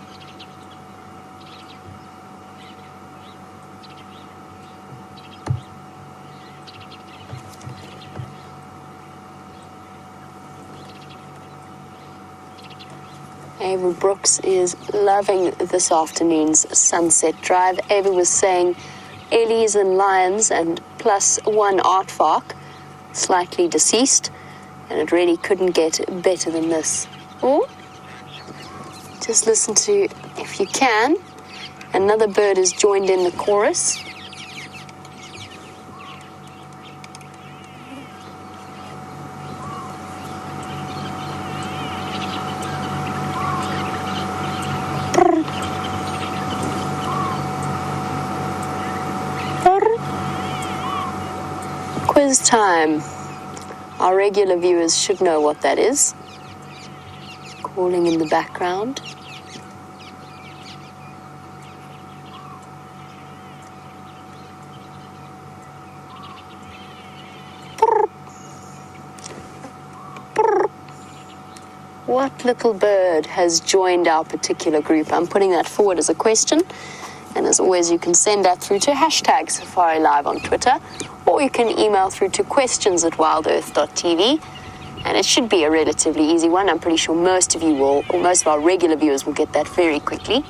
Ava Brooks is loving this afternoon's sunset drive. Ava was saying Ellies and lions and plus one aardvark, slightly deceased, and it really couldn't get better than this. Oh, just listen to, if you can, another bird has joined in the chorus. Quiz time. Our regular viewers should know what that is. Calling in the background. What little bird has joined our particular group? I'm putting that forward as a question. And as always, you can send that through to hashtag Safari Live on Twitter, or you can email through to questions@wildearth.tv. And it should be a relatively easy one. I'm pretty sure most of you will, or most of our regular viewers will get that very quickly.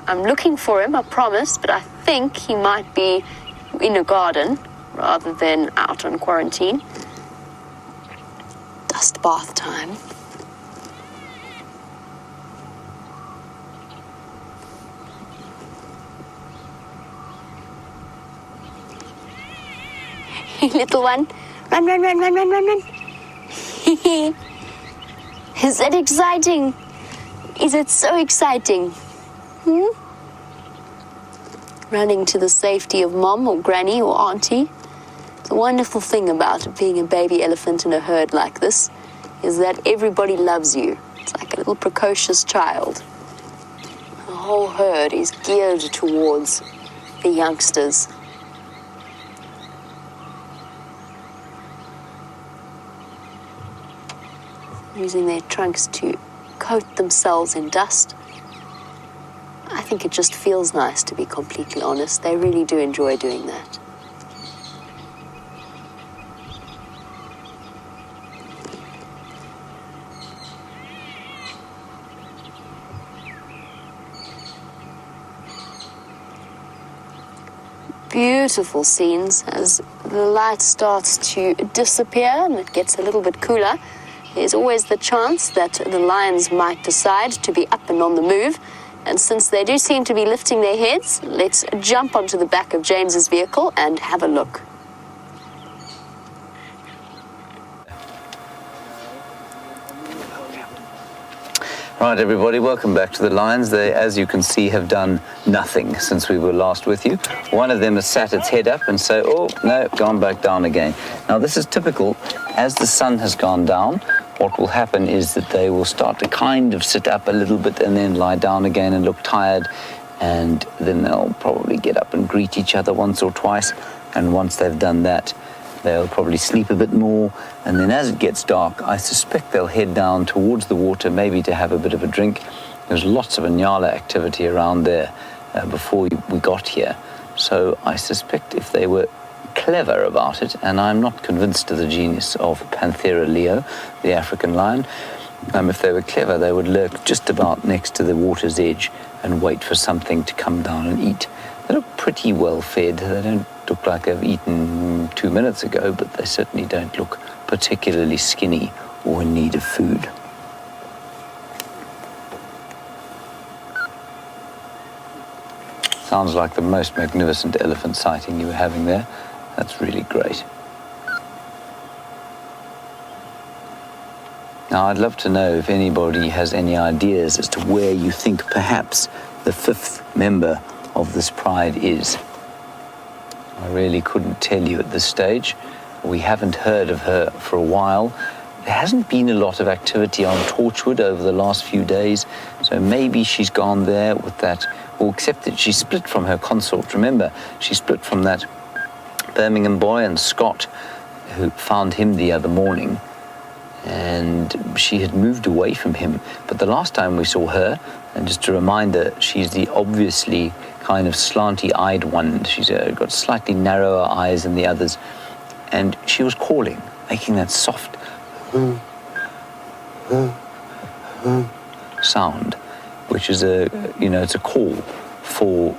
I'm looking for him, I promise, but I think he might be in a garden. rather than out on quarantine. Dust bath time. Little one, run, run, run, run, run, run, run. Is it exciting? Is it so exciting? Running to the safety of mom or granny or auntie. The wonderful thing about being a baby elephant in a herd like this is that everybody loves you. It's like a little precocious child. The whole herd is geared towards the youngsters. Using their trunks to coat themselves in dust. I think it just feels nice, to be completely honest. They really do enjoy doing that. Beautiful scenes as the light starts to disappear and it gets a little bit cooler. There's always the chance that the lions might decide to be up and on the move. And since they do seem to be lifting their heads, let's jump onto the back of James's vehicle and have a look. Right, everybody, welcome back to the lions. They, as you can see, have done nothing since we were last with you. One of them has sat its head up and say, oh, no, gone back down again. Now, this is typical. As the sun has gone down, what will happen is that they will start to kind of sit up a little bit and then lie down again and look tired. And then they'll probably get up and greet each other once or twice. And once they've done that, they'll probably sleep a bit more, and then as it gets dark, I suspect they'll head down towards the water, maybe to have a bit of a drink. There's lots of Inyala activity around there before we got here. So I suspect if they were clever about it, and I'm not convinced of the genius of Panthera leo, the African lion, if they were clever, they would lurk just about next to the water's edge and wait for something to come down and eat. They look pretty well fed. They don't look like they've eaten 2 minutes ago, but they certainly don't look particularly skinny or in need of food. Sounds like the most magnificent elephant sighting you were having there. That's really great. Now, I'd love to know if anybody has any ideas as to where you think perhaps the fifth member of this pride is. I really couldn't tell you at this stage. We haven't heard of her for a while. There hasn't been a lot of activity on Torchwood over the last few days, so maybe she's gone there with that, or except that she split from her consort. Remember, she split from that Birmingham boy and Scott, who found him the other morning, and she had moved away from him. But the last time we saw her, and just a reminder, she's the obviously kind of slanty-eyed one. She's got slightly narrower eyes than the others. And she was calling, making that soft sound, which is it's a call for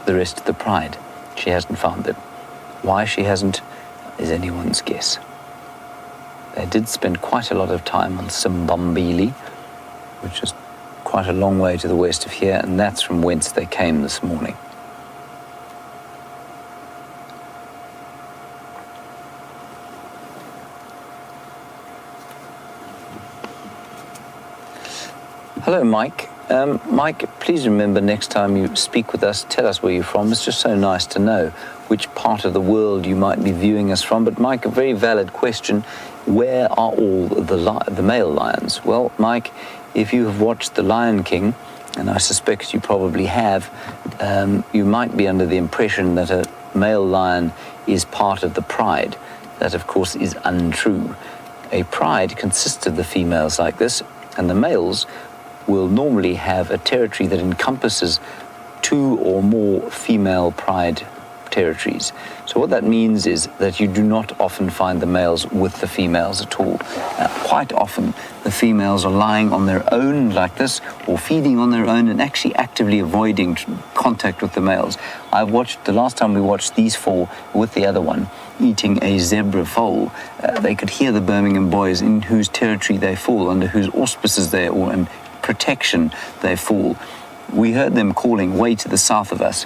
the rest of the pride. She hasn't found them. Why she hasn't is anyone's guess. They did spend quite a lot of time on Simbambili, which is quite a long way to the west of here, and that's from whence they came this morning. Hello, Mike. Mike, please remember next time you speak with us, tell us where you're from. It's just so nice to know which part of the world you might be viewing us from. But Mike, a very valid question. Where are all the male lions? Well, Mike, if you have watched The Lion King, and I suspect you probably have, you might be under the impression that a male lion is part of the pride. That, of course, is untrue. A pride consists of the females like this, and the males will normally have a territory that encompasses 2 or more female pride territories. So what that means is that you do not often find the males with the females at all. Quite often, the females are lying on their own like this, or feeding on their own and actually actively avoiding contact with the males. The last time we watched these four with the other one eating a zebra foal, they could hear the Birmingham boys in whose territory they fall, under whose auspices they are, and protection they fall. We heard them calling way to the south of us,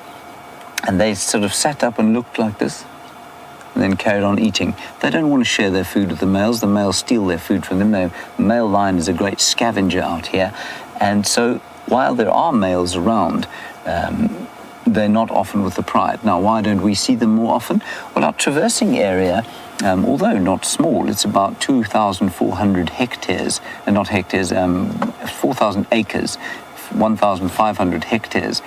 and they sort of sat up and looked like this, and then carried on eating. They don't want to share their food with the males. The males steal their food from them. The male lion is a great scavenger out here, and so while there are males around, they're not often with the pride. Now, why don't we see them more often? Well, our traversing area, although not small, it's about 2,400 hectares, and not hectares, 4,000 acres, 1,500 hectares.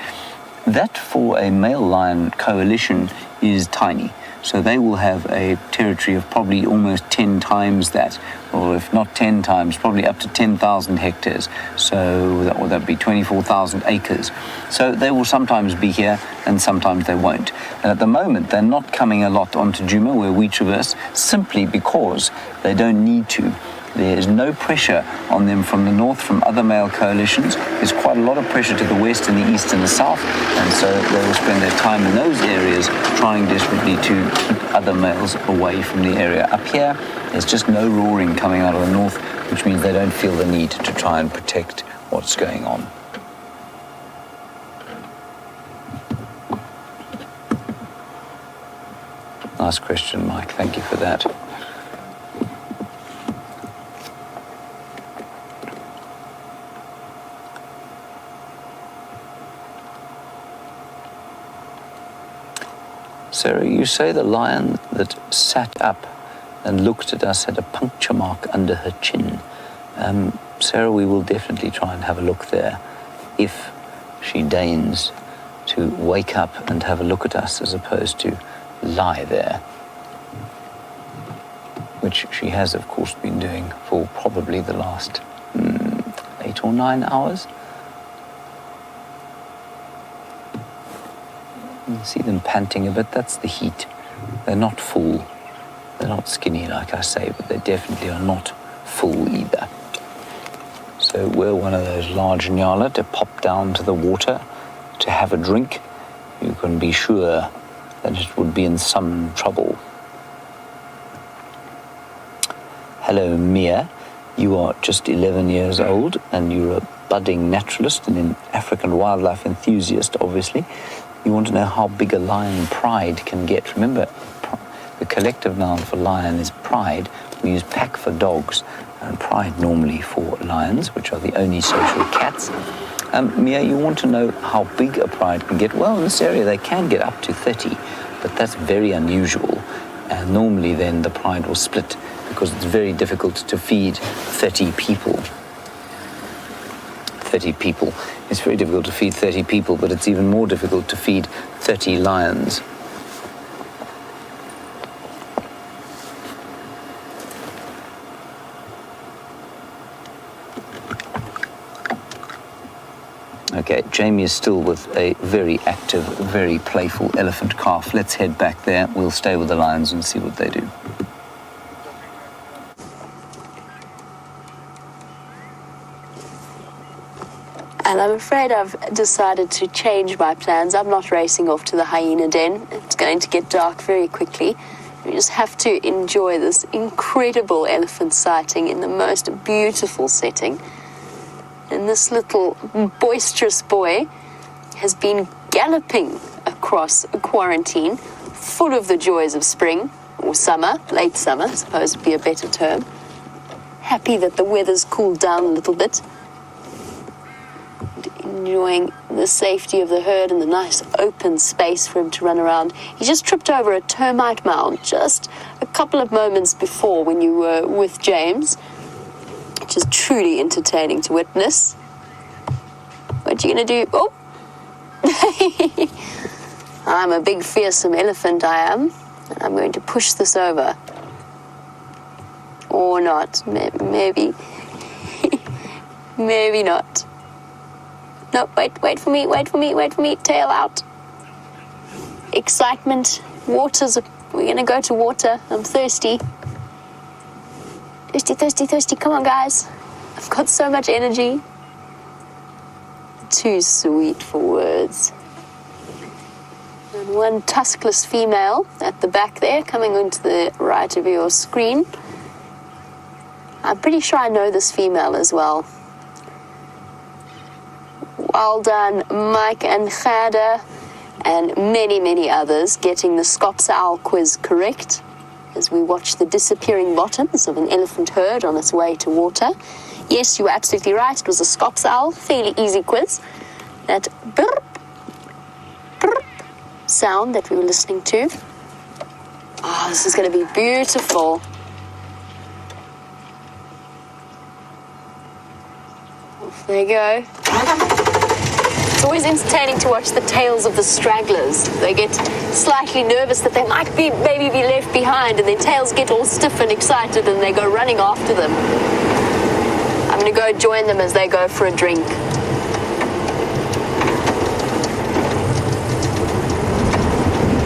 That for a male lion coalition is tiny. So they will have a territory of probably almost 10 times that, or if not 10 times, probably up to 10,000 hectares. So that would be 24,000 acres. So they will sometimes be here and sometimes they won't. And at the moment, they're not coming a lot onto Djuma where we traverse, simply because they don't need to. There is no pressure on them from the north, from other male coalitions. There's quite a lot of pressure to the west and the east and the south, and so they will spend their time in those areas trying desperately to keep other males away from the area. Up here, there's just no roaring coming out of the north, which means they don't feel the need to try and protect what's going on. Nice question, Mike. Thank you for that. Sarah, you say the lion that sat up and looked at us had a puncture mark under her chin. Sarah, we will definitely try and have a look there if she deigns to wake up and have a look at us as opposed to lie there, which she has, of course, been doing for probably the last 8 or 9 hours. You see them panting a bit. That's the heat. They're not full. They're not skinny, like I say, but they definitely are not full either. So were one of those large nyala to pop down to the water to have a drink, you can be sure that it would be in some trouble. Hello, Mia. You are just 11 years old and you're a budding naturalist and an African wildlife enthusiast, obviously. You want to know how big a lion pride can get. Remember, the collective noun for lion is pride. We use pack for dogs and pride normally for lions, which are the only social cats. Mia, you want to know how big a pride can get? Well, in this area they can get up to 30, but that's very unusual. And normally then the pride will split because it's very difficult to feed 30 people. 30 people. It's very difficult to feed 30 people, but it's even more difficult to feed 30 lions. Okay, Jamie is still with a very active, very playful elephant calf. Let's head back there. We'll stay with the lions and see what they do. And I'm afraid I've decided to change my plans. I'm not racing off to the hyena den. It's going to get dark very quickly. We just have to enjoy this incredible elephant sighting in the most beautiful setting. And this little boisterous boy has been galloping across quarantine, full of the joys of spring, or summer, late summer, I suppose would be a better term. Happy that the weather's cooled down a little bit. Enjoying the safety of the herd and the nice open space for him to run around. He just tripped over a termite mound just a couple of moments before when you were with James, which is truly entertaining to witness. What are you going to do? Oh! I'm a big fearsome elephant, I am. And I'm going to push this over. Or not. Maybe. Maybe not. No, wait for me, tail out. excitement. We're gonna go to water. I'm thirsty. Thirsty. Come on, guys. I've got so much energy. Too sweet for words. And one tuskless female at the back there, coming into the right of your screen. I'm pretty sure I know this female as well. Well done, Mike and Khada, and many, many others getting the Scops Owl quiz correct as we watch the disappearing bottoms of an elephant herd on its way to water. Yes, you were absolutely right. It was a Scops Owl, fairly easy quiz. That burp, burp sound that we were listening to. Oh, this is going to be beautiful. Off they go. It's always entertaining to watch the tails of the stragglers. They get slightly nervous that they might maybe be left behind, and their tails get all stiff and excited and they go running after them. I'm going to go join them as they go for a drink.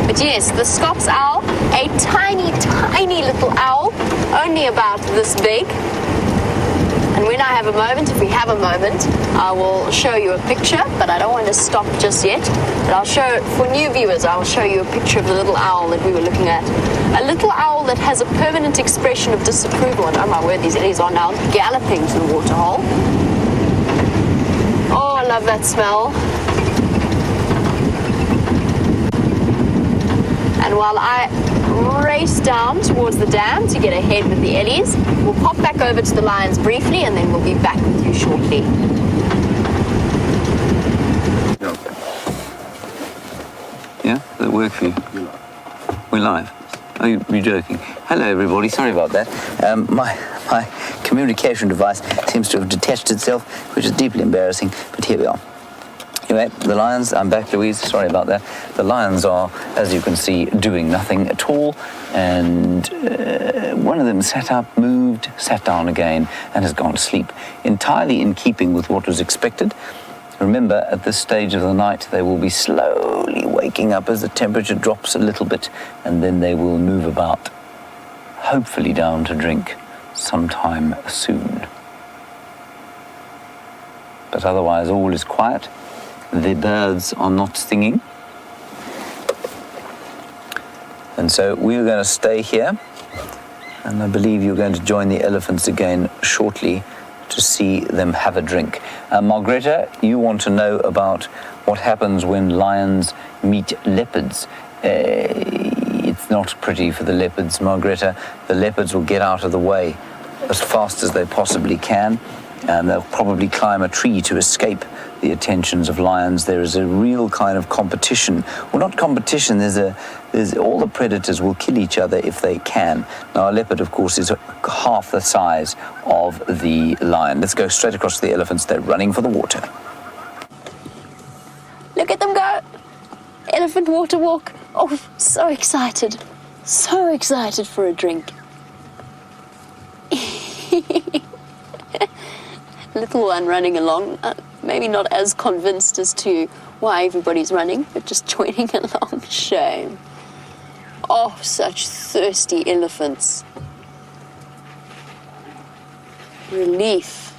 But yes, the Scops owl, a tiny, tiny little owl, only about this big. And when I have a moment, if we have a moment, I will show you a picture, but I don't want to stop just yet. But I'll show, for new viewers, I will show you a picture of the little owl that we were looking at. A little owl that has a permanent expression of disapproval. And oh my word, these ellies are now galloping to the waterhole. Oh, I love that smell. And while I race down towards the dam to get ahead with the ellies, we'll pop back over to the lions briefly and then we'll be back with you shortly. Yeah, does that work for you? We're live. Are you joking? Hello everybody, sorry about that. My communication device seems to have detached itself, which is deeply embarrassing, but here we are. Anyway, the lions, I'm back, Louise, sorry about that. The lions are, as you can see, doing nothing at all, and one of them sat up, moved, sat down again, and has gone to sleep, entirely in keeping with what was expected. Remember, at this stage of the night, they will be slowly waking up as the temperature drops a little bit, and then they will move about, hopefully down to drink sometime soon. But otherwise, all is quiet. The birds are not singing. And so we're going to stay here. And I believe you're going to join the elephants again shortly to see them have a drink. Margrethe, you want to know about what happens when lions meet leopards. It's not pretty for the leopards, Margrethe. The leopards will get out of the way as fast as they possibly can. And they'll probably climb a tree to escape the attentions of lions. There is a real kind of competition. Well, not competition, there's all the predators will kill each other if they can. Now, a leopard, of course, is half the size of the lion. Let's go straight across to the elephants. They're running for the water. Look at them go. Elephant water walk. Oh, so excited. So excited for a drink. Little one running along, maybe not as convinced as to why everybody's running, but just joining along. Shame. Oh, such thirsty elephants. Relief.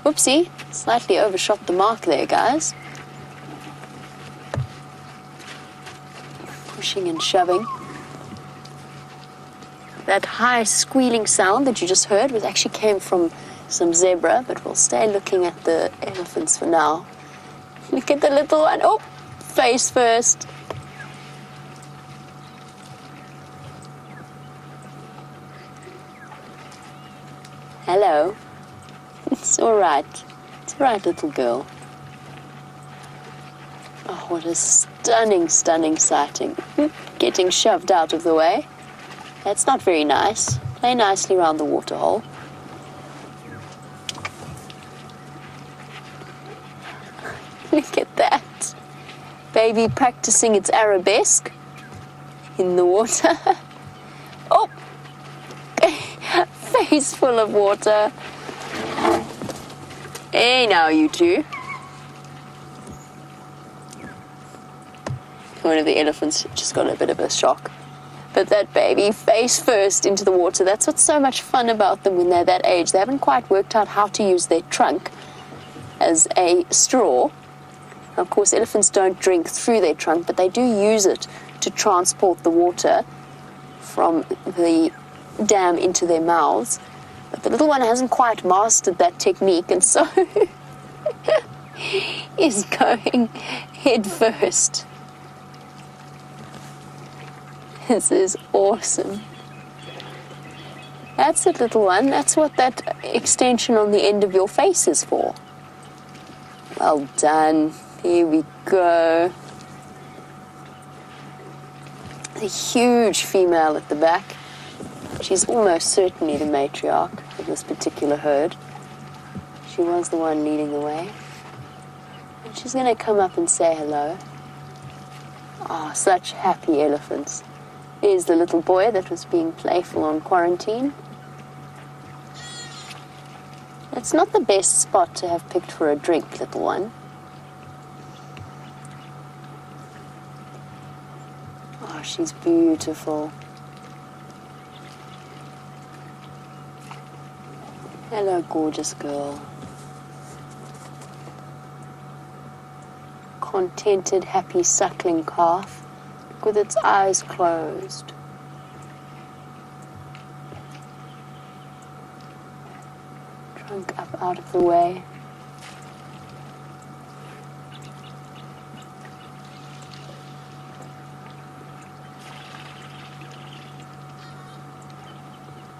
Whoopsie, slightly overshot the mark there, guys. Pushing and shoving. That high squealing sound that you just heard actually came from some zebra, but we'll stay looking at the elephants for now. Look at the little one. Oh, face first. Hello. It's all right. It's all right, little girl. Oh, what a stunning, stunning sighting. Getting shoved out of the way. That's not very nice. Play nicely around the waterhole. Look at that. Baby practicing its arabesque in the water. Oh, face full of water. Hey, now you two. one of the elephants just got a bit of a shock. But that baby, face first into the water, that's what's so much fun about them when they're that age. They haven't quite worked out how to use their trunk as a straw. Of course, elephants don't drink through their trunk, but they do use it to transport the water from the dam into their mouths. But the little one hasn't quite mastered that technique, and so is going head first. This is awesome. That's it, little one. That's what that extension on the end of your face is for. Well done. Here we go. The huge female at the back. She's almost certainly the matriarch of this particular herd. She was the one leading the way. And she's going to come up and say hello. Ah, such happy elephants. There's the little boy that was being playful on quarantine. It's not the best spot to have picked for a drink, little one. Oh, she's beautiful. Hello, gorgeous girl. Contented, happy suckling calf with its eyes closed. Trunk up out of the way.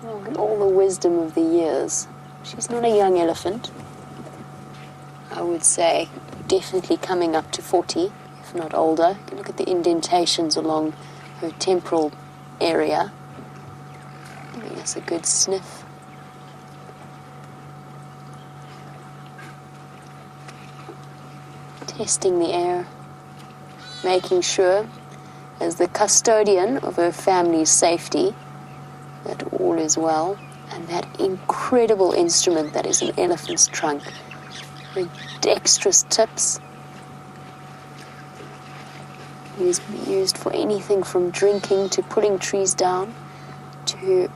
Oh, and all the wisdom of the years. She's not a young elephant. I would say definitely coming up to 40, if not older. You can look at the indentations along her temporal area. Giving us a good sniff. Testing the air, making sure, as the custodian of her family's safety, that all is well. And that incredible instrument that is an elephant's trunk, with dexterous tips, used for anything from drinking to pulling trees down to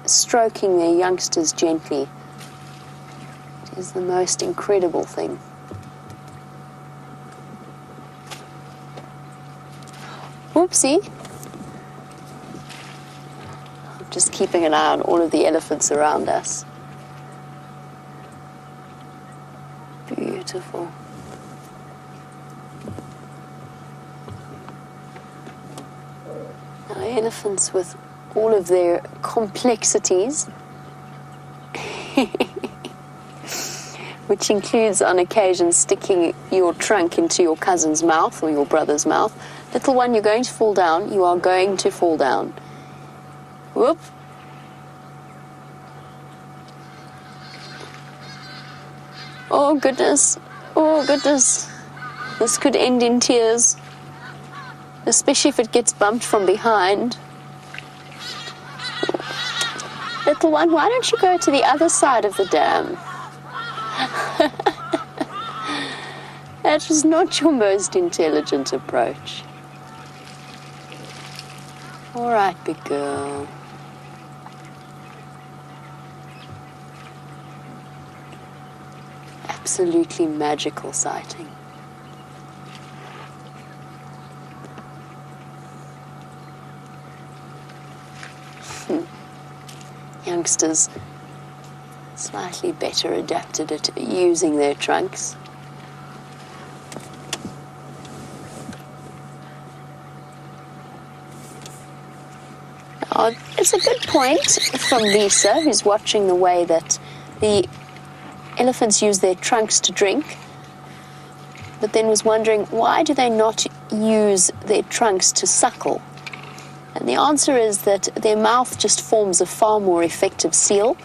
stroking their youngsters gently. It is the most incredible thing. Whoopsie. Just keeping an eye on all of the elephants around us. Beautiful. Now, elephants, with all of their complexities, which includes on occasion sticking your trunk into your cousin's mouth or your brother's mouth. Little one, you're going to fall down. You are going to fall down. Whoop. Oh, goodness. Oh, goodness. This could end in tears, especially if it gets bumped from behind. Little one, why don't you go to the other side of the dam? That was not your most intelligent approach. All right, big girl. Absolutely magical sighting. Youngsters slightly better adapted at using their trunks. Now, it's a good point from Lisa, who's watching the way that the elephants use their trunks to drink, but then was wondering, why do they not use their trunks to suckle? And the answer is that their mouth just forms a far more effective seal,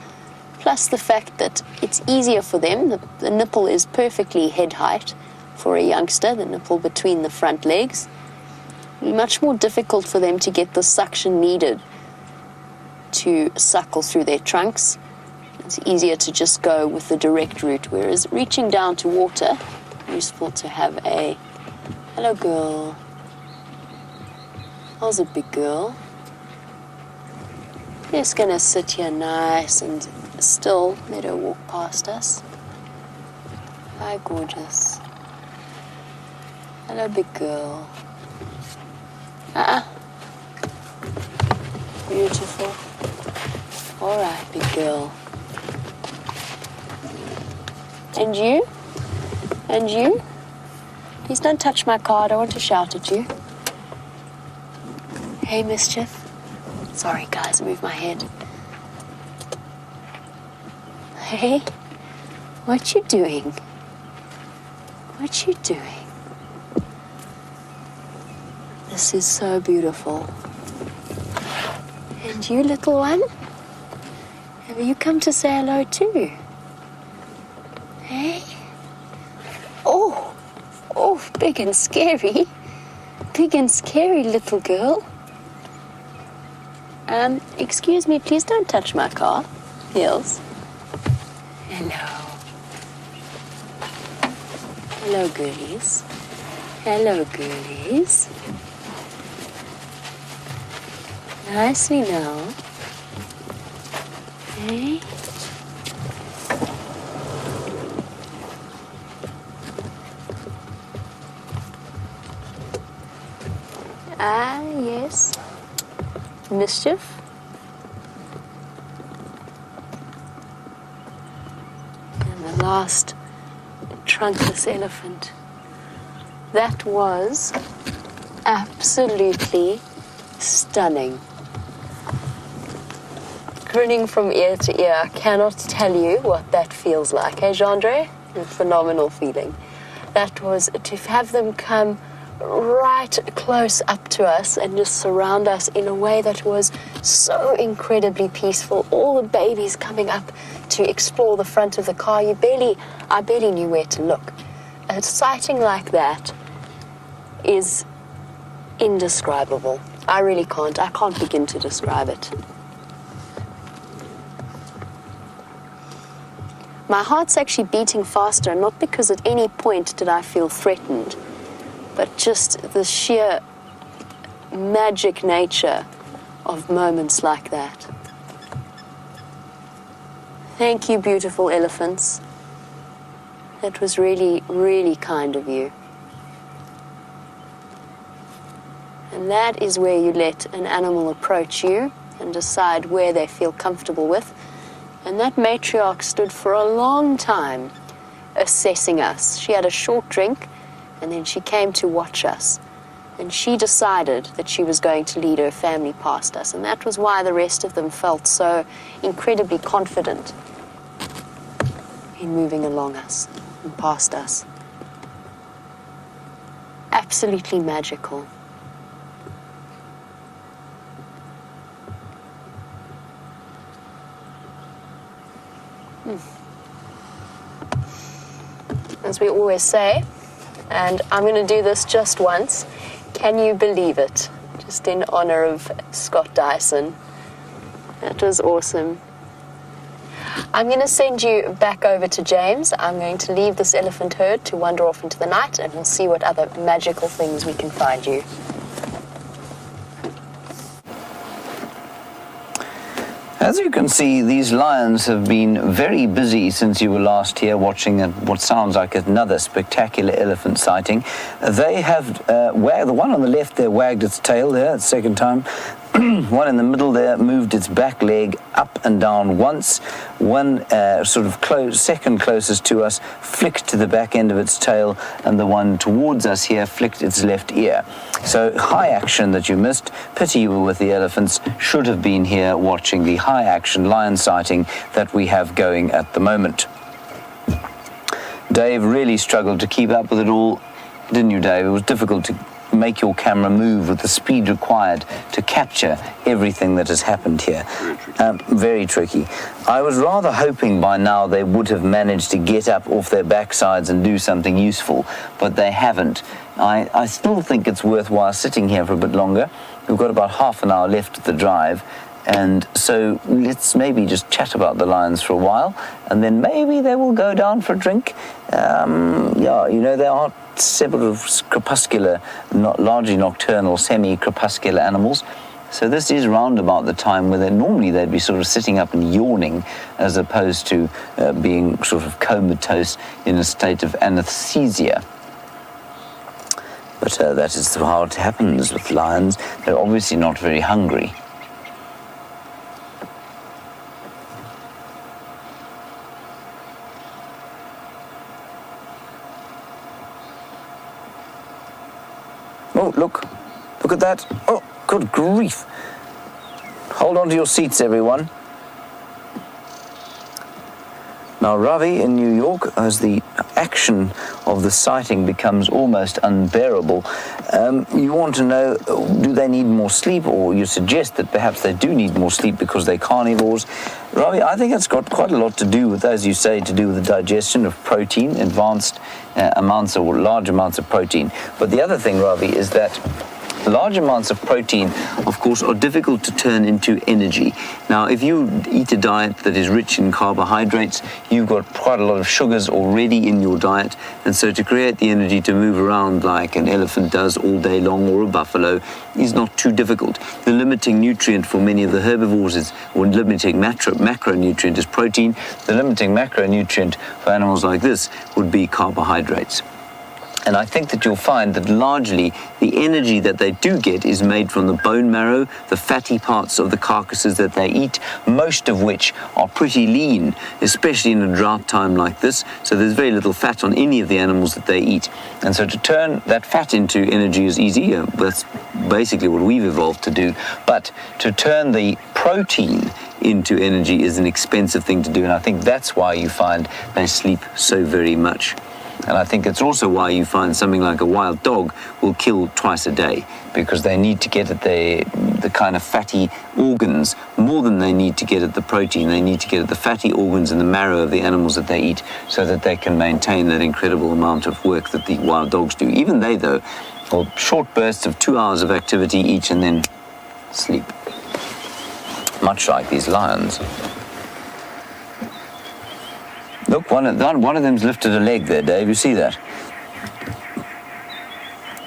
plus the fact that it's easier for them. The nipple is perfectly head height for a youngster, the nipple between the front legs. It'll be much more difficult for them to get the suction needed to suckle through their trunks. It's easier to just go with the direct route, whereas reaching down to water, useful to have a Hello, girl. How's a big girl? Just gonna sit here nice and still, let her walk past us. Hi, gorgeous. Hello, big girl. Beautiful. All right, big girl. And you? And you? Please don't touch my car. I don't want to shout at you. Hey, Mischief. Sorry, guys, I moved my head. Hey, what you doing? What you doing? This is so beautiful. And you, little one? Have you come to say hello too? Hey? Oh, big and scary. Big and scary little girl. Excuse me, please don't touch my car. Heels. Hello. Hello, girlies. Hello, girlies. Nicely now. Hey? Yes. Mischief. And the last trunkless elephant. That was absolutely stunning. Grinning from ear to ear. I cannot tell you what that feels like. Hey, Gendre? A phenomenal feeling. That was to have them come right close up to us and just surround us in a way that was so incredibly peaceful. All the babies coming up to explore the front of the car. I barely knew where to look. A sighting like that is indescribable. I can't begin to describe it. My heart's actually beating faster, not because at any point did I feel threatened, but just the sheer magic nature of moments like that. Thank you, beautiful elephants. That was really, really kind of you. And that is where you let an animal approach you and decide where they feel comfortable with. And that matriarch stood for a long time assessing us. She had a short drink, and then she came to watch us. And she decided that she was going to lead her family past us. And that was why the rest of them felt so incredibly confident in moving along us and past us. Absolutely magical. As we always say, and I'm going to do this just once, can you believe it? Just in honor of Scott Dyson. That was awesome. I'm going to send you back over to James. I'm going to leave this elephant herd to wander off into the night, and we'll see what other magical things we can find you. As you can see, these lions have been very busy since you were last here watching what sounds like another spectacular elephant sighting. They have, the one on the left there wagged its tail there, the second time. One in the middle there moved its back leg up and down once. One second closest to us flicked to the back end of its tail, and the one towards us here flicked its left ear. So high action that you missed. Pity you were with the elephants. Should have been here watching the high action lion sighting that we have going at the moment. Dave really struggled to keep up with it all, didn't you, Dave? It was difficult to make your camera move with the speed required to capture everything that has happened here. Very tricky. I was rather hoping by now they would have managed to get up off their backsides and do something useful, but they haven't. I still think it's worthwhile sitting here for a bit longer. We've got about half an hour left of the drive, And so let's maybe just chat about the lions for a while, and then maybe they will go down for a drink. Yeah, you know, there are several crepuscular, largely nocturnal, semi-crepuscular animals. So this is round about the time where normally they'd be sort of sitting up and yawning, as opposed to being sort of comatose in a state of anesthesia. But that is how it happens with lions. They're obviously not very hungry. Oh, look at that. Oh, good grief. Hold on to your seats, everyone. Now, Ravi in New York, as the action of the sighting becomes almost unbearable, you want to know, do they need more sleep? Or you suggest that perhaps they do need more sleep because they're carnivores. Ravi, I think it's got quite a lot to do with, as you say, to do with the digestion of protein, advanced amounts or large amounts of protein. But the other thing, Ravi, is that large amounts of protein, of course, are difficult to turn into energy. Now, if you eat a diet that is rich in carbohydrates, you've got quite a lot of sugars already in your diet, and so to create the energy to move around like an elephant does all day long, or a buffalo, is not too difficult. The limiting nutrient for many of the herbivores is, or limiting macronutrient is protein. The limiting macronutrient for animals like this would be carbohydrates. And I think that you'll find that largely the energy that they do get is made from the bone marrow, the fatty parts of the carcasses that they eat, most of which are pretty lean, especially in a drought time like this. So there's very little fat on any of the animals that they eat. And so to turn that fat into energy is easy. That's basically what we've evolved to do. But to turn the protein into energy is an expensive thing to do. And I think that's why you find they sleep so very much. And I think it's also why you find something like a wild dog will kill twice a day, because they need to get at the kind of fatty organs more than they need to get at the protein. They need to get at the fatty organs in the marrow of the animals that they eat, so that they can maintain that incredible amount of work that the wild dogs do. Even they, though, are short bursts of 2 hours of activity each and then sleep, much like these lions. Look, one of them's lifted a leg there, Dave. You see that?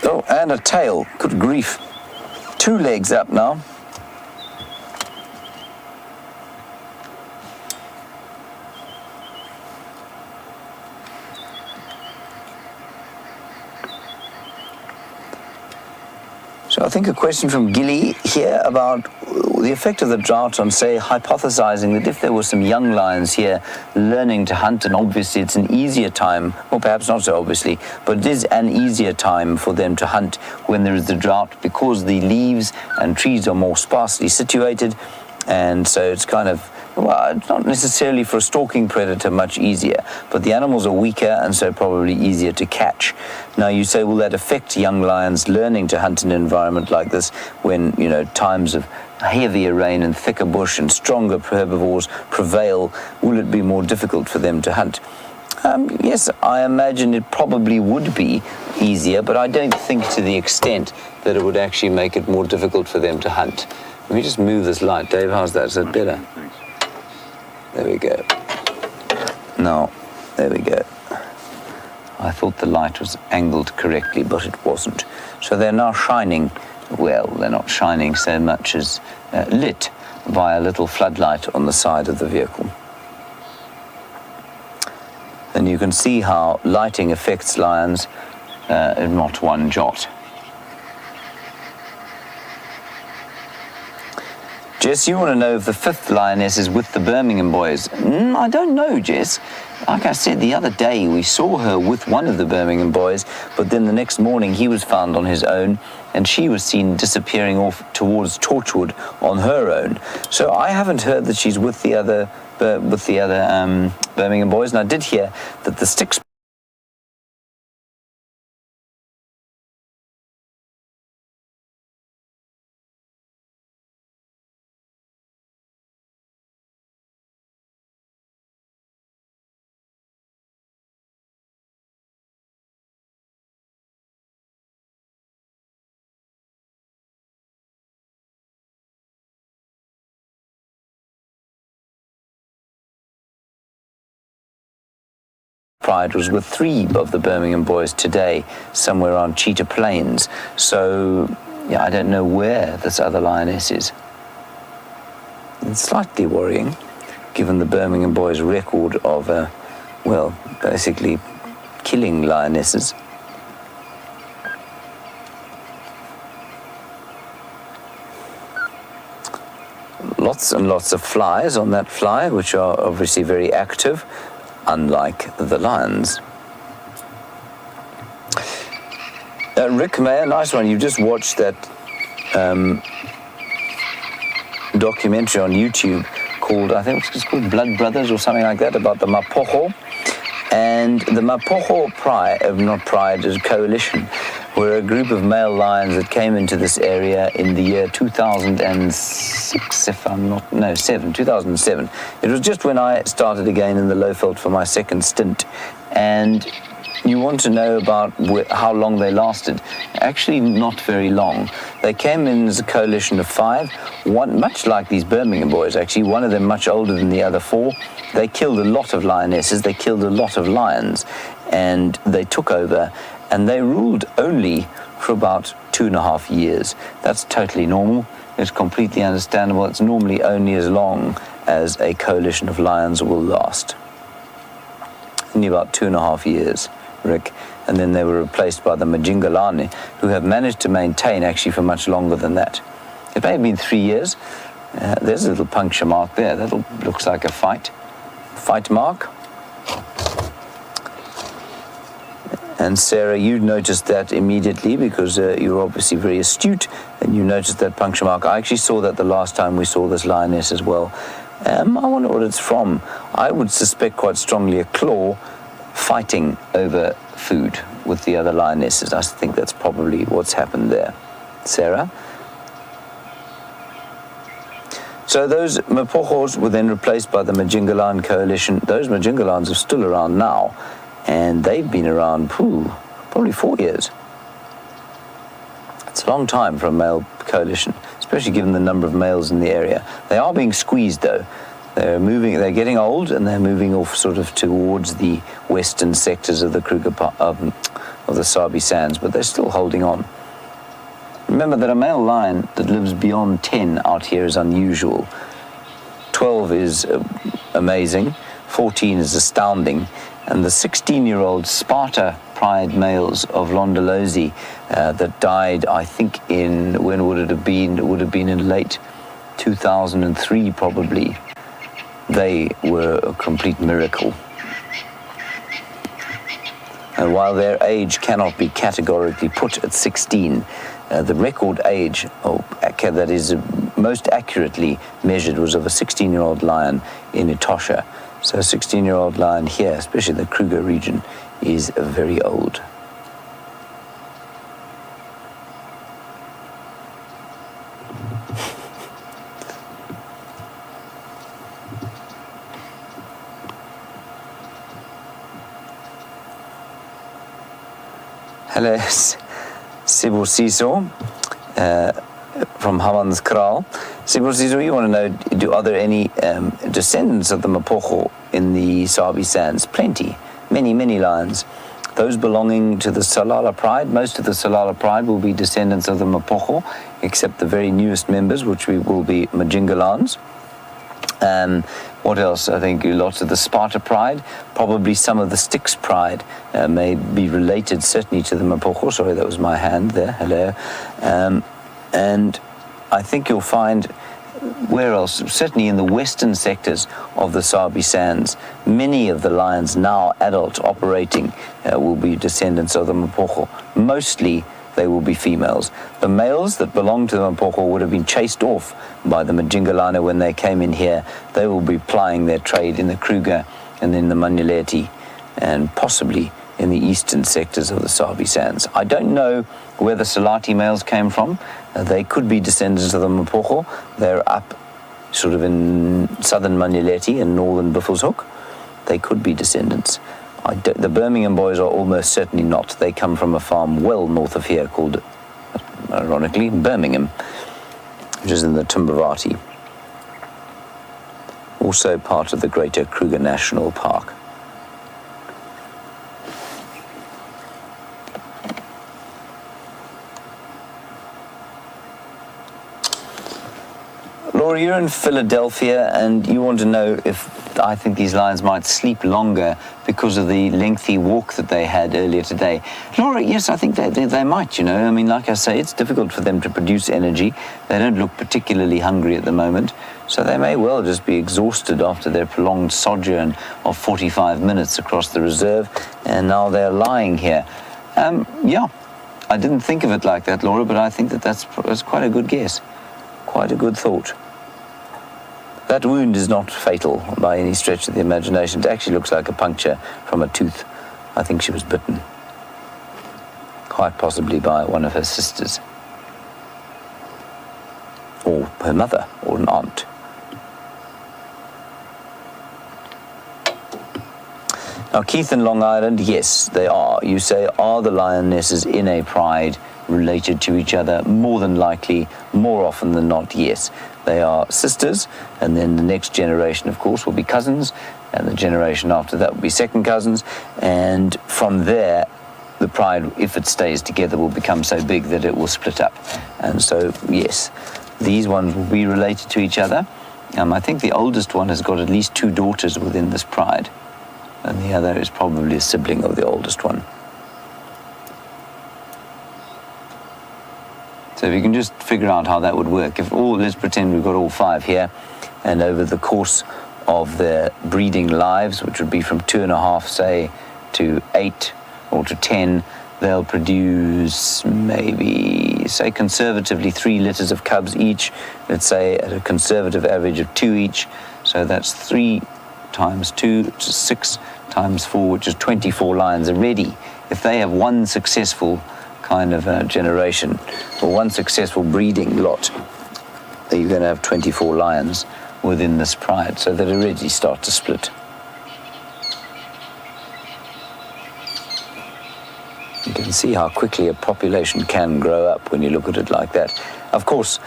Oh, and a tail. Good grief. 2 legs up now. So I think a question from Gilly here about the effect of the drought on, say, hypothesizing that if there were some young lions here learning to hunt, and obviously it's an easier time, or perhaps not so obviously, but it is an easier time for them to hunt when there is the drought, because the leaves and trees are more sparsely situated, and so it's kind of, well, it's not necessarily for a stalking predator much easier, but the animals are weaker and so probably easier to catch. Now you say, will that affect young lions learning to hunt in an environment like this when, you know, times of heavier rain and thicker bush and stronger herbivores prevail? Will it be more difficult for them to hunt? Yes, I imagine it probably would be easier, but I don't think to the extent that it would actually make it more difficult for them to hunt. Let me just move this light. Dave, how's that? Is that better? There we go. No, there we go. I thought the light was angled correctly, but it wasn't. So they're now shining. Well, they're not shining so much as lit by a little floodlight on the side of the vehicle. And you can see how lighting affects lions in not one jot. Jess, you want to know if the 5th lioness is with the Birmingham boys? I don't know, Jess. Like I said, the other day we saw her with one of the Birmingham boys, but then the next morning he was found on his own, and she was seen disappearing off towards Torchwood on her own. So I haven't heard that she's with the other Birmingham boys, and I did hear that the Sticks Pride was with 3 of the Birmingham boys today, somewhere around Cheetah Plains. So, yeah, I don't know where this other lioness is. It's slightly worrying, given the Birmingham boys' record of, basically killing lionesses. Lots and lots of flies on that fly, which are obviously very active, unlike the lions. Rick Mayer, nice one. You just watched that documentary on YouTube called, I think it's called Blood Brothers or something like that, about the Mapocho. And the Mapocho coalition were a group of male lions that came into this area in the year 2006, 2007. It was just when I started again in the Lowveld for my second stint. And you want to know about how long they lasted. Actually, not very long. They came in as a coalition of 5, one much like these Birmingham boys, actually, one of them much older than the other 4. They killed a lot of lionesses, they killed a lot of lions, and they took over, and they ruled only for about 2.5 years. That's totally normal. It's completely understandable. It's normally only as long as a coalition of lions will last. Only about 2.5 years. Rick, and then they were replaced by the Majingalani, who have managed to maintain actually for much longer than that. It may have been 3 years. There's a little puncture mark there. That looks like a fight mark. And Sarah, you noticed that immediately because you're obviously very astute, and you noticed that puncture mark. I actually saw that the last time we saw this lioness as well. I wonder what it's from. I would suspect quite strongly a claw fighting over food with the other lionesses. I think that's probably what's happened there. Sarah? So those Mapochos were then replaced by the Majingalan coalition. Those Majingalans are still around now, and they've been around, probably 4 years. It's a long time for a male coalition, especially given the number of males in the area. They are being squeezed, though. They're getting old, and they're moving off sort of towards the western sectors of the Kruger of the Sabi Sands, but they're still holding on. Remember that a male lion that lives beyond 10 out here is unusual. 12 is amazing, 14 is astounding, and the 16-year-old Sparta Pride males of Londolozi that died, I think when would it have been? It would have been in late 2003 probably. They were a complete miracle. And while their age cannot be categorically put at 16, the record age that is most accurately measured was of a 16-year-old lion in Etosha. So a 16-year-old lion here, especially the Kruger region, is very old. Hello, Sibusiso from Hammanskraal. Sibusiso, you want to know, are there any descendants of the Mapocho in the Sabi Sands? Plenty, many lions. Those belonging to the Salala Pride, most of the Salala Pride will be descendants of the Mapocho, except the very newest members, which will be Majingalans. What else? I think lots of the Sparta Pride, probably some of the Styx Pride may be related certainly to the Mapocho. Sorry, that was my hand there. Hello. And I think you'll find, where else? Certainly in the western sectors of the Sabi Sands, many of the lions now adult operating will be descendants of the Mapocho. Mostly they will be females. The males that belong to the Mapocho would have been chased off by the Majingalana when they came in here. They will be plying their trade in the Kruger and in the Manuleti and possibly in the eastern sectors of the Sabi Sands. I don't know where the Salati males came from. They could be descendants of the Mapocho. They're up sort of in southern Manuleti and northern Buffelshoek. They could be descendants. The Birmingham boys are almost certainly not. They come from a farm well north of here called, ironically, Birmingham, which is in the Timbavati. Also part of the Greater Kruger National Park. Laura, you're in Philadelphia, and you want to know if I think these lions might sleep longer because of the lengthy walk that they had earlier today. Laura, yes, I think they might, you know. I mean, like I say, it's difficult for them to produce energy. They don't look particularly hungry at the moment, so they may well just be exhausted after their prolonged sojourn of 45 minutes across the reserve, and now they're lying here. Yeah, I didn't think of it like that, Laura, but I think that's quite a good guess. Quite a good thought. That wound is not fatal by any stretch of the imagination. It actually looks like a puncture from a tooth. I think she was bitten. Quite possibly by one of her sisters. Or her mother, or an aunt. Now, Keith in Long Island, yes, they are. You say, are the lionesses in a pride related to each other? More than likely, more often than not, yes. They are sisters, and then the next generation, of course, will be cousins, and the generation after that will be second cousins, and from there, the pride, if it stays together, will become so big that it will split up. And so, yes, these ones will be related to each other. I think the oldest one has got at least 2 daughters within this pride, and the other is probably a sibling of the oldest one. So if you can just figure out how that would work, let's pretend we've got all 5 here, and over the course of their breeding lives, which would be from 2.5, say, to 8 or to 10, they'll produce maybe, say, conservatively 3 litters of cubs each, let's say at a conservative average of 2 each. So that's 3 times 2, which is 6 times 4, which is 24 lions already. If they have one successful kind of generation, or one successful breeding lot, you're going to have 24 lions within this pride, so that already start to split. You can see how quickly a population can grow up when you look at it like that. Of course,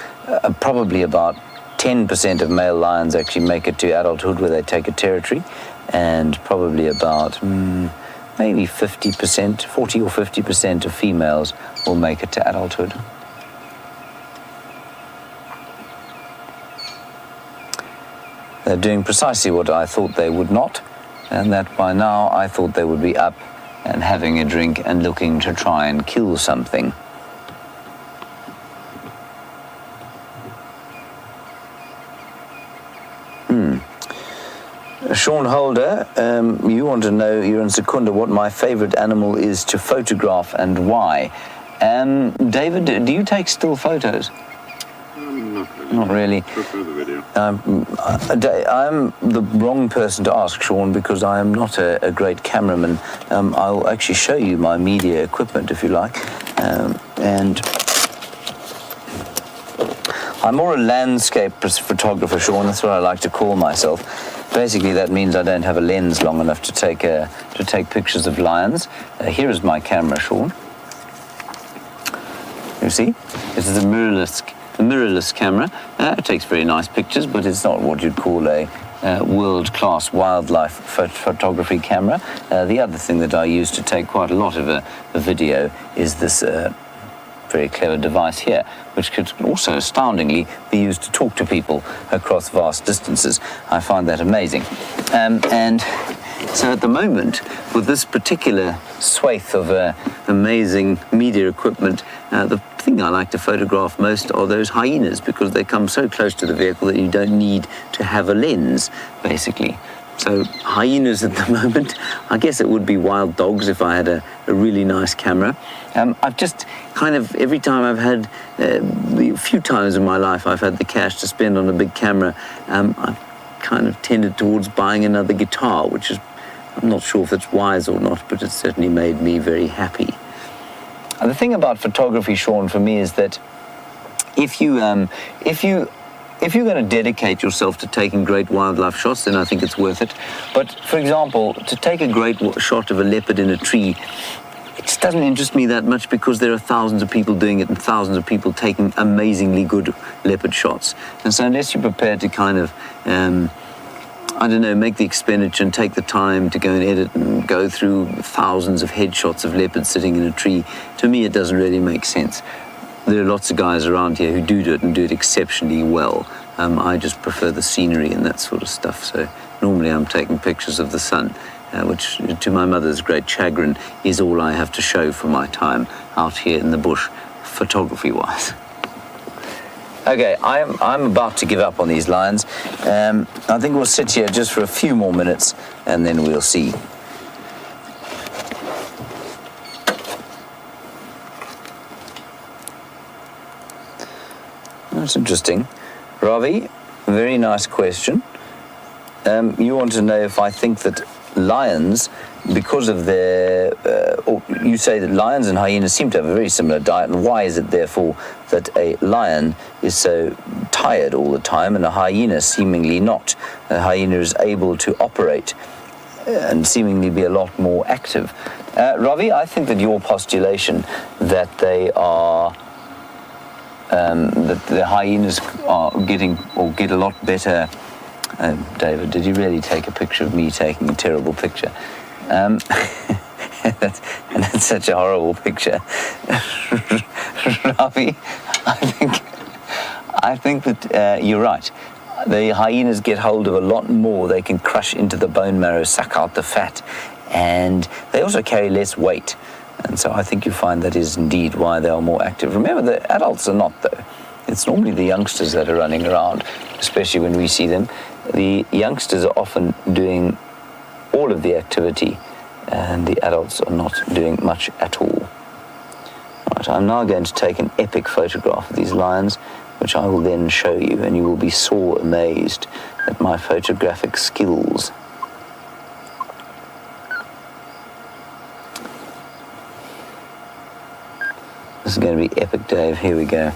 probably about 10% of male lions actually make it to adulthood where they take a territory, and probably about maybe 50%, 40 or 50% of females will make it to adulthood. They're doing precisely what I thought they would not, and that by now I thought they would be up and having a drink and looking to try and kill something. Sean Holder, you want to know, you're in Secunda, what my favorite animal is to photograph and why. David, do you take still photos? Not really. Prefer the video. I'm the wrong person to ask, Sean, because I am not a great cameraman. I'll actually show you my media equipment if you like. And I'm more a landscape photographer, Sean. That's what I like to call myself. Basically, that means I don't have a lens long enough to take pictures of lions. Here is my camera, Sean. You see, this is a mirrorless camera. It takes very nice pictures, but it's not what you'd call a world-class wildlife photography camera. The other thing that I use to take quite a lot of a video is this very clever device here, which could also astoundingly be used to talk to people across vast distances. I find that amazing. And so at the moment, with this particular swathe of amazing media equipment, the thing I like to photograph most are those hyenas, because they come so close to the vehicle that you don't need to have a lens, basically. So hyenas at the moment. I guess it would be wild dogs if I had a really nice camera. I've just kind of, every time I've had, a few times in my life I've had the cash to spend on a big camera, I've kind of tended towards buying another guitar, which is, I'm not sure if it's wise or not, but it's certainly made me very happy. And the thing about photography, Sean, for me is that if you're going to dedicate yourself to taking great wildlife shots, then I think it's worth it. But, for example, to take a great shot of a leopard in a tree, it just doesn't interest me that much, because there are thousands of people doing it and thousands of people taking amazingly good leopard shots. And so unless you're prepared to kind of, I don't know, make the expenditure and take the time to go and edit and go through thousands of headshots of leopards sitting in a tree, to me it doesn't really make sense. There are lots of guys around here who do it and do it exceptionally well. I just prefer the scenery and that sort of stuff. So normally I'm taking pictures of the sun, which to my mother's great chagrin is all I have to show for my time out here in the bush, photography-wise. Okay, I'm about to give up on these lions. I think we'll sit here just for a few more minutes and then we'll see. That's interesting. Ravi, very nice question. You want to know if I think that lions, because of their, or you say that lions and hyenas seem to have a very similar diet, and why is it therefore that a lion is so tired all the time and a hyena seemingly not? A hyena is able to operate and seemingly be a lot more active. Ravi, I think that your postulation that they are, that the hyenas are getting, or get a lot better. David, did you really take a picture of me taking a terrible picture? That's such a horrible picture. Ravi, I think that you're right. The hyenas get hold of a lot more. They can crush into the bone marrow, suck out the fat, and they also carry less weight. And so I think you find that is indeed why they are more active. Remember, the adults are not, though. It's normally the youngsters that are running around, especially when we see them. The youngsters are often doing all of the activity, and the adults are not doing much at all. Right, I'm now going to take an epic photograph of these lions, which I will then show you, and you will be sore amazed at my photographic skills. This is going to be epic, Dave. Here we go.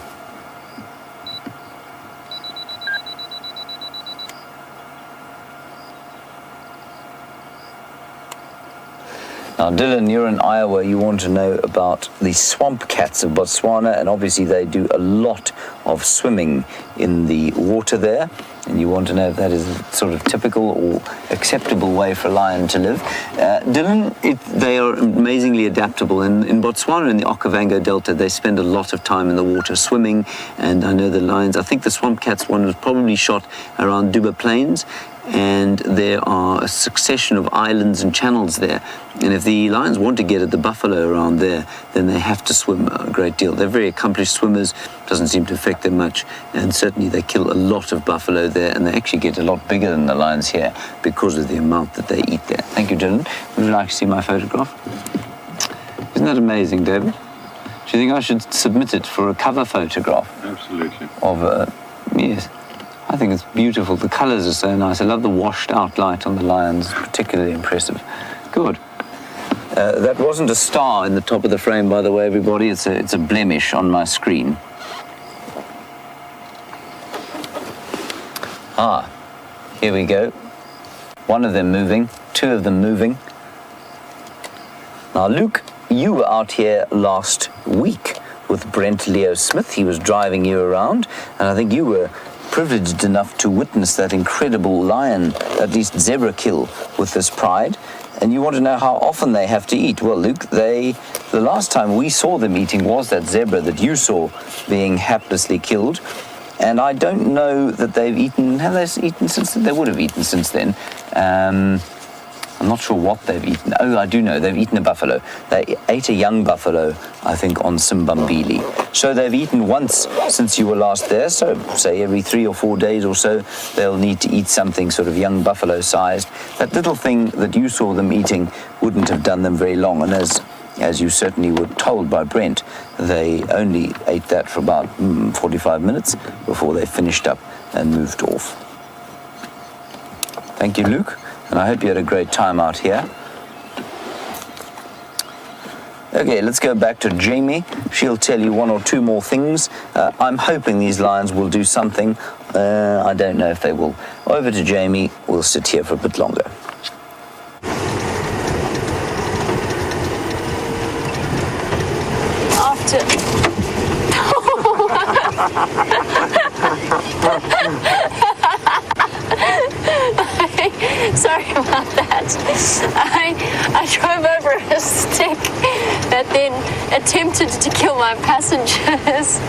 Now, Dylan, you're in Iowa. You want to know about the swamp cats of Botswana, and obviously they do a lot of swimming in the water there. And you want to know if that is a sort of typical or acceptable way for a lion to live. Dylan, they are amazingly adaptable. In Botswana, in the Okavango Delta, they spend a lot of time in the water swimming. And I know the lions, I think the swamp cats one was probably shot around Duba Plains. And there are a succession of islands and channels there. And if the lions want to get at the buffalo around there, then they have to swim a great deal. They're very accomplished swimmers, doesn't seem to affect them much, and certainly they kill a lot of buffalo there, and they actually get a lot bigger than the lions here because of the amount that they eat there. Thank you, Dylan. Would you like to see my photograph? Isn't that amazing, David? Do you think I should submit it for a cover photograph? Absolutely. Of, yes. I think it's beautiful. The colours are so nice. I love the washed out light on the lions. It's particularly impressive. Good. That wasn't a star in the top of the frame, by the way, everybody. It's a blemish on my screen. Ah, here we go. One of them moving, two of them moving. Now, Luke, you were out here last week with Brent Leo Smith. He was driving you around, and I think you were privileged enough to witness that incredible lion, at least zebra kill with this pride. And you want to know how often they have to eat. Well, Luke, the last time we saw them eating was that zebra that you saw being haplessly killed. And I don't know that they've eaten, have they eaten since then? They would have eaten since then. I'm not sure what they've eaten. Oh, I do know, they've eaten a buffalo. They ate a young buffalo, I think, on Simbambili. So they've eaten once since you were last there, so say every 3 or 4 days or so, they'll need to eat something sort of young buffalo-sized. That little thing that you saw them eating wouldn't have done them very long, and as you certainly were told by Brent, they only ate that for about 45 minutes before they finished up and moved off. Thank you, Luke. And I hope you had a great time out here. Okay, let's go back to Jamie. She'll tell you 1 or 2 more things. I'm hoping these lions will do something. I don't know if they will. Over to Jamie. We'll sit here for a bit longer. Sorry about that. I drove over a stick that then attempted to kill my passengers.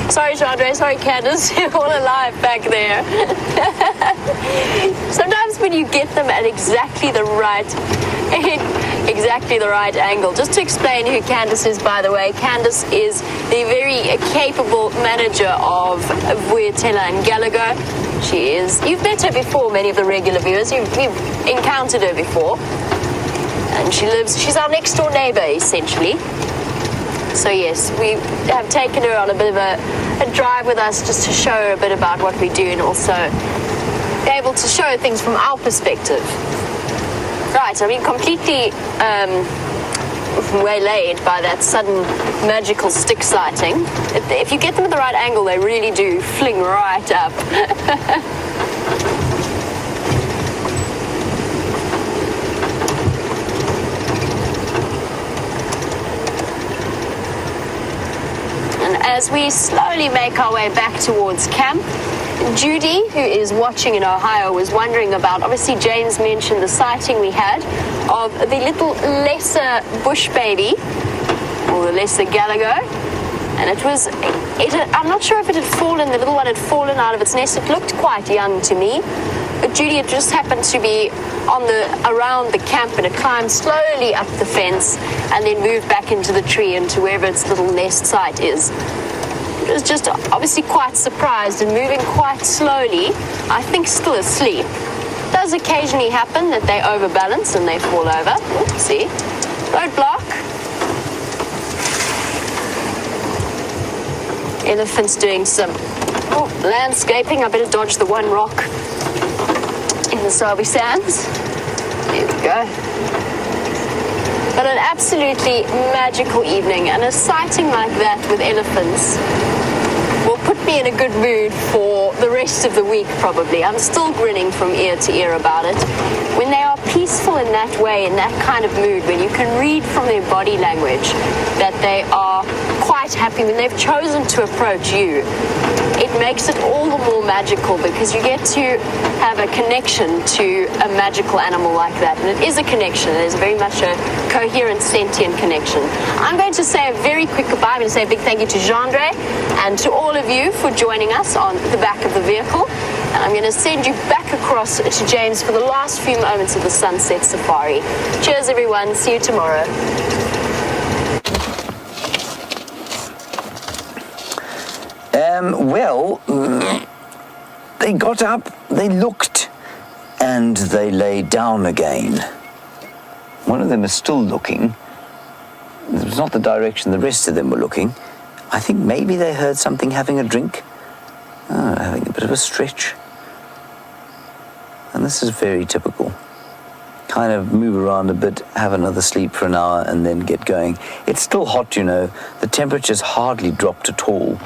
Sorry, Chandra. Sorry, Candace. You're all alive back there. Sometimes when you get them at exactly the right angle. Just to explain who Candace is, by the way, Candace is the very capable manager of Vuyatela and Gallagher. She is, you've met her before, many of the regular viewers, you've encountered her before. And she's our next door neighbor, essentially. So yes, we have taken her on a bit of a drive with us just to show her a bit about what we do and also be able to show her things from our perspective. Right, I mean, completely waylaid by that sudden magical stick sighting. If you get them at the right angle, they really do fling right up. And as we slowly make our way back towards camp, Judy, who is watching in Ohio, was wondering about, obviously James mentioned the sighting we had of the little lesser bush baby, or the lesser Gallagher, and I'm not sure if it had fallen, the little one had fallen out of its nest. It looked quite young to me, but Judy had just happened to be around the camp, and it climbed slowly up the fence and then moved back into the tree into wherever its little nest site is. It was just obviously quite surprised and moving quite slowly, I think still asleep. It does occasionally happen that they overbalance and they fall over. Oops, see? Roadblock. Elephant's doing some landscaping. I better dodge the one rock in the Sabi Sands. There we go. But an absolutely magical evening, and a sighting like that with elephants will put me in a good mood for the rest of the week, probably. I'm still grinning from ear to ear about it. When they are peaceful in that way, in that kind of mood, when you can read from their body language that they are quite happy, when they've chosen to approach you, it makes it all the more magical because you get to have a connection to a magical animal like that. And it is a connection. It is very much a coherent, sentient connection. I'm going to say a very quick goodbye. I'm going to say a big thank you to Gendre and to all of you for joining us on the back of the vehicle. And I'm going to send you back across to James for the last few moments of the Sunset Safari. Cheers, everyone. See you tomorrow. They got up, they looked, and they lay down again. One of them is still looking. It was not the direction the rest of them were looking. I think maybe they heard something having a drink, having a bit of a stretch. And this is very typical. Kind of move around a bit, have another sleep for an hour, and then get going. It's still hot, you know. The temperature's hardly dropped at all.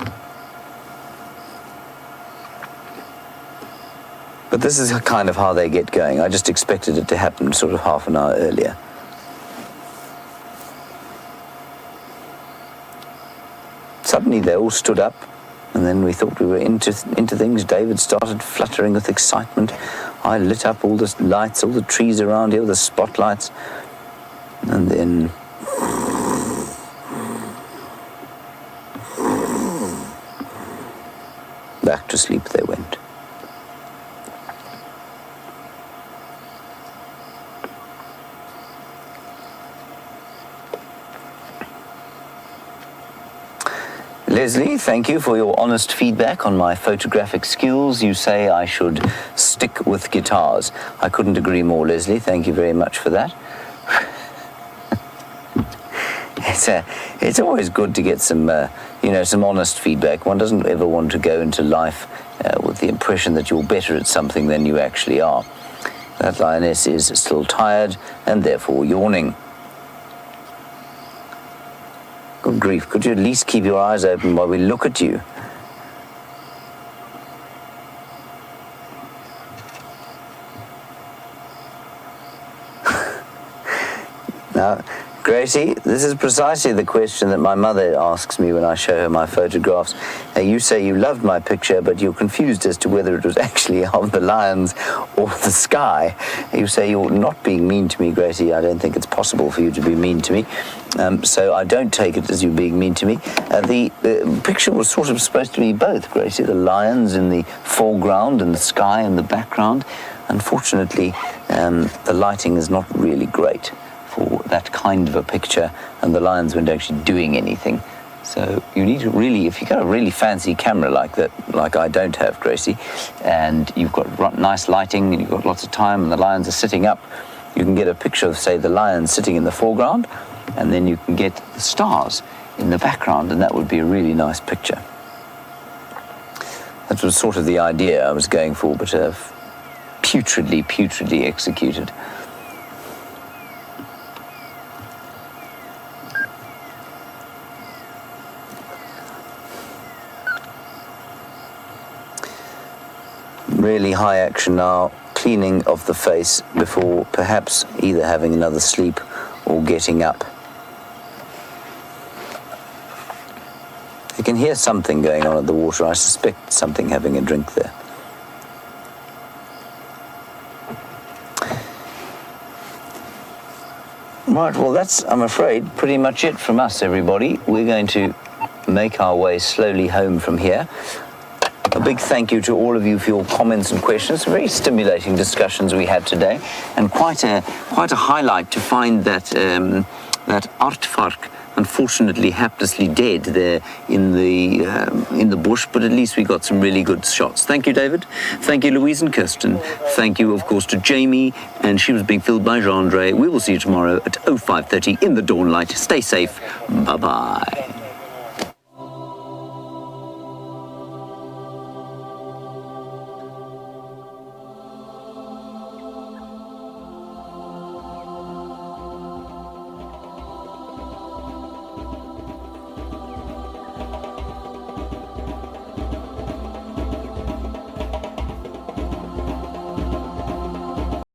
But this is kind of how they get going. I just expected it to happen sort of half an hour earlier. Suddenly they all stood up, and then we thought we were into things. David started fluttering with excitement. I lit up all the lights, all the trees around here, the spotlights, and then back to sleep they went. Leslie, thank you for your honest feedback on my photographic skills. You say I should stick with guitars. I couldn't agree more, Leslie. Thank you very much for that. It's always good to get some, some honest feedback. One doesn't ever want to go into life with the impression that you're better at something than you actually are. That lioness is still tired and therefore yawning. Good grief, could you at least keep your eyes open while we look at you? Now, Gracie, this is precisely the question that my mother asks me when I show her my photographs. You say you loved my picture, but you're confused as to whether it was actually of the lions or the sky. You say you're not being mean to me, Gracie. I don't think it's possible for you to be mean to me. So I don't take it as you being mean to me. The picture was sort of supposed to be both, Gracie. The lions in the foreground and the sky in the background. Unfortunately, the lighting is not really great for that kind of a picture, and the lions weren't actually doing anything. So you need to really, if you've got a really fancy camera like that, like I don't have, Gracie, and you've got nice lighting and you've got lots of time and the lions are sitting up, you can get a picture of, say, the lions sitting in the foreground, and then you can get the stars in the background, and that would be a really nice picture. That was sort of the idea I was going for, but putridly executed. Really high action now, cleaning of the face before perhaps either having another sleep or getting up. You can hear something going on at the water. I suspect something having a drink there. Right, well that's, I'm afraid, pretty much it from us, everybody. We're going to make our way slowly home from here. A big thank you to all of you for your comments and questions. Very stimulating discussions we had today, and quite a highlight to find that that aardvark, unfortunately haplessly dead there in the bush, but at least we got some really good shots. Thank you, David. Thank you, Louise and Kirsten. Thank you, of course, to Jamie, and she was being filmed by Jean-Andre. We will see you tomorrow at 05:30 in the dawn light. Stay safe. Bye-bye.